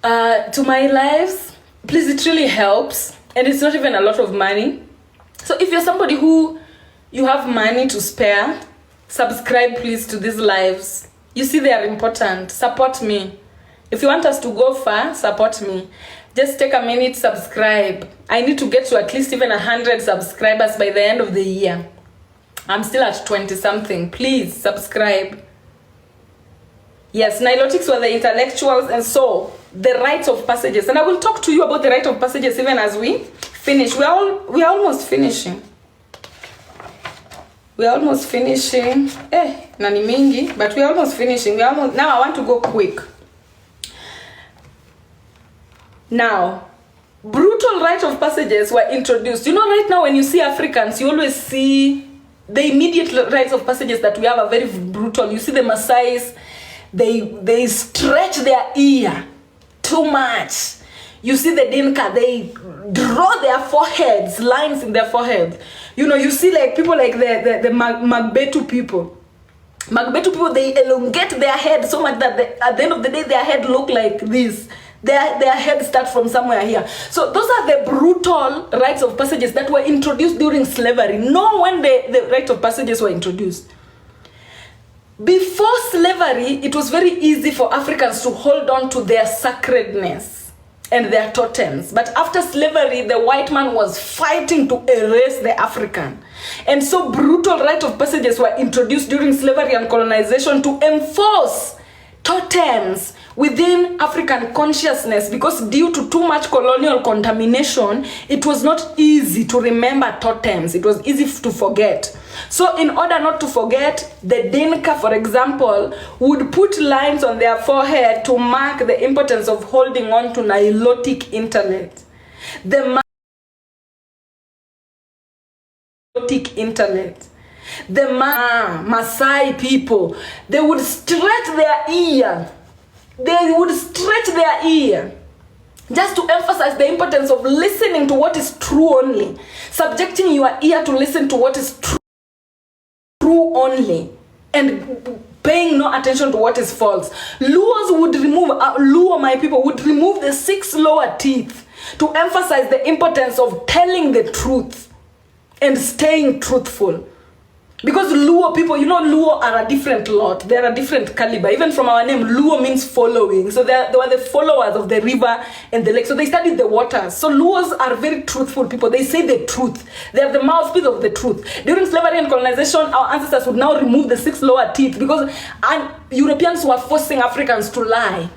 Speaker 1: lives, please, it really helps. And it's not even a lot of money. So if you're somebody who you have money to spare, subscribe please to these lives. You see, they are important. Support me. If you want us to go far, support me. Just take a minute, subscribe. I need to get to at least even 100 subscribers by the end of the year. I'm still at 20 something. Please subscribe. Yes, Nilotics were the intellectuals, and so the rites of passages. And I will talk to you about the rite of passages even as we finish. We are almost finishing. We're almost finishing. Nani mingi, but we're almost finishing. Now I want to go quick. Now, brutal rite of passages were introduced. You know, right now when you see Africans, you always see the immediate rites of passages that we have are very brutal. You see the Maasais, they stretch their ear too much. You see the Dinka, they draw their foreheads, lines in their foreheads. You know, you see like people like the Magbetu people. Magbetu people, they elongate their head so much that at the end of the day, their head look like this. Their head start from somewhere here. So those are the brutal rites of passages that were introduced during slavery. Know when the rites of passages were introduced. Before slavery, it was very easy for Africans to hold on to their sacredness. and their totems. But after slavery, the white man was fighting to erase the African. And so brutal rite of passages were introduced during slavery and colonization to enforce totems within African consciousness, because due to too much colonial contamination, it was not easy to remember totems. It was easy to forget. So in order not to forget, the Dinka, for example, would put lines on their forehead to mark the importance of holding on to Nilotic intellect. The Nilotic intellect. The Maasai people, they would stretch their ear. They would stretch their ear just to emphasize the importance of listening to what is true only. Subjecting your ear to listen to what is true only, and paying no attention to what is false. Luos would remove, Luo, my people, would remove the 6 lower teeth to emphasize the importance of telling the truth and staying truthful. Because Luo people, you know, Luo are a different lot. They're a different caliber. Even from our name, Luo means following. So they were the followers of the river and the lake. So they studied the waters. So Luos are very truthful people. They say the truth. They are the mouthpiece of the truth. During slavery and colonization, our ancestors would now remove the 6 lower teeth because Europeans were forcing Africans to lie.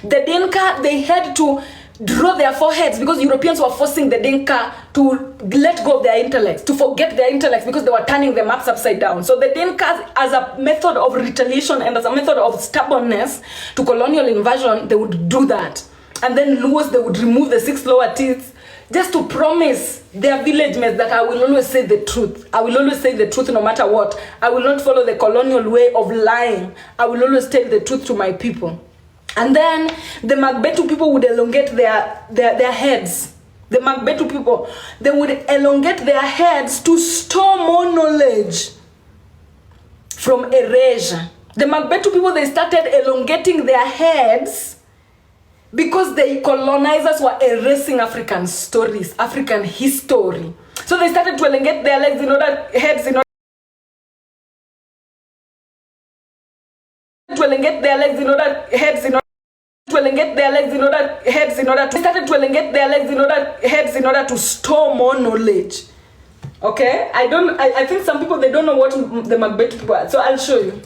Speaker 1: The Dinka, they had to draw their foreheads because Europeans were forcing the Dinka to let go of their intellects, to forget their intellects, because they were turning the maps upside down. So the Dinka, as a method of retaliation and as a method of stubbornness to colonial invasion, they would do that. And then Luos, they would remove the 6 lower teeth just to promise their village mates that I will always say the truth. I will always say the truth no matter what. I will not follow the colonial way of lying. I will always tell the truth to my people. And then the Magbetu people would elongate their heads. The Magbetu people, they would elongate their heads to store more knowledge from erasure. The Magbetu people, they started elongating their heads because the colonizers were erasing African stories, African history. So they started to elongate their heads in order to elongate their legs in order to store more knowledge. Okay, I think some people, they don't know what the Magbetu people are, so I'll show you.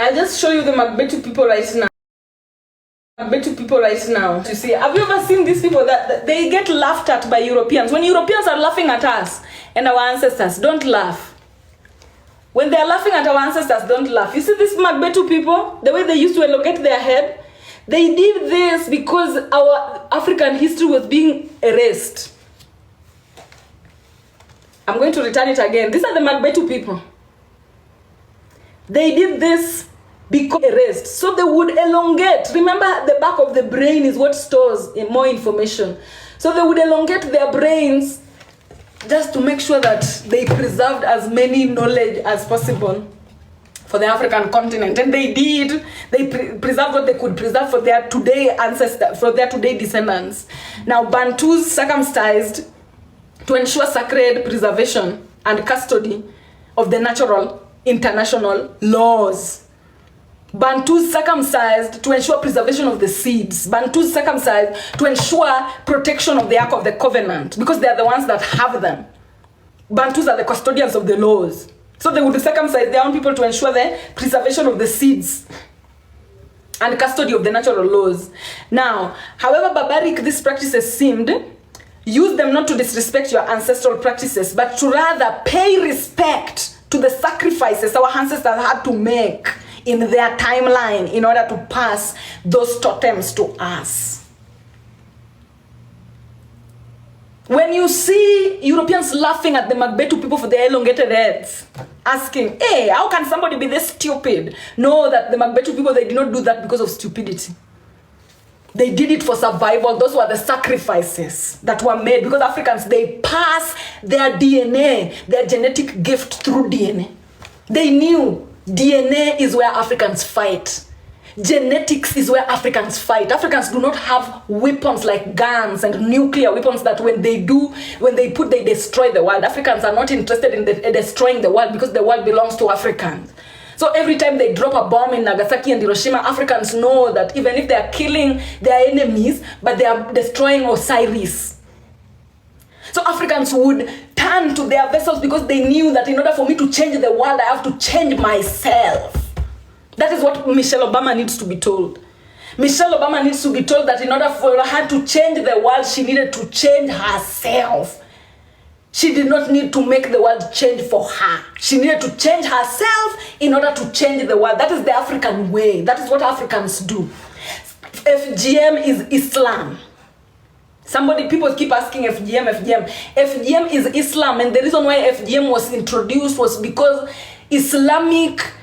Speaker 1: I'll just show you the Magbetu people right now. You see, have you ever seen these people that they get laughed at by Europeans? When Europeans are laughing at us and our ancestors, don't laugh. When they are laughing at our ancestors, don't laugh. You see these Magbetu people, the way they used to elongate their head? They did this because our African history was being erased. I'm going to return it again. These are the Magbetu people. They did this because erased. So they would elongate. Remember, the back of the brain is what stores more information. So they would elongate their brains just to make sure that they preserved as many knowledge as possible for the African continent. And they did. They preserved what they could preserve for their today ancestors, for their today descendants. Now, Bantus circumcised to ensure sacred preservation and custody of the natural international laws. Bantus circumcised to ensure preservation of the seeds. Bantus circumcised to ensure protection of the Ark of the Covenant, because they are the ones that have them. Bantus are the custodians of the laws. So they would circumcise their own people to ensure the preservation of the seeds and custody of the natural laws. Now, however barbaric these practices seemed, use them not to disrespect your ancestral practices, but to rather pay respect to the sacrifices our ancestors had to make in their timeline in order to pass those totems to us. When you see Europeans laughing at the Magbetu people for their elongated heads, asking, hey, how can somebody be this stupid? Know that the Magbetu people, they did not do that because of stupidity. They did it for survival. Those were the sacrifices that were made, because Africans, they pass their DNA, their genetic gift through DNA. They knew DNA is where Africans fight. Genetics is where Africans fight. Africans do not have weapons like guns and nuclear weapons that when they destroy the world. Africans are not interested in destroying the world because the world belongs to Africans. So every time they drop a bomb in Nagasaki and Hiroshima, Africans know that even if they are killing their enemies, but they are destroying Osiris. So Africans would turn to their vessels because they knew that in order for me to change the world, I have to change myself. That is what Michelle Obama needs to be told. Michelle Obama needs to be told that in order for her to change the world, she needed to change herself. She did not need to make the world change for her. She needed to change herself in order to change the world. That is the African way. That is what Africans do. FGM is Islam. People keep asking FGM. FGM is Islam, and the reason why FGM was introduced was because Islamic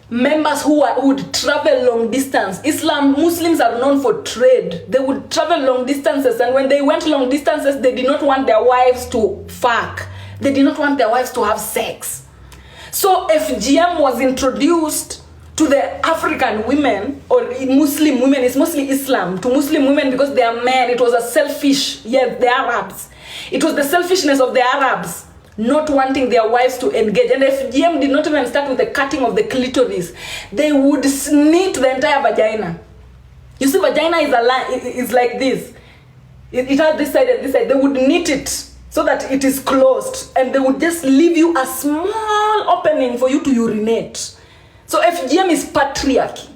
Speaker 1: members who would travel long distance. Muslims are known for trade. They would travel long distances, and when they went long distances, they did not want their wives to fuck. They did not want their wives to have sex. So FGM was introduced to the African women, or Muslim women. It's mostly Islam, to Muslim women because they are men. It was a selfish, the Arabs. It was the selfishness of the Arabs not wanting their wives to engage. And FGM did not even start with the cutting of the clitoris. They would snit the entire vagina. You see, vagina is like this. It has this side and this side. They would knit it so that it is closed, and they would just leave you a small opening for you to urinate. So FGM is patriarchy.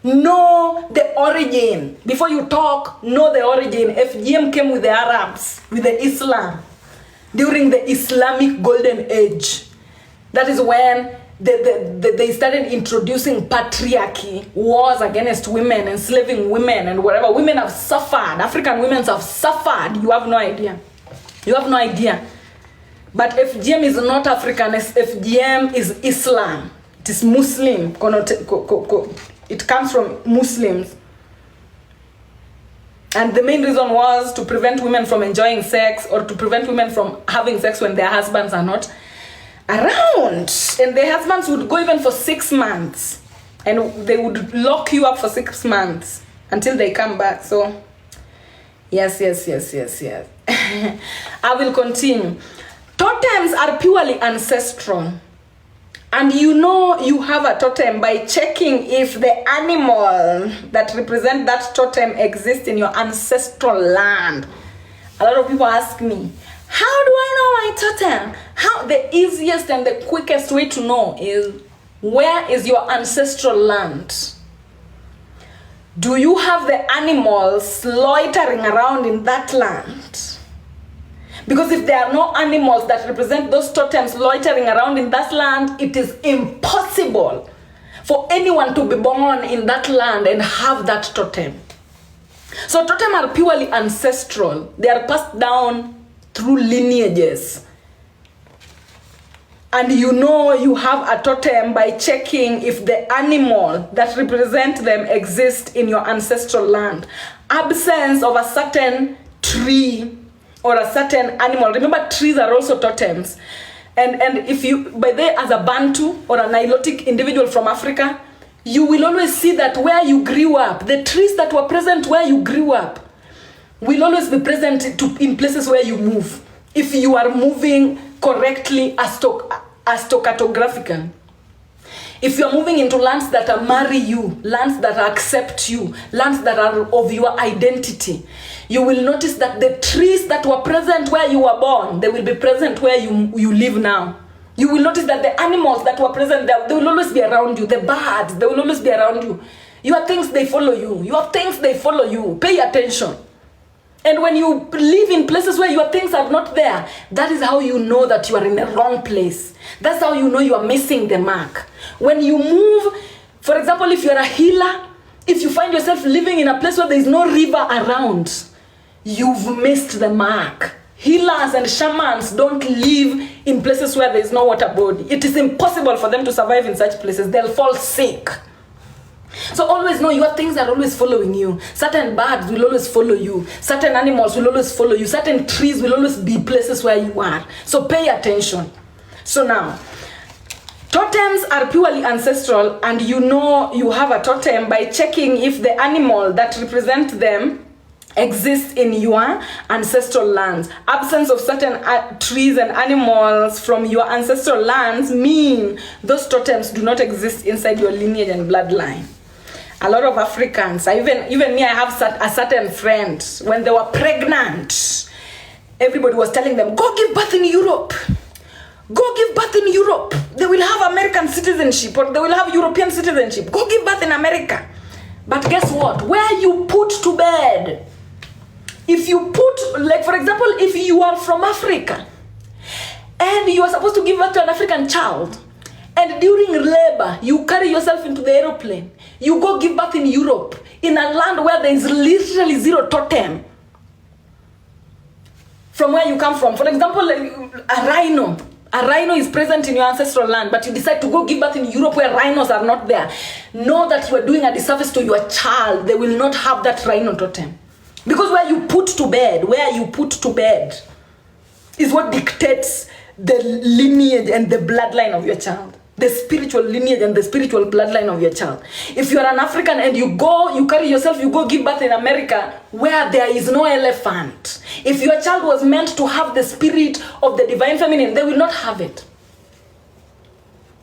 Speaker 1: Know the origin. Before you talk, know the origin. FGM came with the Arabs, with the Islam, during the Islamic Golden Age. That is when they started introducing patriarchy, wars against women, enslaving women, and whatever. Women have suffered. African women have suffered. You have no idea. You have no idea. But FGM is not African. FGM is Islam. It is Muslim. It comes from Muslims. And the main reason was to prevent women from enjoying sex, or to prevent women from having sex when their husbands are not around. And their husbands would go even for 6 months. And they would lock you up for 6 months until they come back. So, yes. I will continue. Totems are purely ancestral. And you know you have a totem by checking if the animal that represents that totem exists in your ancestral land. A lot of people ask me, how do I know my totem? The easiest and the quickest way to know is, where is your ancestral land? Do you have the animals loitering around in that land? Because if there are no animals that represent those totems loitering around in that land, it is impossible for anyone to be born in that land and have that totem. So totems are purely ancestral. They are passed down through lineages. And you know you have a totem by checking if the animal that represents them exists in your ancestral land. Absence of a certain tree or a certain animal. Remember, trees are also totems. And if you, by the way, as a Bantu or a Nilotic individual from Africa, you will always see that where you grew up, the trees that were present where you grew up will always be present in places where you move. If you are moving correctly cartographical. If you are moving into lands that are marry you, lands that accept you, lands that are of your identity, you will notice that the trees that were present where you were born, they will be present where you live now. You will notice that the animals that were present there, they will always be around you. The birds, they will always be around you. Your things, they follow you. Your things, they follow you. Pay attention. And when you live in places where your things are not there, that is how you know that you are in the wrong place. That's how you know you are missing the mark. When you move, for example, if you're a healer, if you find yourself living in a place where there is no river around, you've missed the mark. Healers and shamans don't live in places where there is no water body. It is impossible for them to survive in such places. They'll fall sick. So always know your things are always following you. Certain birds will always follow you. Certain animals will always follow you. Certain trees will always be places where you are. So pay attention. So now, Totems are purely ancestral, and you know you have a totem by checking if the animal that represents them exists in your ancestral lands. Absence of certain trees and animals from your ancestral lands mean those totems do not exist inside your lineage and bloodline. A lot of Africans, even me, I have a certain friend, when they were pregnant, everybody was telling them, go give birth in Europe. Go give birth in Europe. They will have American citizenship, or they will have European citizenship. Go give birth in America. But guess what? Where you put to bed, if you put, like for example, if you are from Africa and you are supposed to give birth to an African child, and during labor you carry yourself into the aeroplane, you go give birth in Europe, in a land where there is literally zero totem from where you come from. For example, a rhino. A rhino is present in your ancestral land, but you decide to go give birth in Europe where rhinos are not there. Know that you are doing a disservice to your child. They will not have that rhino totem. Because where you put to bed is what dictates the lineage and the bloodline of your child. The spiritual lineage and the spiritual bloodline of your child. If you are an African and you carry yourself, you go give birth in America where there is no elephant. If your child was meant to have the spirit of the divine feminine, they will not have it.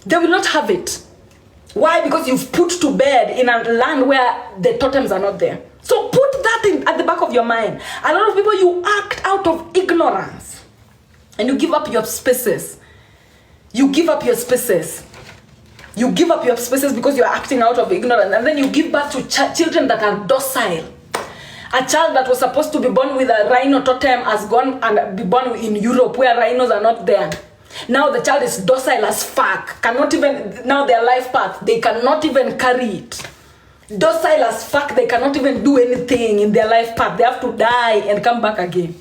Speaker 1: They will not have it. Why? Because you've put to bed in a land where the totems are not there. So put that at the back of your mind. A lot of people, you act out of ignorance and you give up your spaces. You give up your spaces. You give up your spaces because you are acting out of ignorance, and then you give birth to children that are docile. A child that was supposed to be born with a rhino totem has gone and be born in Europe where rhinos are not there. Now the child is docile as fuck. Now their life path, they cannot even carry it. Docile as fuck, they cannot even do anything in their life path. They have to die and come back again.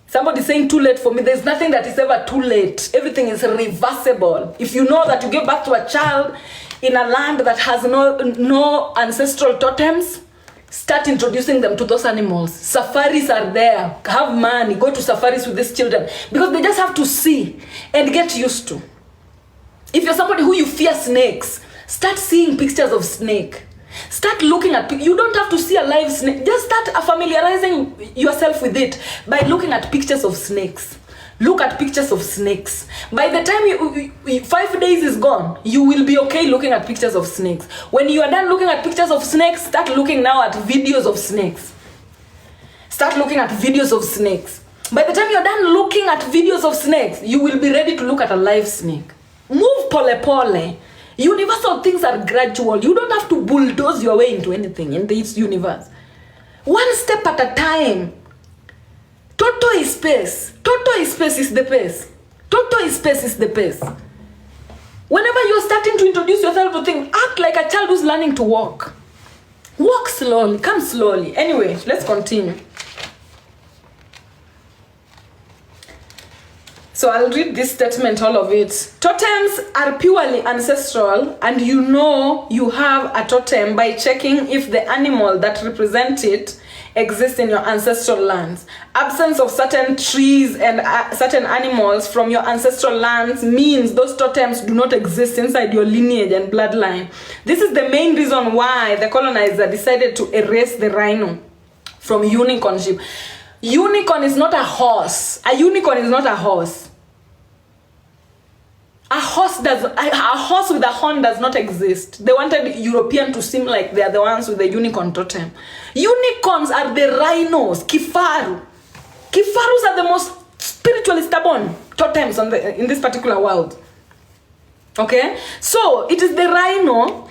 Speaker 1: Somebody saying too late for me. There's nothing that is ever too late. Everything is reversible. If you know that you give birth to a child in a land that has no ancestral totems, start introducing them to those animals. Safaris are there. Have money. Go to safaris with these children. Because they just have to see and get used to. If you're somebody who you fear snakes, start seeing pictures of snake. Start looking at, you don't have to see a live snake. Just start familiarizing yourself with it by looking at pictures of snakes. Look at pictures of snakes. By the time 5 days is gone, you will be okay looking at pictures of snakes. When you are done looking at pictures of snakes, start looking now at videos of snakes. Start looking at videos of snakes. By the time you're done looking at videos of snakes, you will be ready to look at a live snake. Move pole pole. Universal things are gradual. You don't have to bulldoze your way into anything in this universe. One step at a time. Toto is space. Toto is space is the pace. Toto is space is the pace. Whenever you're starting to introduce yourself to things, act like a child who's learning to walk. Walk slowly. Come slowly. Anyway, let's continue. So I'll read this statement, all of it. Totems are purely ancestral, and you know you have a totem by checking if the animal that represents it exists in your ancestral lands. Absence of certain trees and certain animals from your ancestral lands means those totems do not exist inside your lineage and bloodline. This is the main reason why the colonizer decided to erase the rhino from unicornship. Unicorn is not a horse. A unicorn is not a horse. A horse with a horn does not exist. They wanted European to seem like they are the ones with the unicorn totem. Unicorns are the rhinos, kifaru. Kifarus are the most spiritually stubborn totems in this particular world. Okay? So, it is the rhino.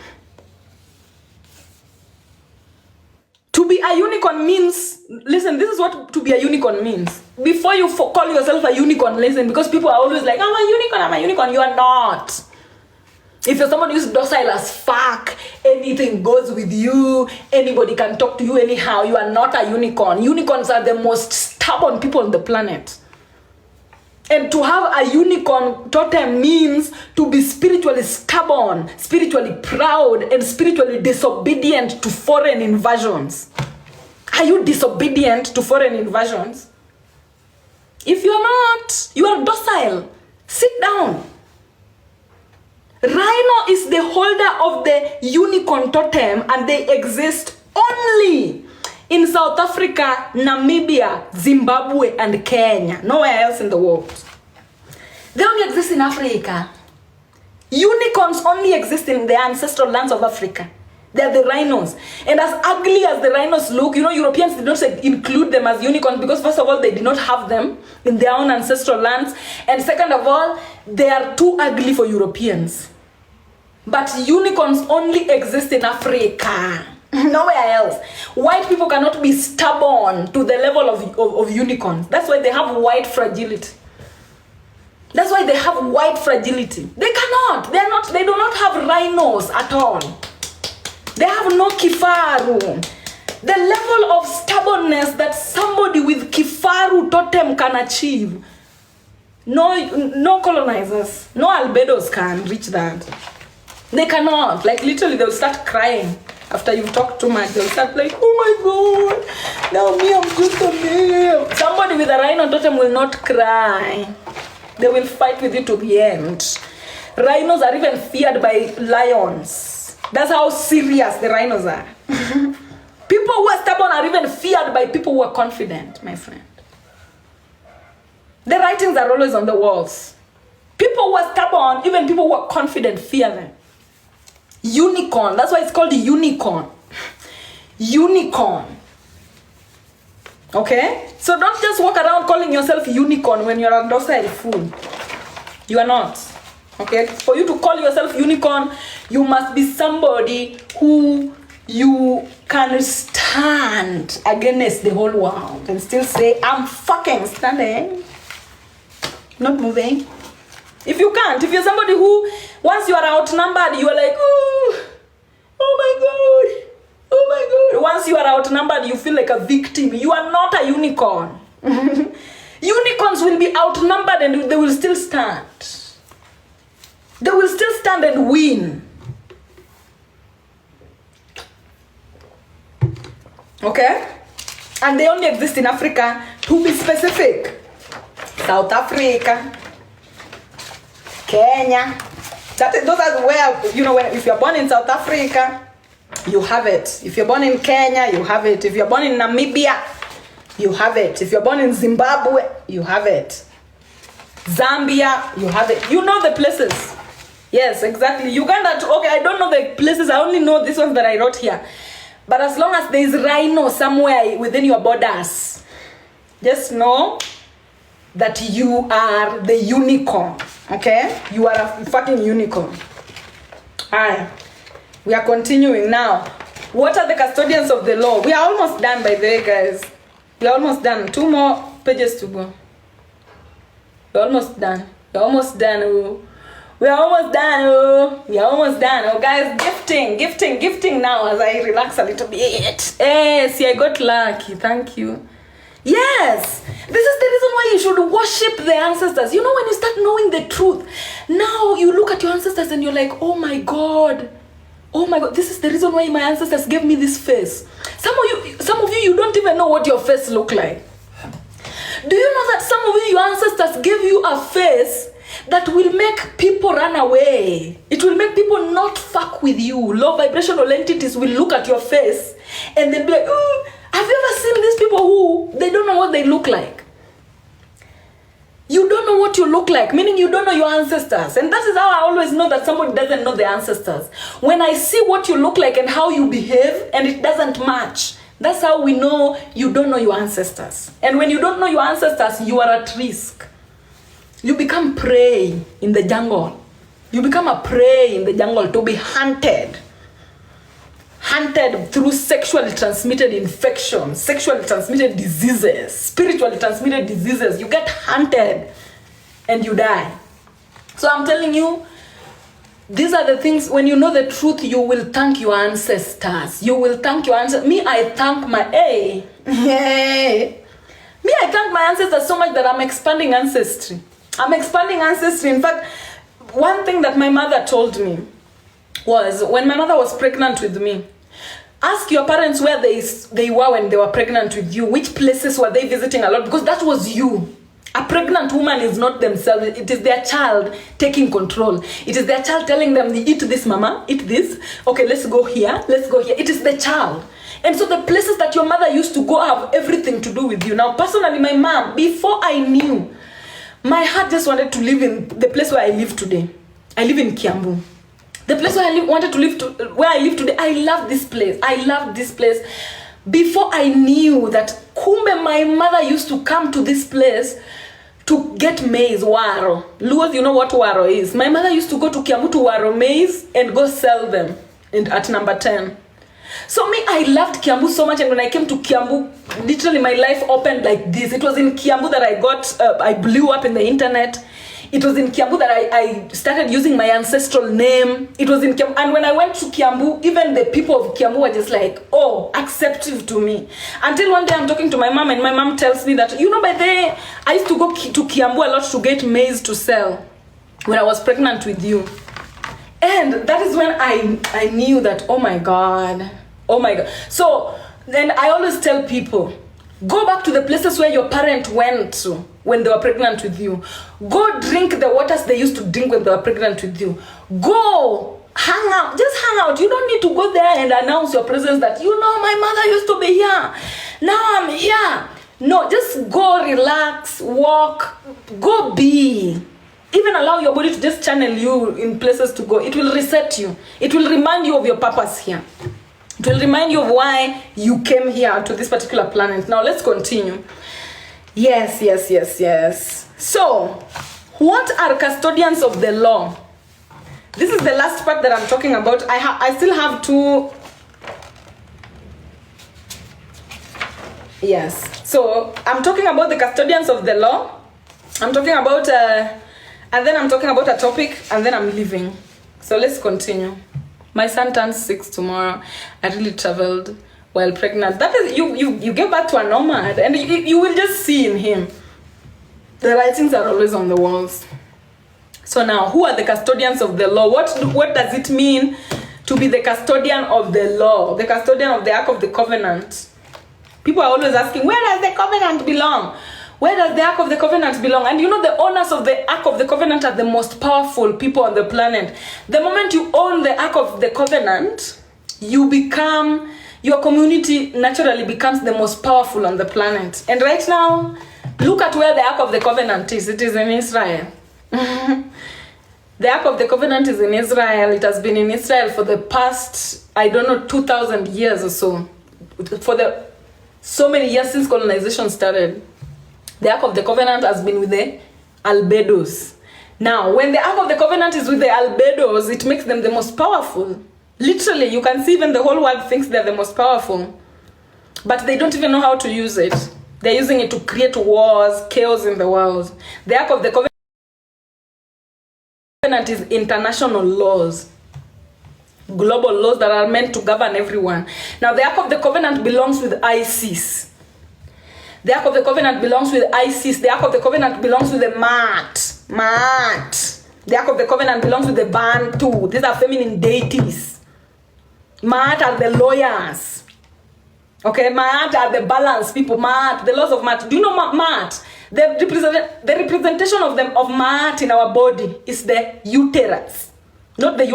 Speaker 1: To be a unicorn means, listen, this is what to be a unicorn means. Before you call yourself a unicorn, listen, because people are always like, I'm a unicorn. You are not. If you're somebody who's docile as fuck, anything goes with you, anybody can talk to you anyhow, you are not a unicorn. Unicorns are the most stubborn people on the planet. And to have a unicorn totem means to be spiritually stubborn, spiritually proud, and spiritually disobedient to foreign invasions. Are you disobedient to foreign invasions? If you're not, you are docile. Sit down. Rhino is the holder of the unicorn totem, and they exist only in South Africa, Namibia, Zimbabwe, and Kenya. Nowhere else in the world. They only exist in Africa. Unicorns only exist in the ancestral lands of Africa. They're the rhinos. And as ugly as the rhinos look, Europeans did not include them as unicorns because first of all, they did not have them in their own ancestral lands. And second of all, they are too ugly for Europeans. But unicorns only exist in Africa. Nowhere else. White people cannot be stubborn to the level of unicorns. That's why they have white fragility. That's why they have white fragility. They cannot. They do not have rhinos at all. They have no kifaru. The level of stubbornness that somebody with kifaru totem can achieve. No colonizers, no albedos can reach that. They cannot. Like literally they'll start crying after you've talked too much. They'll start like, oh my God, now me, I'm just a male. Somebody with a rhino totem will not cry. They will fight with you to the end. Rhinos are even feared by lions. That's how serious the rhinos are. People who are stubborn are even feared by people who are confident, my friend. The writings are always on the walls. People who are stubborn, even people who are confident, fear them. Unicorn, that's why it's called unicorn. Unicorn. Okay? So don't just walk around calling yourself unicorn when you're a docile fool. You are not. Okay? For you to call yourself unicorn, you must be somebody who you can stand against the whole world and still say, I'm fucking standing. Not moving. If you can't, if you're somebody who, once you are outnumbered, you are like, oh my God. Oh my God. Once you are outnumbered, you feel like a victim. You are not a unicorn. Unicorns will be outnumbered and they will still stand. They will still stand and win. Okay? And they only exist in Africa, to be specific. South Africa, Kenya. Those are where, if you're born in South Africa, you have it. If you're born in Kenya, you have it. If you're born in Namibia, you have it. If you're born in Zimbabwe, you have it. Zambia, you have it. You know the places. Yes, exactly. Uganda, okay, I don't know the places. I only know these ones that I wrote here. But as long as there is rhino somewhere within your borders, just know that you are the unicorn. Okay? You are a fucking unicorn. Alright. We are continuing now. What are the custodians of the law? We are almost done, by the way, guys. We are almost done. 2 more pages to go. We're almost done. We're almost done. Oh. We are almost done. Oh. We are almost done. Oh, guys, gifting now as I relax a little bit. Hey, see, I got lucky. Thank you. Yes, this is the reason why you should worship the ancestors. You know, when you start knowing the truth, now you look at your ancestors and you're like, oh my God, this is the reason why my ancestors gave me this face. Some of you, you don't even know what your face look like. Do you know that some of you, your ancestors gave you a face that will make people run away? It will make people not fuck with you. Low vibrational entities will look at your face and they'll be like, oh, have you ever seen these people who, they don't know what they look like? You don't know what you look like, meaning you don't know your ancestors. And that is how I always know that somebody doesn't know their ancestors. When I see what you look like and how you behave and it doesn't match, that's how we know you don't know your ancestors. And when you don't know your ancestors, you are at risk. You become prey in the jungle. You become a prey in the jungle to be hunted. Hunted through sexually transmitted infections, sexually transmitted diseases, spiritually transmitted diseases. You get hunted and you die. So I'm telling you, these are the things, when you know the truth, you will thank your ancestors. You will thank your ancestors. Me, I thank my, Me, I thank my ancestors so much that I'm expanding ancestry. I'm expanding ancestry. In fact, one thing that my mother told me was, when my mother was pregnant with me, ask your parents where they were when they were pregnant with you. Which places were they visiting a lot? Because that was you. A pregnant woman is not themselves. It is their child taking control. It is their child telling them, eat this, mama, eat this. Okay, let's go here, let's go here. It is the child. And so the places that your mother used to go have everything to do with you. Now, personally, my mom, before I knew, my heart just wanted to live in the place where I live today. I live in Kiambu. The place where I wanted to live, where I live today, I love this place. I love this place. Before I knew that, kumbe, my mother used to come to this place to get maize, waro. Luos, you know what waro is. My mother used to go to Kiambu to waro maize and go sell them at number 10. So me, I loved Kiambu so much, and when I came to Kiambu, literally my life opened like this. It was in Kiambu that I blew up in the internet. It was in Kiambu that I started using my ancestral name. It was in Kiambu, and when I went to Kiambu, even the people of Kiambu were just like, oh, acceptive to me. Until one day I'm talking to my mom, and my mom tells me that, you know, by then I used to go to Kiambu a lot to get maize to sell when I was pregnant with you. And that is when I knew that, oh my God. So then I always tell people, go back to the places where your parents went to when they were pregnant with you. Go drink the waters they used to drink when they were pregnant with you. Go hang out, just hang out. You don't need to go there and announce your presence that, you know, my mother used to be here. Now I'm here. No, just go relax, walk, go be. Even allow your body to just channel you in places to go. It will reset you. It will remind you of your purpose here. It will remind you of why you came here to this particular planet. Now let's continue. Yes. So, what are custodians of the law? This is the last part that I'm talking about. I still have two. Yes. So, I'm talking about the custodians of the law. I'm talking about, and then I'm talking about a topic, and then I'm leaving. So, let's continue. My son turns 6 tomorrow. I really traveled while pregnant. That is, you gave birth to a nomad, and you will just see in him. The writings are always on the walls. So now, who are the custodians of the law? What does it mean to be the custodian of the law? The custodian of the Ark of the Covenant. People are always asking, where does the covenant belong? Where does the Ark of the Covenant belong? And you know, the owners of the Ark of the Covenant are the most powerful people on the planet. The moment you own the Ark of the Covenant, your community naturally becomes the most powerful on the planet. And right now, look at where the Ark of the Covenant is. It is in Israel. The Ark of the Covenant is in Israel. It has been in Israel for the past, 2,000 years or so. So many years since colonization started. The Ark of the Covenant has been with the Albedos. Now, when the Ark of the Covenant is with the Albedos, it makes them the most powerful. Literally, you can see even the whole world thinks they're the most powerful. But they don't even know how to use it. They're using it to create wars, chaos in the world. The Ark of the Covenant is international laws. Global laws that are meant to govern everyone. Now, the Ark of the Covenant belongs with ISIS. The Ark of the Covenant belongs with ISIS. The Ark of the Covenant belongs with the Maat. The Ark of the Covenant belongs with the Bantu. These are feminine deities. Maat are the lawyers. Okay, Maat are the balance people. Maat, the laws of Maat. Do you know Maat? The representation of Maat in our body is the uterus. Not the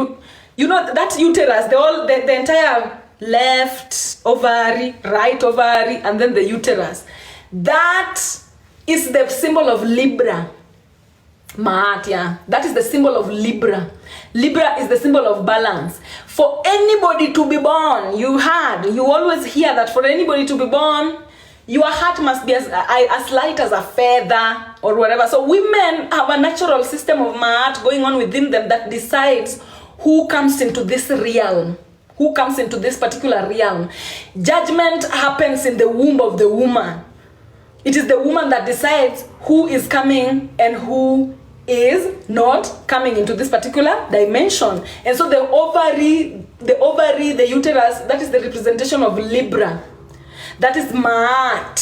Speaker 1: you know that uterus, the entire left ovary, right ovary, and then the uterus. That is the symbol of Libra. Maat, yeah. That is the symbol of Libra. Libra is the symbol of balance. For anybody to be born, you always hear that for anybody to be born, your heart must be as light as a feather or whatever. So women have a natural system of Maat going on within them that decides who comes into this realm. Who comes into this particular realm. Judgment happens in the womb of the woman. It is the woman that decides who is coming and who is not coming into this particular dimension. And so the ovary, the uterus, that is the representation of Libra. That is Maat.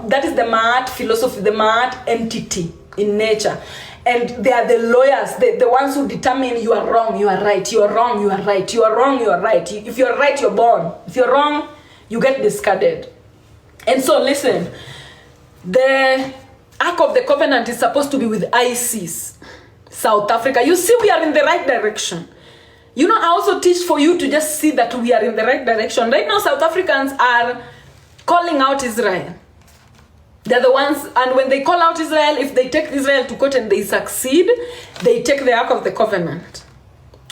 Speaker 1: That is the Maat philosophy, the Maat entity in nature. And they are the lawyers, the ones who determine you are wrong, you are right, you are wrong, you are right, you are wrong, you are right. If you are right, you're born. If you're wrong, you get discarded. And so listen, the Ark of the Covenant is supposed to be with ISIS, South Africa. You see, we are in the right direction. You know, I also teach for you to just see that we are in the right direction. Right now, South Africans are calling out Israel. They're the ones, and when they call out Israel, if they take Israel to court and they succeed, they take the Ark of the Covenant.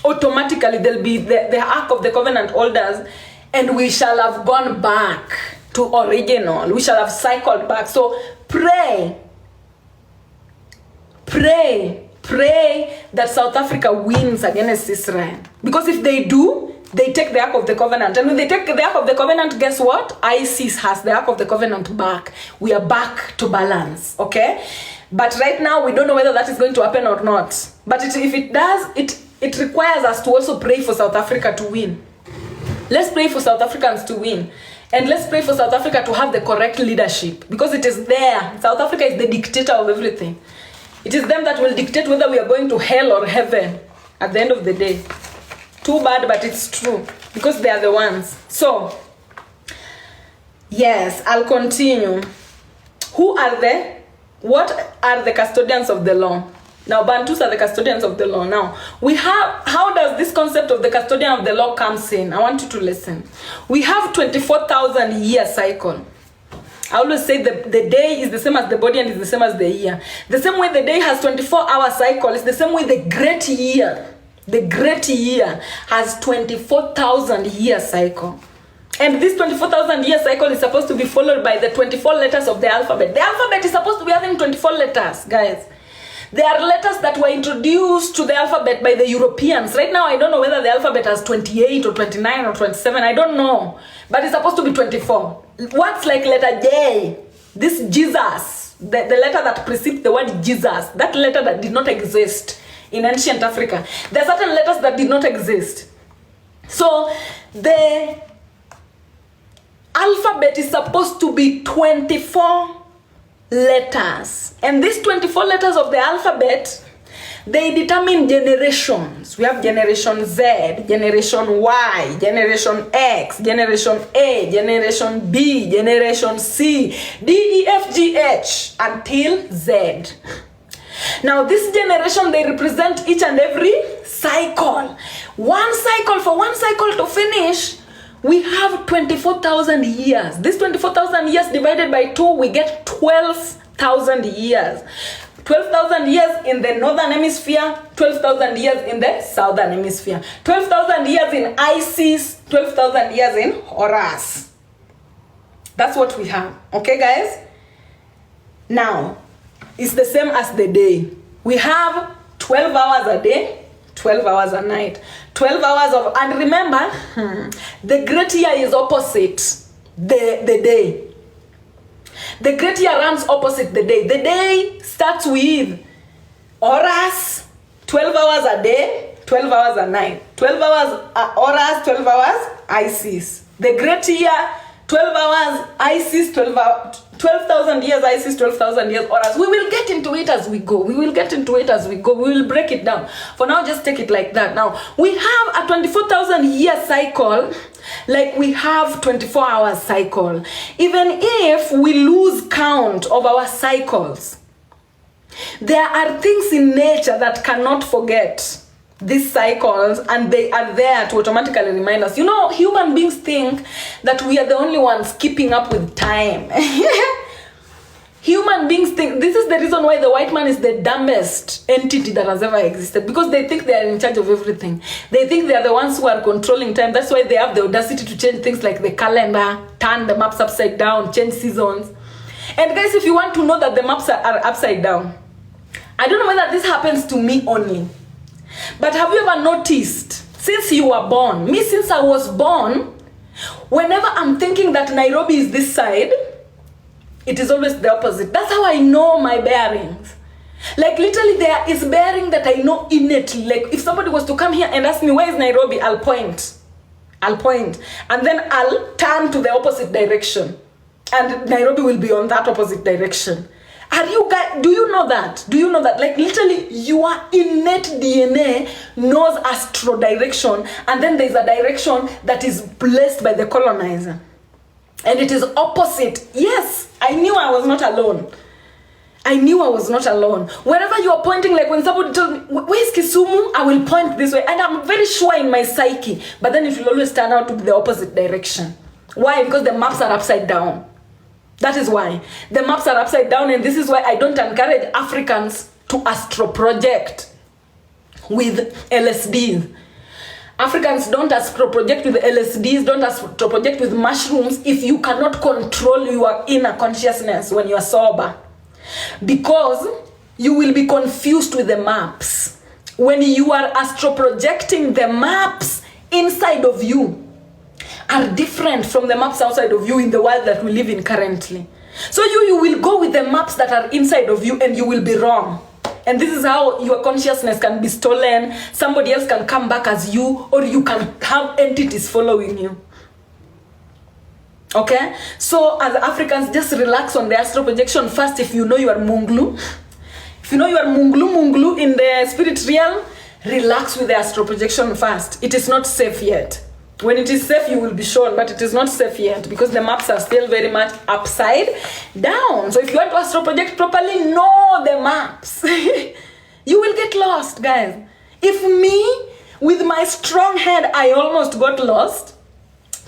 Speaker 1: Automatically, they'll be the Ark of the Covenant holders, and we shall have gone back to original. We shall have cycled back. So pray that South Africa wins against Israel. Because if they do, they take the Ark of the Covenant. And when they take the Ark of the Covenant, guess what? ISIS has the Ark of the Covenant back. We are back to balance, okay? But right now, we don't know whether that is going to happen or not. But if it does, it requires us to also pray for South Africa to win. Let's pray for South Africans to win. And let's pray for South Africa to have the correct leadership. Because it is there. South Africa is the dictator of everything. It is them that will dictate whether we are going to hell or heaven at the end of the day. Too bad, but it's true. Because they are the ones. So, yes, I'll continue. What are the custodians of the law? Now, Bantus are the custodians of the law. Now, how does this concept of the custodian of the law comes in? I want you to listen. We have 24,000 year cycle. I always say the day is the same as the body and is the same as the year. The same way the day has 24-hour cycle, is the same way the great year has 24,000 year cycle. And this 24,000 year cycle is supposed to be followed by the 24 letters of the alphabet. The alphabet is supposed to be having 24 letters, guys. There are letters that were introduced to the alphabet by the Europeans. Right now, I don't know whether the alphabet has 28 or 29 or 27. I don't know. But it's supposed to be 24. What's like letter J? This Jesus, the letter that precedes the word Jesus, that letter that did not exist in ancient Africa. There are certain letters that did not exist. So, the alphabet is supposed to be 24 letters, and these 24 letters of the alphabet, they determine generations. We have generation Z, generation Y, generation X, generation A, generation B, generation C, D, E, F, G, H until Z. Now this generation, they represent each and every cycle. One cycle, for one cycle to finish, we have 24,000 years. This 24,000 years divided by 2, we get 12,000 years. 12,000 years in the northern hemisphere, 12,000 years in the southern hemisphere. 12,000 years in Isis, 12,000 years in Horus. That's what we have. Okay, guys? Now, it's the same as the day. We have 12 hours a day, 12 hours a night. 12 hours of, and remember, the great year is opposite the day. The great year runs opposite the day. The day starts with Horus, 12 hours a day, 12 hours a night. 12 hours Horus, 12 hours Isis. The great year, 12 hours Isis, 12,000 years Isis, 12,000 years Horus. We will get into it as we go. We will break it down. For now, just take it like that. Now, we have a 24,000 year cycle, like we have 24 hour cycle. Even if we lose count of our cycles, there are things in nature that cannot forget these cycles, and they are there to automatically remind us. You know, human beings think that we are the only ones keeping up with time. Human beings think, this is the reason why the white man is the dumbest entity that has ever existed, because they think they are in charge of everything. They think they are the ones who are controlling time. That's why they have the audacity to change things like the calendar, turn the maps upside down, change seasons. And guys, if you want to know that the maps are upside down, I don't know whether this happens to me only, but have you ever noticed, since you were born, me since I was born, whenever I'm thinking that Nairobi is this side, it is always the opposite. That's how I know my bearings. Like literally there is bearing that I know innately. Like if somebody was to come here and ask me, where is Nairobi? I'll point. And then I'll turn to the opposite direction. And Nairobi will be on that opposite direction. Are you guys, do you know that? Like literally your innate DNA knows astro direction, and then there's a direction that is blessed by the colonizer. And it is opposite. Yes, I knew I was not alone. I knew I was not alone. Wherever you are pointing, like when somebody tells me, where's Kisumu? I will point this way. And I'm very sure in my psyche. But then it will always turn out to be the opposite direction. Why? Because the maps are upside down. That is why. The maps are upside down, and this is why I don't encourage Africans to astro project with LSDs. Africans don't astro project with LSDs, don't astro project with mushrooms if you cannot control your inner consciousness when you are sober. Because you will be confused with the maps. When you are astro projecting, the maps inside of you are different from the maps outside of you in the world that we live in currently. So you will go with the maps that are inside of you, and you will be wrong. And this is how your consciousness can be stolen. Somebody else can come back as you, or you can have entities following you. Okay? So as Africans, just relax on the astral projection first. If you know you are munglu, if you know you are munglu in the spirit realm, relax with the astral projection first. It is not safe yet. When it is safe, you will be shown, but it is not safe yet because the maps are still very much upside down. So if you want to astral project properly, know the maps. You will get lost, guys. If me, with my strong head, I almost got lost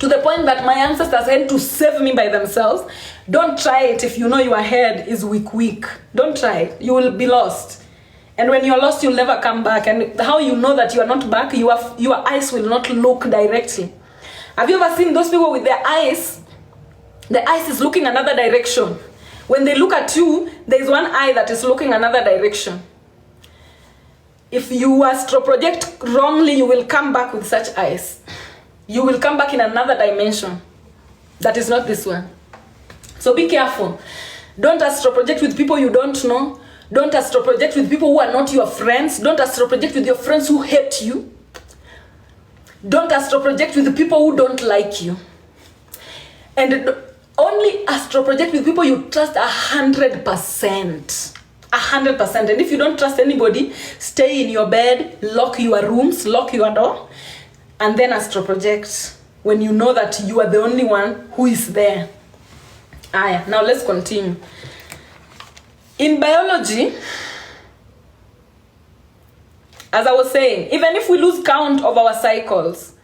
Speaker 1: to the point that my ancestors had to save me by themselves, don't try it if you know your head is weak. Don't try it. You will be lost. And when you're lost, you'll never come back. And how you know that you are not back, your eyes will not look directly. Have you ever seen those people with their eyes? The eyes is looking another direction. When they look at you, there's one eye that is looking another direction. If you astro project wrongly, you will come back with such eyes. You will come back in another dimension. That is not this one. So be careful. Don't astro project with people you don't know. Don't astro project with people who are not your friends. Don't astro project with your friends who hate you. Don't astro project with the people who don't like you. And only astro project with people you trust 100%. 100%. And if you don't trust anybody, stay in your bed, lock your rooms, lock your door, and then astro project when you know that you are the only one who is there. Now let's continue. In biology, as I was saying, even if we lose count of our cycles,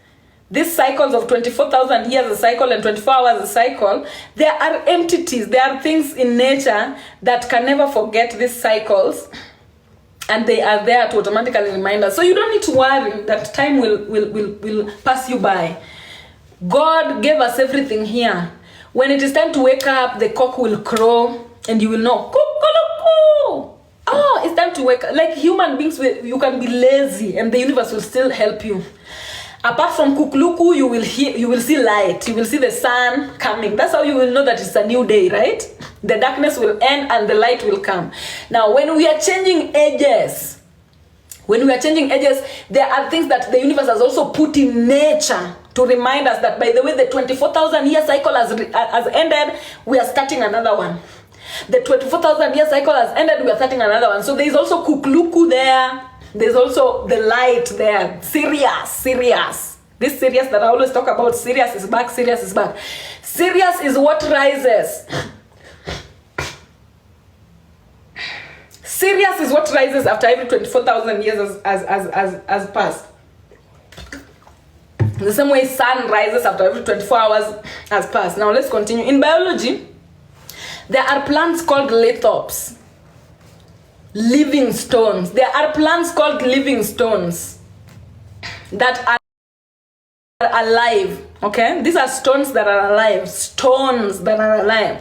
Speaker 1: these cycles of 24,000 years a cycle and 24 hours a cycle, there are entities, there are things in nature that can never forget these cycles, and they are there to automatically remind us. So you don't need to worry that time will pass you by. God gave us everything here. When it is time to wake up, the cock will crow, and you will know, oh, it's time to wake up. Like human beings, you can be lazy and the universe will still help you. Apart from kukluku, you will see light. You will see the sun coming. That's how you will know that it's a new day, right? The darkness will end and the light will come. Now, when we are changing ages, there are things that the universe has also put in nature to remind us that, by the way, the 24,000 year cycle has ended. We are starting another one. The 24,000 year cycle has ended. We are starting another one. So there is also kukluku there. There's also the light there. Sirius. This Sirius that I always talk about. Sirius is back. Sirius is what rises. Sirius is what rises after every 24,000 years has passed. The same way sun rises after every 24 hours has passed. Now let's continue. In biology, there are plants called lithops. Living stones. There are plants called living stones that are alive. Okay? These are stones that are alive. Stones that are alive.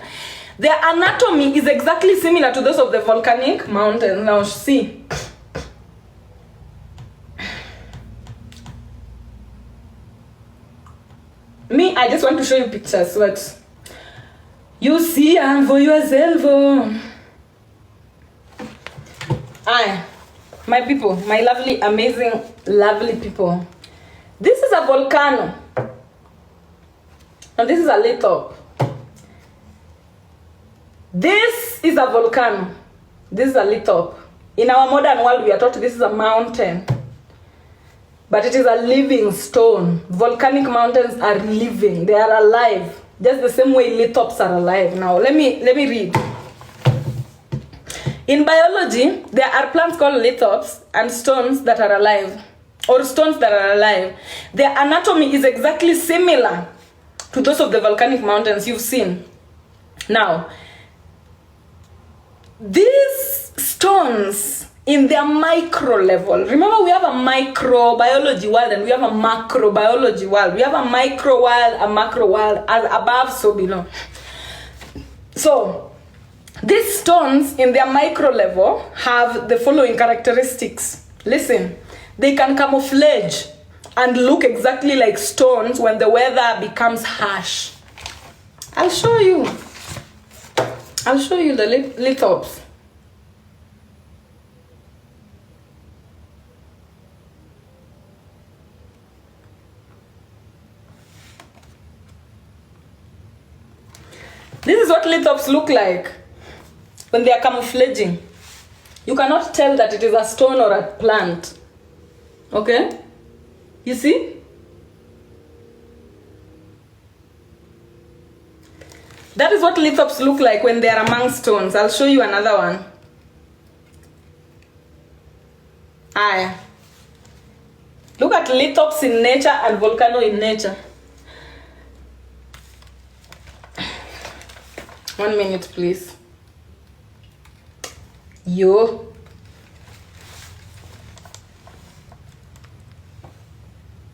Speaker 1: Their anatomy is exactly similar to those of the volcanic mountains. Now see. Me, I just want to show you pictures. What you see for yourself. My people, my lovely, amazing, lovely people. This is a volcano. And this is a lithop. This is a volcano. This is a lithop. In our modern world, we are taught this is a mountain. But it is a living stone. Volcanic mountains are living. They are alive. Just the same way lithops are alive. Now, let me read. In biology, there are plants called lithops and stones that are alive, or stones that are alive. Their anatomy is exactly similar to those of the volcanic mountains you've seen. Now, these stones in their micro level, remember we have a microbiology world and we have a macrobiology world. We have a micro world, a macro world, as above, so below. So, these stones in their micro level have the following characteristics. Listen, they can camouflage and look exactly like stones when the weather becomes harsh. I'll show you the lithops. This is what lithops look like when they are camouflaging. You cannot tell that it is a stone or a plant. Okay? You see? That is what lithops look like when they are among stones. I'll show you another one. Look at lithops in nature and volcano in nature. 1 minute, please. Yo.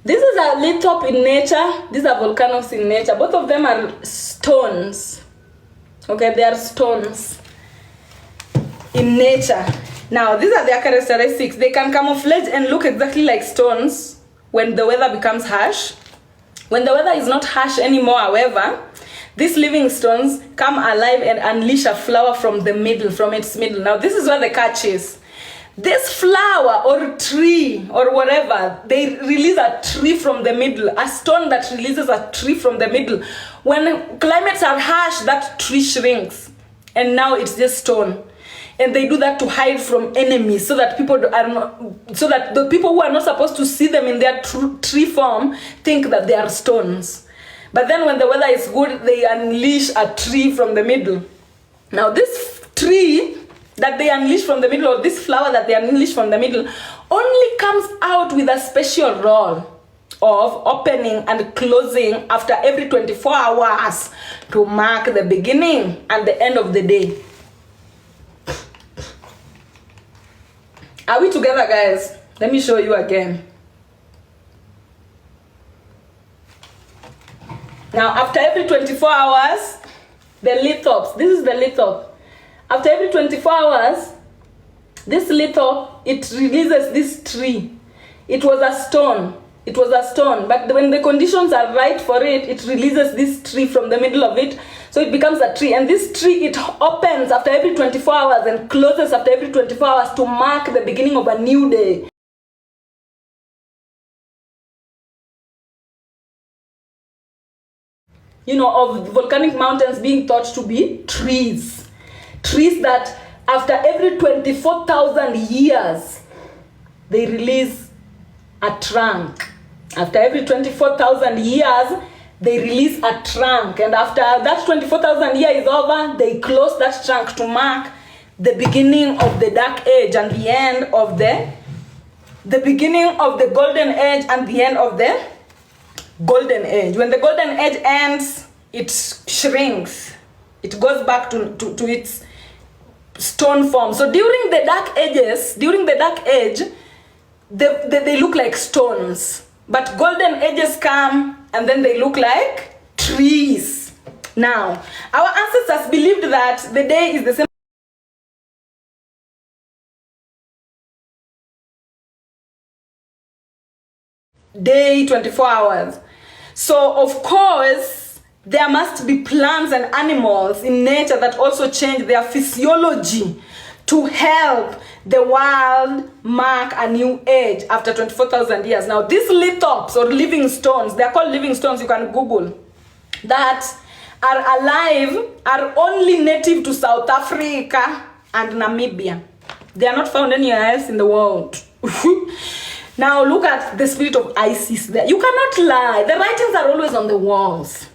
Speaker 1: This is a lithop in nature. These are volcanoes in nature. Both of them are stones. Okay, they are stones in nature. Now, these are their characteristics. They can camouflage and look exactly like stones when the weather becomes harsh. When the weather is not harsh anymore, however, these living stones come alive and unleash a flower from its middle. Now, this is where the catch is. This flower or tree or whatever, they release a tree from the middle, a stone that releases a tree from the middle. When climates are harsh, that tree shrinks. And now it's just stone. And they do that to hide from enemies so that the people who are not supposed to see them in their tree form think that they are stones. But then when the weather is good, they unleash a tree from the middle. Now this tree that they unleash from the middle, or this flower that they unleash from the middle, only comes out with a special role of opening and closing after every 24 hours to mark the beginning and the end of the day. Are we together, guys? Let me show you again. Now, after every 24 hours, the lithops, this is the lithop. After every 24 hours, this lithop, it releases this tree. It was a stone, but when the conditions are right for it, it releases this tree from the middle of it, so it becomes a tree. And this tree, it opens after every 24 hours and closes after every 24 hours to mark the beginning of a new day. You know, of volcanic mountains being thought to be trees. Trees that after every 24,000 years, they release a trunk. After every 24,000 years, they release a trunk. And after that 24,000 years is over, they close that trunk to mark the beginning of the dark age and the end of the beginning of the golden age and the end of the golden age. When the golden age ends, it shrinks. It goes back to its stone form. So during the dark age, they look like stones. But golden ages come and then they look like trees. Now, our ancestors believed that the day is the same day, 24 hours. So, of course, there must be plants and animals in nature that also change their physiology to help the world mark a new age after 24,000 years. Now, these lithops or living stones, they're called living stones, you can Google, that are alive are only native to South Africa and Namibia. They are not found anywhere else in the world. Now look at the spirit of Isis there. You cannot lie. The writings are always on the walls.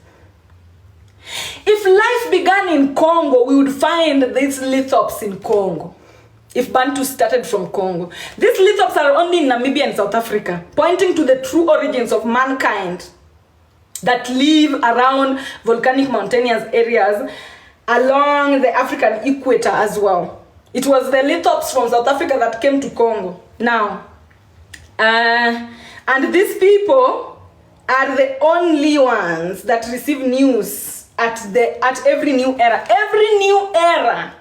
Speaker 1: If life began in Congo, we would find these lithops in Congo. if Bantu started from Congo. These lithops are only in Namibia and South Africa, pointing to the true origins of mankind that live around volcanic mountainous areas along the African equator as well. It was the lithops from South Africa that came to Congo. Now, and these people are the only ones that receive news at every new era. Every new era,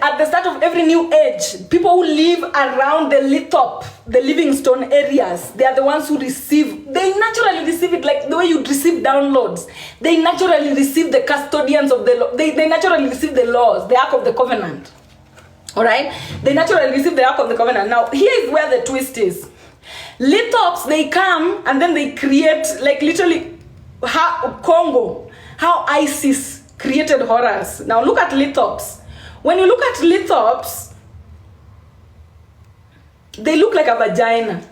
Speaker 1: at the start of every new age, people who live around the lithop, the livingstone areas, they are the ones who receive. They naturally receive it like the way you receive downloads. They naturally receive the custodians of the law. They naturally receive the laws, the Ark of the Covenant. All right? They naturally receive the Ark of the Covenant. Now, here is where the twist is. Lithops, they come and then they create, like literally, how Congo, how ISIS created horrors. Now, look at lithops. When you look at lithops, they look like a vagina.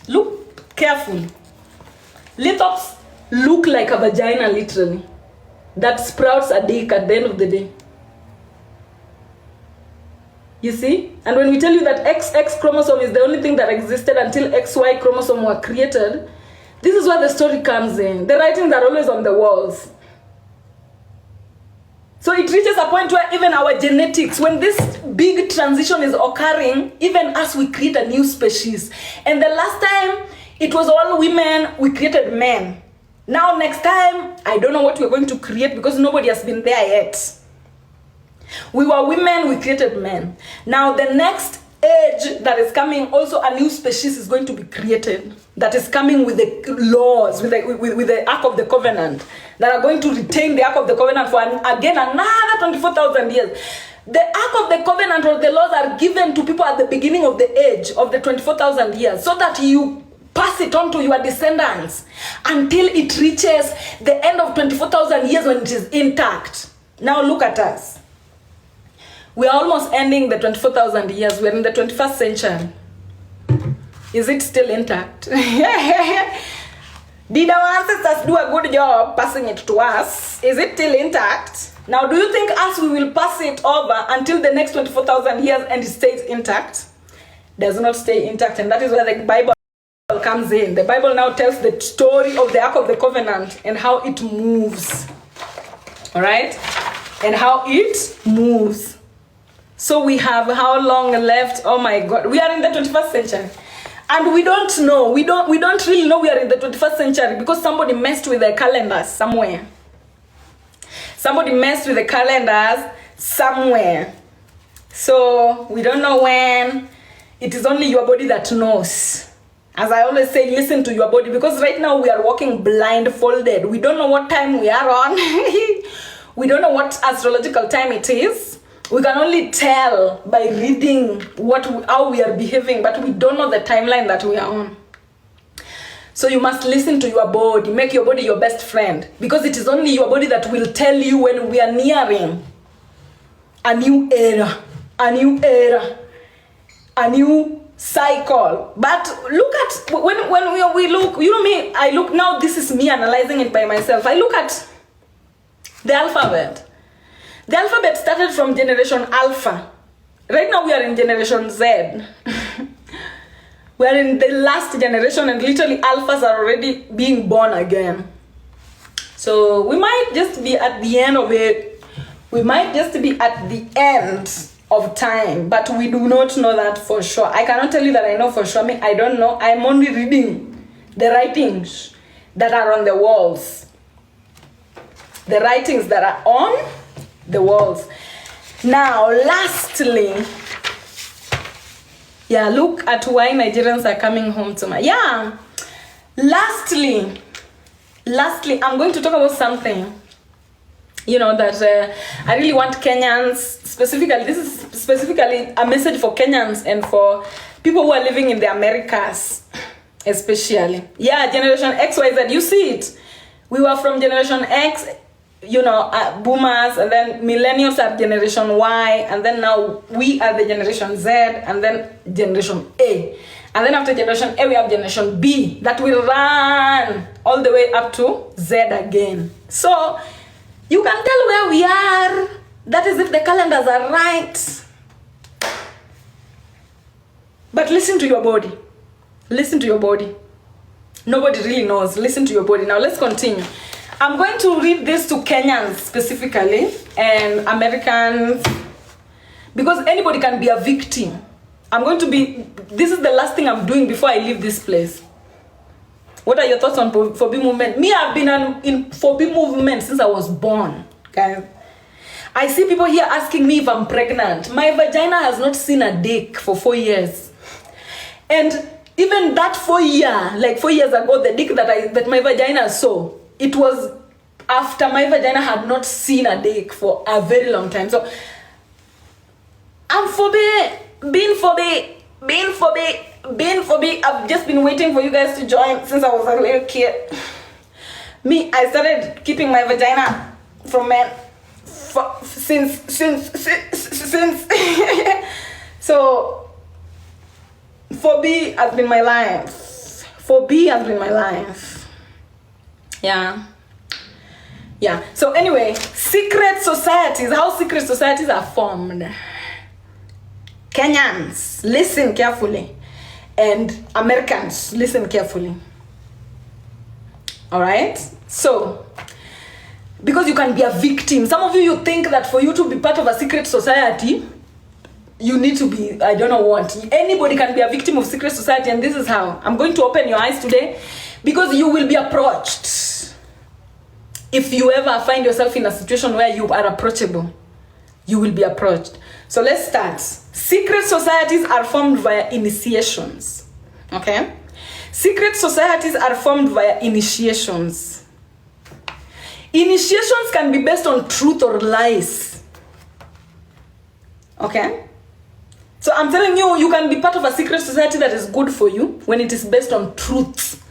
Speaker 1: Look carefully. Lithops look like a vagina, literally, that sprouts a dick at the end of the day. You see? And when we tell you that XX chromosome is the only thing that existed until XY chromosome were created, this is where the story comes in. The writings are always on the walls. So it reaches a point where even our genetics, when this big transition is occurring, even as we create a new species. And the last time it was all women, we created men. Now next time, I don't know what we're going to create because nobody has been there yet. We were women, we created men. Now the next age that is coming, also a new species is going to be created that is coming with the laws, with the Ark of the Covenant, that are going to retain the Ark of the Covenant for again another 24,000 years. The Ark of the Covenant or the laws are given to people at the beginning of the age of the 24,000 years so that you pass it on to your descendants until it reaches the end of 24,000 years when it is intact. Now look at us. We are almost ending the 24,000 years. We are in the 21st century. Is it still intact? Did our ancestors do a good job passing it to us? Is it still intact? Now, do you think us, we will pass it over until the next 24,000 years and it stays intact? Does not stay intact, and that is where the Bible comes in. The Bible now tells the story of the Ark of the Covenant and how it moves. All right? And how it moves. So we have how long left? Oh my God. We are in the 21st century. And we don't know. We don't really know we are in the 21st century because somebody messed with the calendars somewhere. Somebody messed with the calendars somewhere. So we don't know when. It is only your body that knows. As I always say, listen to your body, because right now we are walking blindfolded. We don't know what time we are on. We don't know what astrological time it is. We can only tell by reading how we are behaving, but we don't know the timeline that we are on. So you must listen to your body. Make your body your best friend, because it is only your body that will tell you when we are nearing a new era, a new cycle. But look at when we look, you know me, I look now, this is me analyzing it by myself. I look at the alphabet. The alphabet started from generation Alpha. Right now we are in generation Z. We are in the last generation, and literally alphas are already being born again. So we might just be at the end of it. We might just be at the end of time, but we do not know that for sure. I cannot tell you that I know for sure. I don't know. I'm only reading the writings that are on the walls. The writings that are on the walls. Now, lastly, look at why Nigerians are coming home to my, lastly, I'm going to talk about something, that I really want Kenyans, specifically, this is specifically a message for Kenyans and for people who are living in the Americas, especially. Generation X, Y, Z, you see it. We were from Generation X, boomers, and then millennials are Generation Y, and then now we are the Generation Z, and then Generation A. And then after Generation A, we have Generation B that will run all the way up to Z again. So you can tell where we are. That is if the calendars are right. But listen to your body. Listen to your body. Nobody really knows. Listen to your body. Now let's continue. I'm going to read this to Kenyans specifically and Americans, because anybody can be a victim. This is the last thing I'm doing before I leave this place. What are your thoughts on phobia movement? Me, I've been in phobia movement since I was born, guys. I see people here asking me if I'm pregnant. My vagina has not seen a dick for 4 years. And even that 4 years ago, the dick that my vagina saw, it was after my vagina had not seen a dick for a very long time. So I'm being phobia. I've just been waiting for you guys to join since I was a little kid. Me, I started keeping my vagina from men since so phobia has been my life. Phobia has been my life. Yeah. So anyway, secret societies. How secret societies are formed. Kenyans, listen carefully. And Americans, listen carefully. All right? So, because you can be a victim. Some of you think that for you to be part of a secret society, you need to be, I don't know what. Anybody can be a victim of secret society, and this is how. I'm going to open your eyes today, because you will be approached. If you ever find yourself in a situation where you are approachable, you will be approached. So let's start. Secret societies are formed via initiations. Okay? Secret societies are formed via initiations. Initiations can be based on truth or lies. Okay? So I'm telling you, you can be part of a secret society that is good for you when it is based on truth.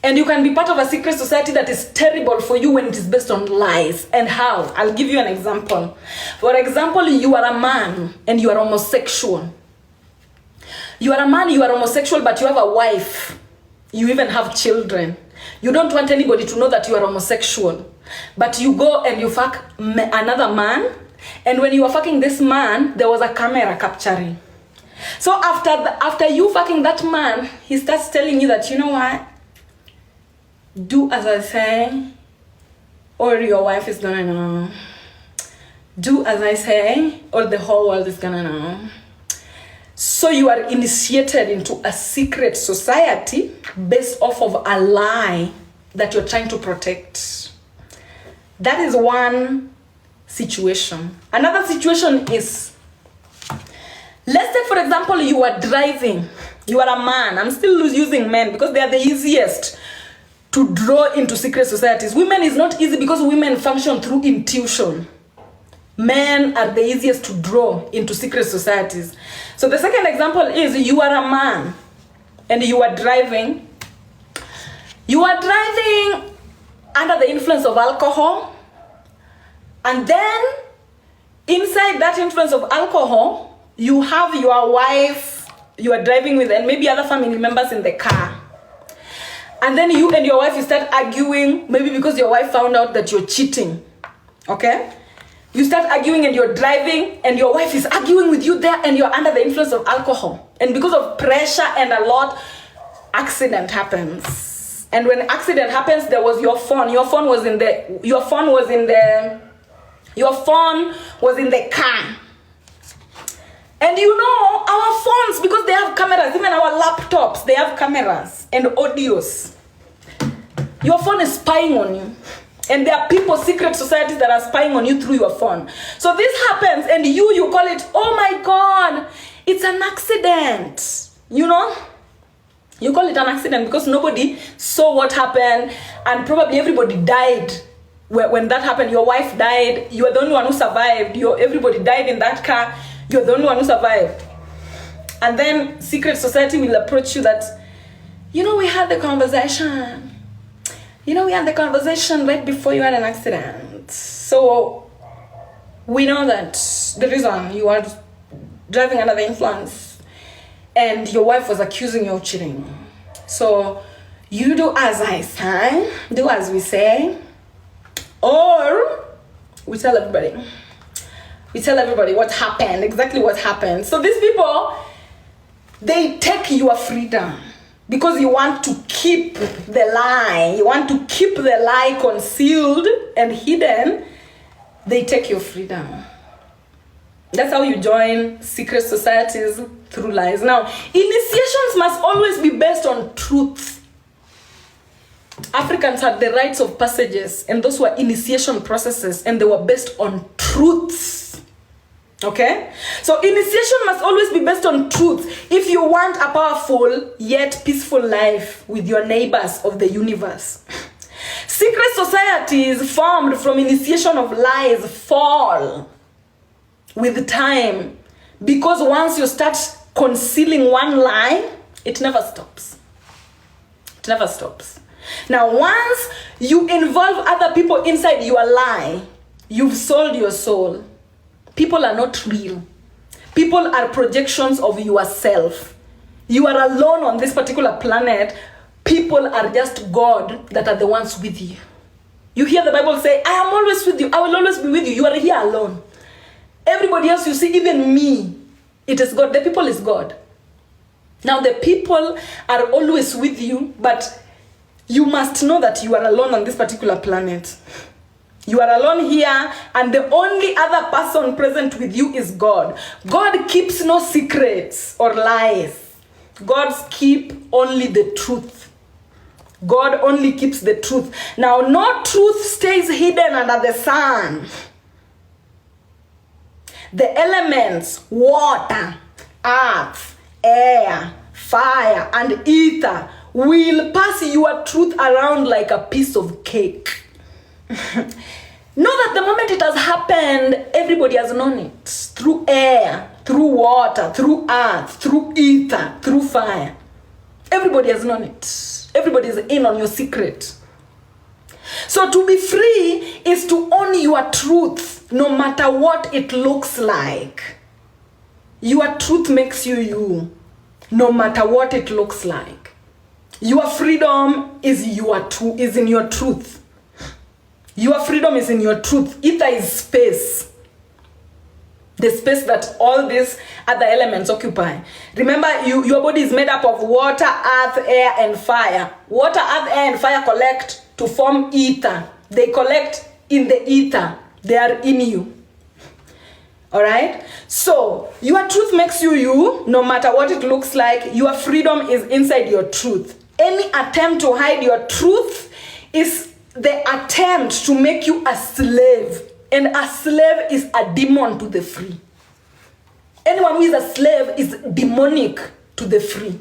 Speaker 1: And you can be part of a secret society that is terrible for you when it is based on lies. And how? I'll give you an example. For example, you are a man and you are homosexual. You are a man, you are homosexual, but you have a wife. You even have children. You don't want anybody to know that you are homosexual. But you go and you fuck another man. And when you were fucking this man, there was a camera capturing. So after you fucking that man, he starts telling you that, you know what? Do as I say, or your wife is gonna know. Do as I say, or the whole world is gonna know. So you are initiated into a secret society based off of a lie that you're trying to protect. That is one situation. Another situation is, let's take for example, you are driving. You are a man. I'm still using men because they are the easiest to draw into secret societies. Women is not easy because women function through intuition. Men are the easiest to draw into secret societies. So the second example is, you are a man and you are driving. You are driving under the influence of alcohol. And then inside that influence of alcohol, you have your wife you are driving with and maybe other family members in the car. And then you and your wife, you start arguing, maybe because your wife found out that you're cheating. Okay? You start arguing and you're driving and your wife is arguing with you there and you're under the influence of alcohol. And because of pressure and a lot, accident happens. And when accident happens, there was your phone. Your phone was in the car. And you know, our phones, because they have cameras, even our laptops, they have cameras and audios. Your phone is spying on you. And there are people, secret societies that are spying on you through your phone. So this happens and you call it, oh my God, it's an accident. You know? You call it an accident because nobody saw what happened and probably everybody died. When that happened, your wife died, you are the only one who survived, everybody died in that car, you're the only one who survived. And then secret society will approach you that, you know, we had the conversation. You know, we had the conversation right before you had an accident. So we know that the reason you are driving under the influence and your wife was accusing you of cheating. So you do as I say, do as we say, or we tell everybody. We tell everybody what happened, exactly what happened. So these people, They take your freedom because you want to keep the lie. You want to keep the lie concealed and hidden. They take your freedom. That's how you join secret societies, through lies. Now, initiations must always be based on truth. Africans had the rites of passages, and those were initiation processes, and they were based on truths. Okay? So initiation must always be based on truth if you want a powerful yet peaceful life with your neighbors of the universe. Secret societies formed from initiation of lies fall with time, because once you start concealing one lie, it never stops. It never stops. Now, once you involve other people inside your lie, you've sold your soul. People are not real. People are projections of yourself. You are alone on this particular planet. People are just God that are the ones with you. You hear the Bible say, I am always with you. I will always be with you. You are here alone. Everybody else you see, even me, it is God. The people is God. Now the people are always with you, but you must know that you are alone on this particular planet. You are alone here, and the only other person present with you is God. God keeps no secrets or lies. God keeps only the truth. God only keeps the truth. Now, no truth stays hidden under the sun. The elements, water, earth, air, fire, and ether will pass your truth around like a piece of cake. Know that the moment it has happened, everybody has known it. Through air, through water, through earth, through ether, through fire. Everybody has known it. Everybody is in on your secret. So to be free is to own your truth, no matter what it looks like. Your truth makes you you, no matter what it looks like. Your freedom is in your truth. Your freedom is in your truth. Ether is space. The space that all these other elements occupy. Remember, your body is made up of water, earth, air, and fire. Water, earth, air, and fire collect to form ether. They collect in the ether. They are in you. Alright? So, your truth makes you you, no matter what it looks like. Your freedom is inside your truth. Any attempt to hide your truth is the attempt to make you a slave. And a slave is a demon to the free. Anyone who is a slave is demonic to the free.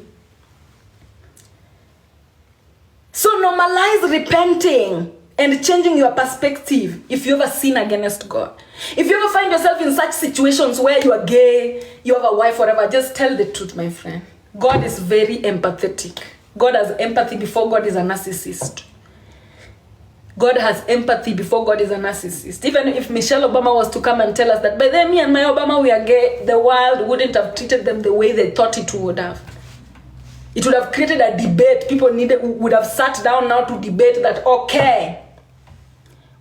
Speaker 1: So normalize repenting and changing your perspective if you ever sin against God. If you ever find yourself in such situations where you are gay, you have a wife, whatever, just tell the truth, my friend. God is very empathetic. God has empathy before God is a narcissist. God has empathy before God is a narcissist. Even if Michelle Obama was to come and tell us that, by then me and my Obama, we are gay, the world wouldn't have treated them the way they thought it would have. It would have created a debate. People would have sat down now to debate that, okay,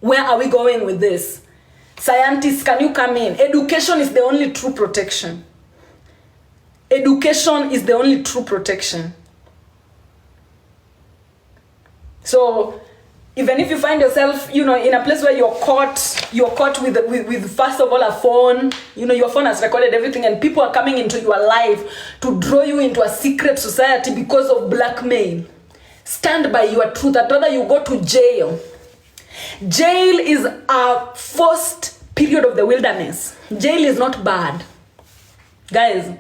Speaker 1: where are we going with this? Scientists, can you come in? Education is the only true protection. Education is the only true protection. So, even if you find yourself, in a place where you're caught with first of all a phone, your phone has recorded everything, and people are coming into your life to draw you into a secret society because of blackmail. Stand by your truth. I'd rather you go to jail. Jail is a first period of the wilderness. Jail is not bad. Guys,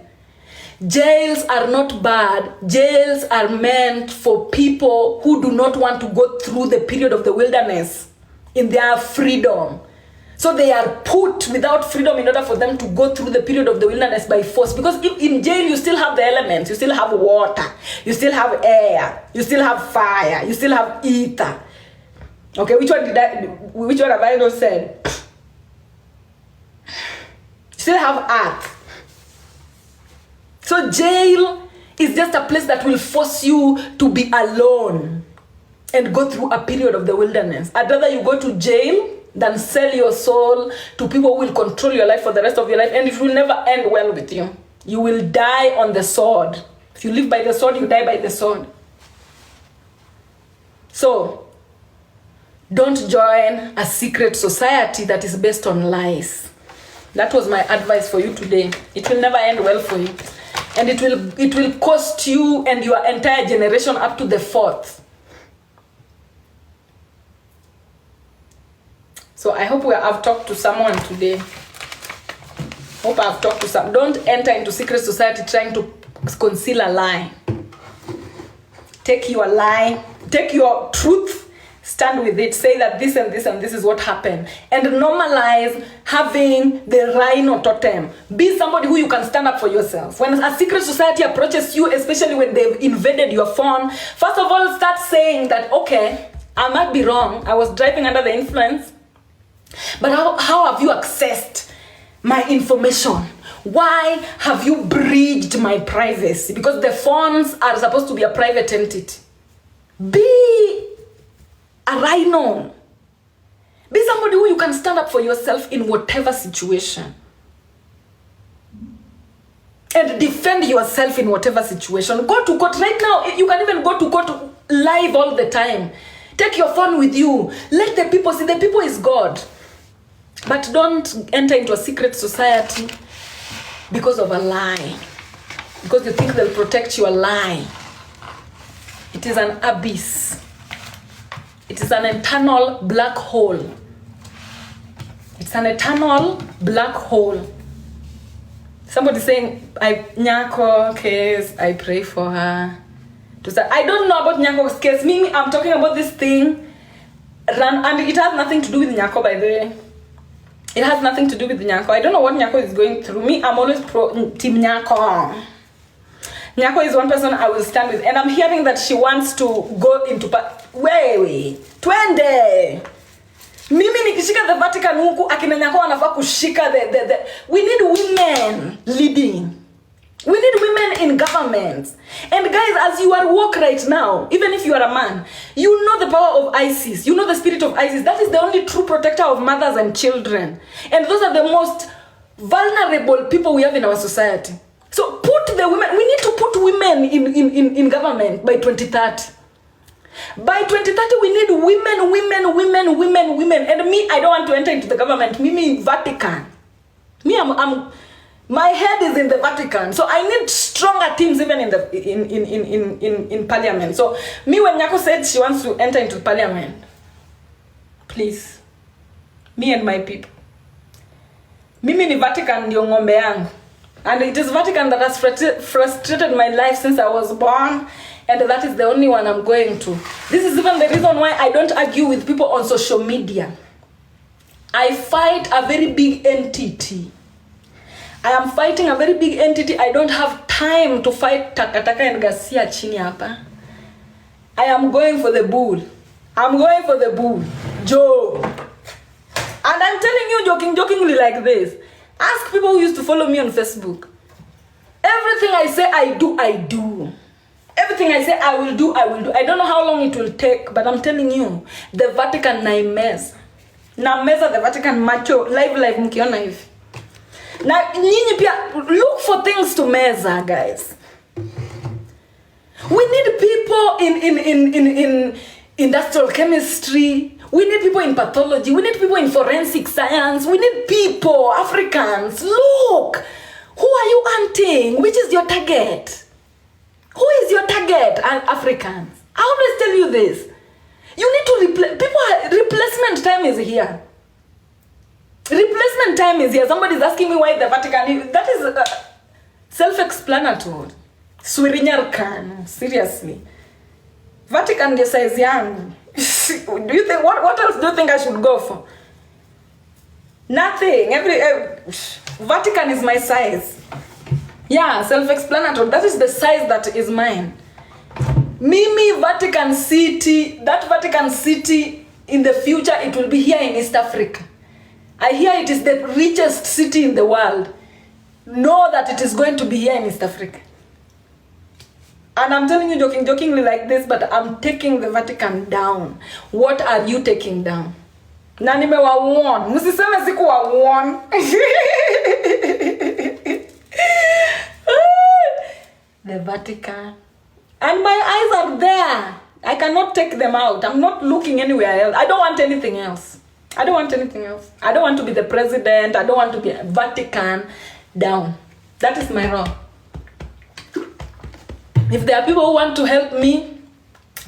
Speaker 1: jails are not bad. Jails are meant for people who do not want to go through the period of the wilderness in their freedom. So they are put without freedom in order for them to go through the period of the wilderness by force. Because if in jail you still have the elements, you still have water, you still have air, you still have fire, you still have ether. Okay, which one have I not said? You still have earth. So jail is just a place that will force you to be alone and go through a period of the wilderness. I'd rather you go to jail than sell your soul to people who will control your life for the rest of your life, and it will never end well with you. You will die on the sword. If you live by the sword, you die by the sword. So, don't join a secret society that is based on lies. That was my advice for you today. It will never end well for you. And it will cost you and your entire generation up to the fourth. So I hope I've talked to someone today. Hope I've talked to some. Don't enter into secret society trying to conceal a lie. Take your lie, take your truth, stand with it, say that this and this and this is what happened. And normalize having the Rhino totem. Be somebody who you can stand up for yourself. When a secret society approaches you, especially when they've invaded your phone, first of all, start saying that, okay, I might be wrong. I was driving under the influence. But how have you accessed my information? Why have you breached my privacy? Because the phones are supposed to be a private entity. Be a Rhino. Be somebody who you can stand up for yourself in whatever situation. And defend yourself in whatever situation. Go to court right now. You can even go to court live all the time. Take your phone with you. Let the people see. The people is God. But don't enter into a secret society because of a lie. Because you think they'll protect your lie. It is an abyss. It is an eternal black hole. It's an eternal black hole. Somebody saying, Nyako case, I pray for her. I don't know about Nyako's case. Me, I'm talking about this thing. And it has nothing to do with Nyako, by the way. It has nothing to do with Nyako. I don't know what Nyako is going through. Me, I'm always pro Team Nyako. Nyako is one person I will stand with. And I'm hearing that she wants to go into... Wait. Twende! Mimi nikishika the Vatican huku, akina Nyako wanafaa kushika the... We need women leading. We need women in government. And guys, as you are woke right now, even if you are a man, you know the power of Isis. You know the spirit of Isis. That is the only true protector of mothers and children. And those are the most vulnerable people we have in our society. So put the women, we need to put women in government by 2030. By 2030, we need women. And me, I don't want to enter into the government. Me, Vatican. Me, my head is in the Vatican, so I need stronger teams even in parliament. So me, when Nyako said she wants to enter into parliament, please, me and my people. Mimi ni Vatican ndio ngombe yangu. And it is Vatican that has frustrated my life since I was born. And that is the only one I'm going to. This is even the reason why I don't argue with people on social media. I fight a very big entity. I am fighting a very big entity. I don't have time to fight Takataka and Garcia chini hapa. I am going for the bull. I'm going for the bull. Joe. And I'm telling you jokingly like this. Ask people who used to follow me on Facebook. Everything I say I do. Everything I say I will do. I don't know how long it will take, but I'm telling you, the Vatican na imeza. Na meza the Vatican macho live mkiona hivi. Now, look for things to measure, guys. We need people in industrial chemistry. We need people in pathology. We need people in forensic science. We need people, Africans. Look, who are you hunting? Which is your target? Who is your target, Africans? I always tell you this. You need to replacement time is here. Replacement time is here. Somebody is asking me why the Vatican. That is self-explanatory. Swiri Nyar, seriously. Vatican the size young. Do you think what else do you think I should go for? Nothing. Vatican is my size. Yeah, self-explanatory. That is the size that is mine. Mimi Vatican City. That Vatican City in the future it will be here in East Africa. I hear it is the richest city in the world. Know that it is going to be here in East Africa. And I'm telling you jokingly like this, but I'm taking the Vatican down. What are you taking down? Na nimewawarn. Msiseme sikuwawarn. the Vatican. And my eyes are there. I cannot take them out. I'm not looking anywhere else. I don't want anything else. I don't want anything else. I don't want to be the president. I don't want to be a Vatican. Down. That is my role. If there are people who want to help me,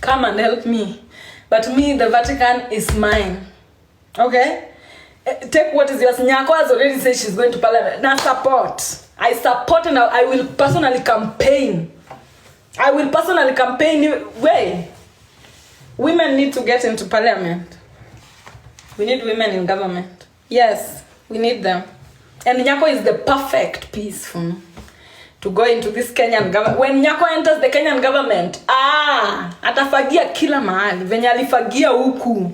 Speaker 1: come and help me. But me, the Vatican is mine. Okay? Take what is yours. Nyako has already said she's going to Parliament. Now support. I support and I will personally campaign. I will personally campaign. Wait. Women need to get into Parliament. We need women in government. Yes, we need them. And Nyako is the perfect piece for me to go into this Kenyan government. When Nyako enters the Kenyan government, atafagia kila mahali. Venye alifagia huku.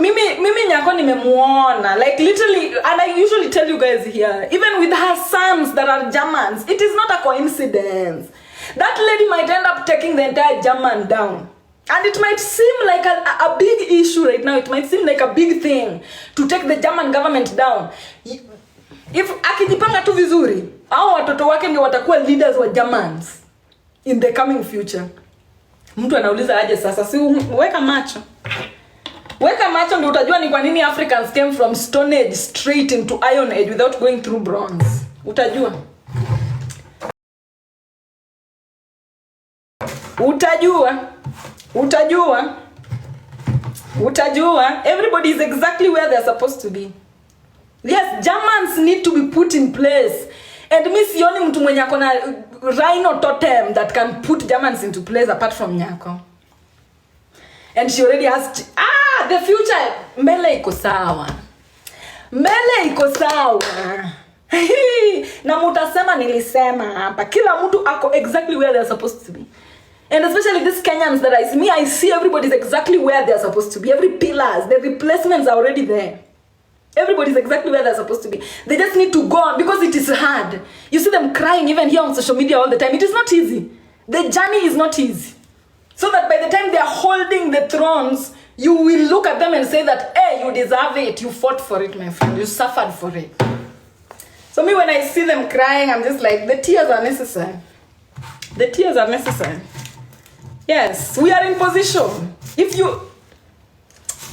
Speaker 1: Mimi Nyako nimemuona. Like literally, and I usually tell you guys here, even with her sons that are Germans, it is not a coincidence. That lady might end up taking the entire German down. And it might seem like a big issue right now. It might seem like a big thing to take the German government down. If akijipanga tu vizuri, hao watoto wake ndio watakuwa leaders wa Germans in the coming future. Mtu anauliza aje sasa, si weka macho. Weka macho ndio utajua ni kwa nini Africans came from Stone Age straight into Iron Age without going through Bronze. Utajua. Utajua. Everybody is exactly where they're supposed to be. Yes, Germans need to be put in place. And me sioni mtu mwenye akona Rhino Totem that can put Germans into place apart from Nyako. And she already has the future. Mbele iko sawa. Na mutasema nilisema hapa. Kila mtu ako exactly where they're supposed to be. And especially these Kenyans that I see everybody's exactly where they're supposed to be. Every pillars, the replacements are already there. Everybody's exactly where they're supposed to be. They just need to go on because it is hard. You see them crying even here on social media all the time. It is not easy. The journey is not easy. So that by the time they are holding the thrones, you will look at them and say that, hey, you deserve it. You fought for it, my friend. You suffered for it. So me, when I see them crying, I'm just like, the tears are necessary. The tears are necessary. Yes, we are in position.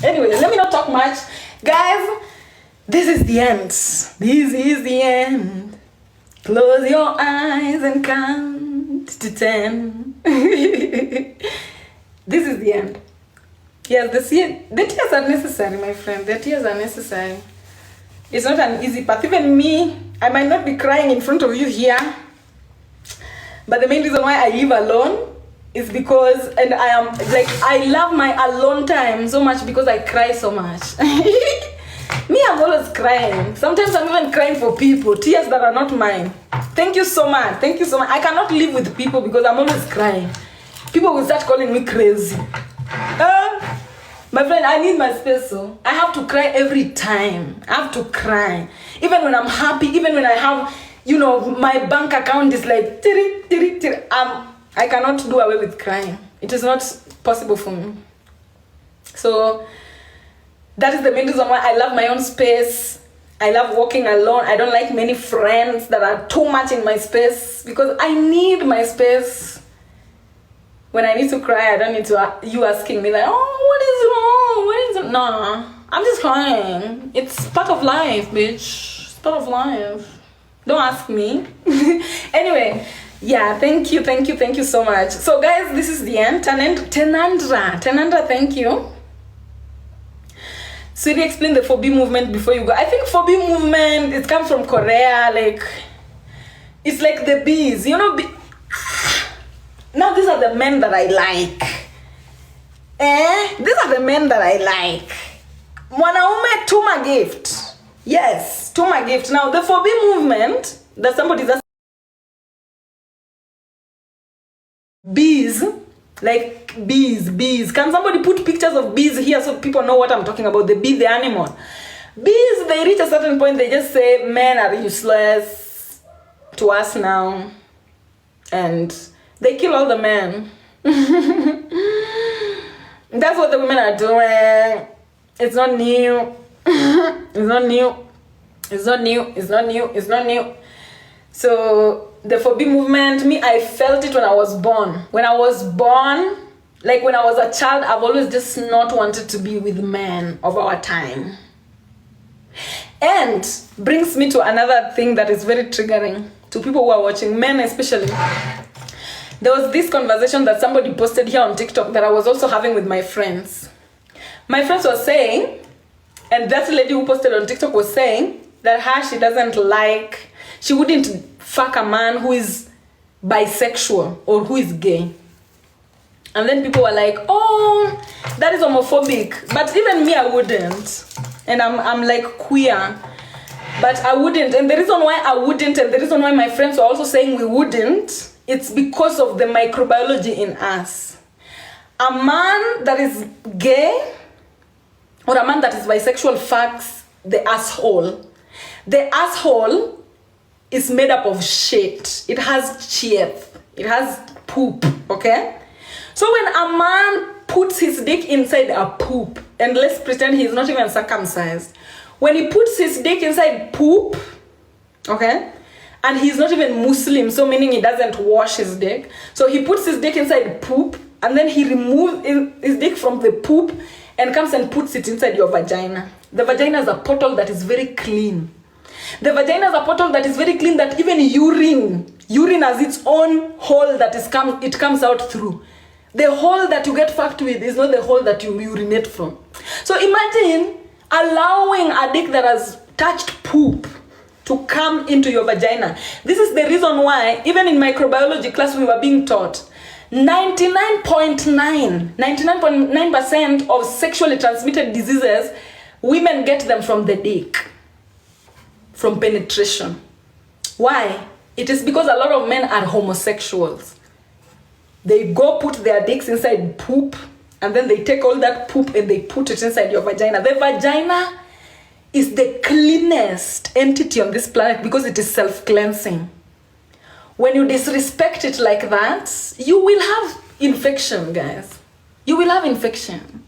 Speaker 1: Anyway, let me not talk much. Guys, this is the end. This is the end. Close your eyes and count to 10. This is the end. Yes, the tears are necessary, my friend. The tears are necessary. It's not an easy path. Even me, I might not be crying in front of you here. But the main reason why I live alone is because, and I love my alone time so much because I cry so much. Me, I'm always crying. Sometimes I'm even crying for people, tears that are not mine. Thank you so much. I cannot live with people because I'm always crying. People will start calling me crazy. My friend, I need my space, so I have to cry every time. I have to cry. Even when I'm happy, even when I have, my bank account is like, tiri, tiri, tiri. I cannot do away with crying. It is not possible for me. So that is the main reason why I love my own space. I love walking alone. I don't like many friends that are too much in my space because I need my space. When I need to cry, I don't need you asking me like, oh, what is wrong? No, I'm just crying. It's part of life, bitch. It's part of life. Don't ask me. Anyway, yeah, thank you so much. So guys, this is the end. Tenandra, thank you. Swiri, explain the 4B movement before you go. I think 4B movement, it comes from Korea. Like, it's like the bees, now these are the men that I like. These are the men that I like. Mwanaume tuma gift. Yes, tuma gift. Now the 4B movement, that somebody's asking. Bees, like bees. Can somebody put pictures of bees here so people know what I'm talking about? The bee, the animal. Bees, they reach a certain point, they just say men are useless to us now. And they kill all the men. That's what the women are doing. It's not new. It's not new. So
Speaker 2: the phobia movement, me, I felt it when I was born. When I was born, like when I was a child, I've always just not wanted to be with men of our time. And brings me to another thing that is very triggering to people who are watching, men especially. There was this conversation that somebody posted here on TikTok that I was also having with my friends. My friends were saying, and that lady who posted on TikTok was saying that she doesn't like, she wouldn't fuck a man who is bisexual or who is gay. And then people were like, oh, that is homophobic. But even me, I wouldn't. And I'm like queer. But I wouldn't. And the reason why I wouldn't, and the reason why my friends were also saying we wouldn't, it's because of the microbiology in us. A man that is gay or a man that is bisexual fucks the asshole. The asshole is made up of shit. It has teeth. It has poop, okay? So when a man puts his dick inside a poop, and let's pretend he's not even circumcised, when he puts his dick inside poop, okay, and he's not even Muslim, so meaning he doesn't wash his dick, so he puts his dick inside poop, and then he removes his dick from the poop and comes and puts it inside your vagina. The vagina is a portal that is very clean. The vagina is a portal that is very clean, that even urine has its own hole that it comes out through. The hole that you get fucked with is not the hole that you urinate from. So imagine allowing a dick that has touched poop to come into your vagina. This is the reason why, even in microbiology class, we were being taught 99.9% of sexually transmitted diseases, women get them from the dick, from penetration. Why? It is because a lot of men are homosexuals. They go put their dicks inside poop, and then they take all that poop and they put it inside your vagina. The vagina is the cleanest entity on this planet because it is self-cleansing. When you disrespect it like that, you will have infection, guys. You will have infection.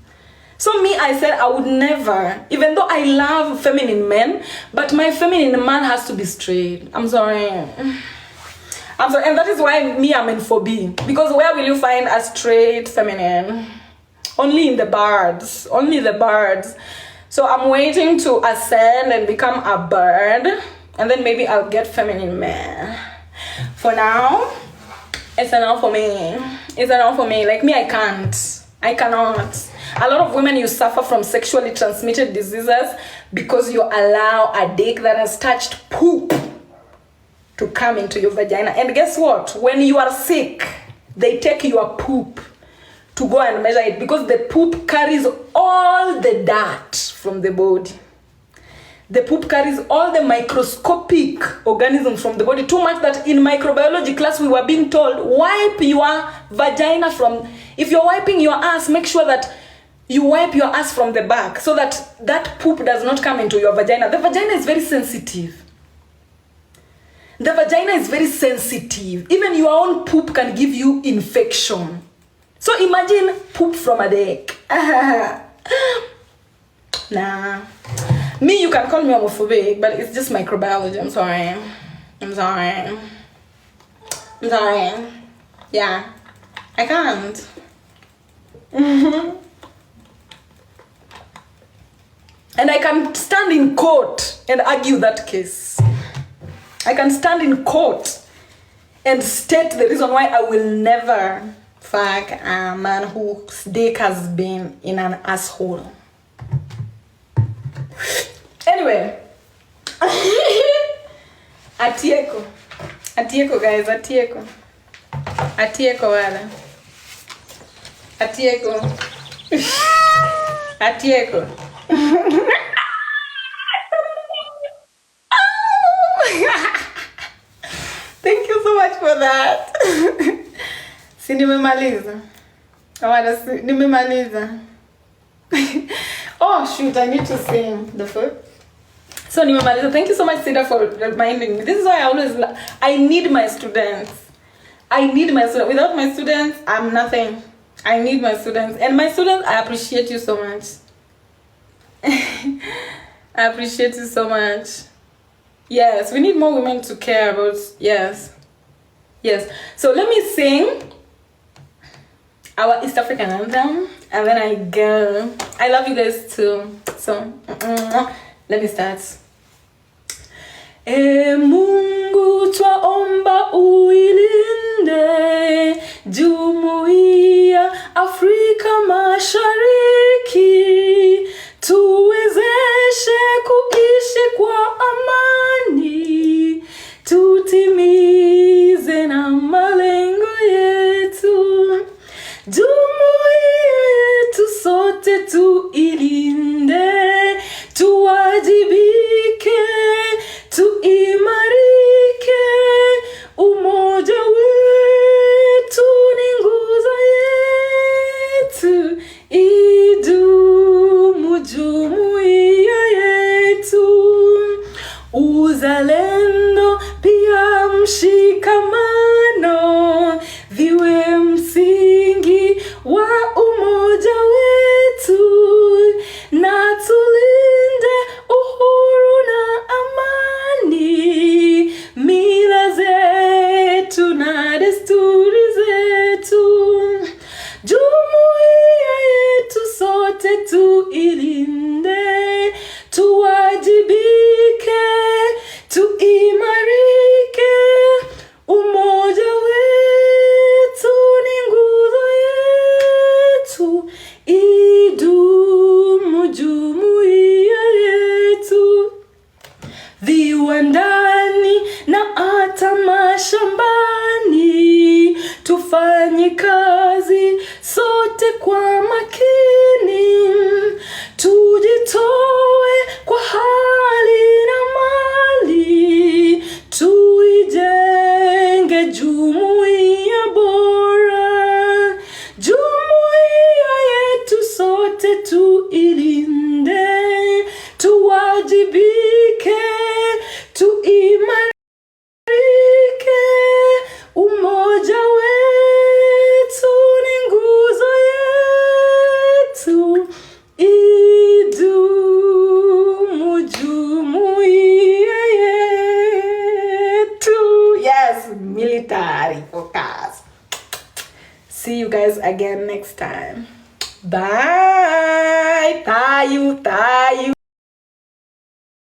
Speaker 2: So me, I said I would never, even though I love feminine men, but my feminine man has to be straight. I'm sorry. And that is why me, I'm in phobia. Because where will you find a straight feminine? Only in the birds. Only the birds. So I'm waiting to ascend and become a bird. And then maybe I'll get feminine man. For now, it's enough for me. It's enough for me. Like me, I can't. I cannot. A lot of women, you suffer from sexually transmitted diseases because you allow a dick that has touched poop to come into your vagina. And guess what? When you are sick, they take your poop to go and measure it because the poop carries all the dirt from the body. The poop carries all the microscopic organisms from the body, too much that in microbiology class we were being told, wipe your vagina from, if you're wiping your ass, make sure that you wipe your ass from the back so that that poop does not come into your vagina. The vagina is very sensitive. The vagina is very sensitive. Even your own poop can give you infection. So imagine poop from a dick. Nah. Me, you can call me homophobic, but it's just microbiology. I'm sorry. Yeah. I can't. And I can stand in court and argue that case. I can stand in court and state the reason why I will never fuck a man whose dick has been in an asshole. Anyway. Atieko, guys, atieko. Atieko, wala. Atieko. Atieko. Thank you so much for that. Si nimemaliza. Nimemaliza. Oh shoot, I need to sing the foot. So nimemaliza. Thank you so much, Sida, for reminding me. This is why I need my students. Without my students, I'm nothing. I need my students. And my students, I appreciate you so much. I appreciate you so much. Yes, we need more women to care about, yes. Yes. So let me sing our East African anthem, and then I go. I love you guys too. So let me start. E Mungu twaomba uilinde Jumuiya Afrika Mashariki, tuwezeshe kuishi kwa amani, tutimize na malengo yetu. Jumuiya yetu sote tuilinde, tuwajibike, tuimarike. Umoja wetu ni nguzo yetu, idumu jumuiya yetu. Uzalendo pia mshikamano viwe msingi wa umoja wetu, na tulinde uhuru na amani, mila zetu na desturi zetu. Jumuiya yetu sote tuilinde, tuwajibike, tuimarike. Umoja wetu ni nguzo yetu, idumu jumuiya yetu. Viwandani na hata mashambani, tufanye kazi sote kwa makini, tujitoe kwa hali na mali, tuijenge jumuiya bora. Jumuiya yetu sote tuilinde, tuwajibike, tuimarike. Umoja wetu ni nguzo yetu, idumu jumuiya yetu. Yes, military focus. See you guys again next time. Bye. Tayu.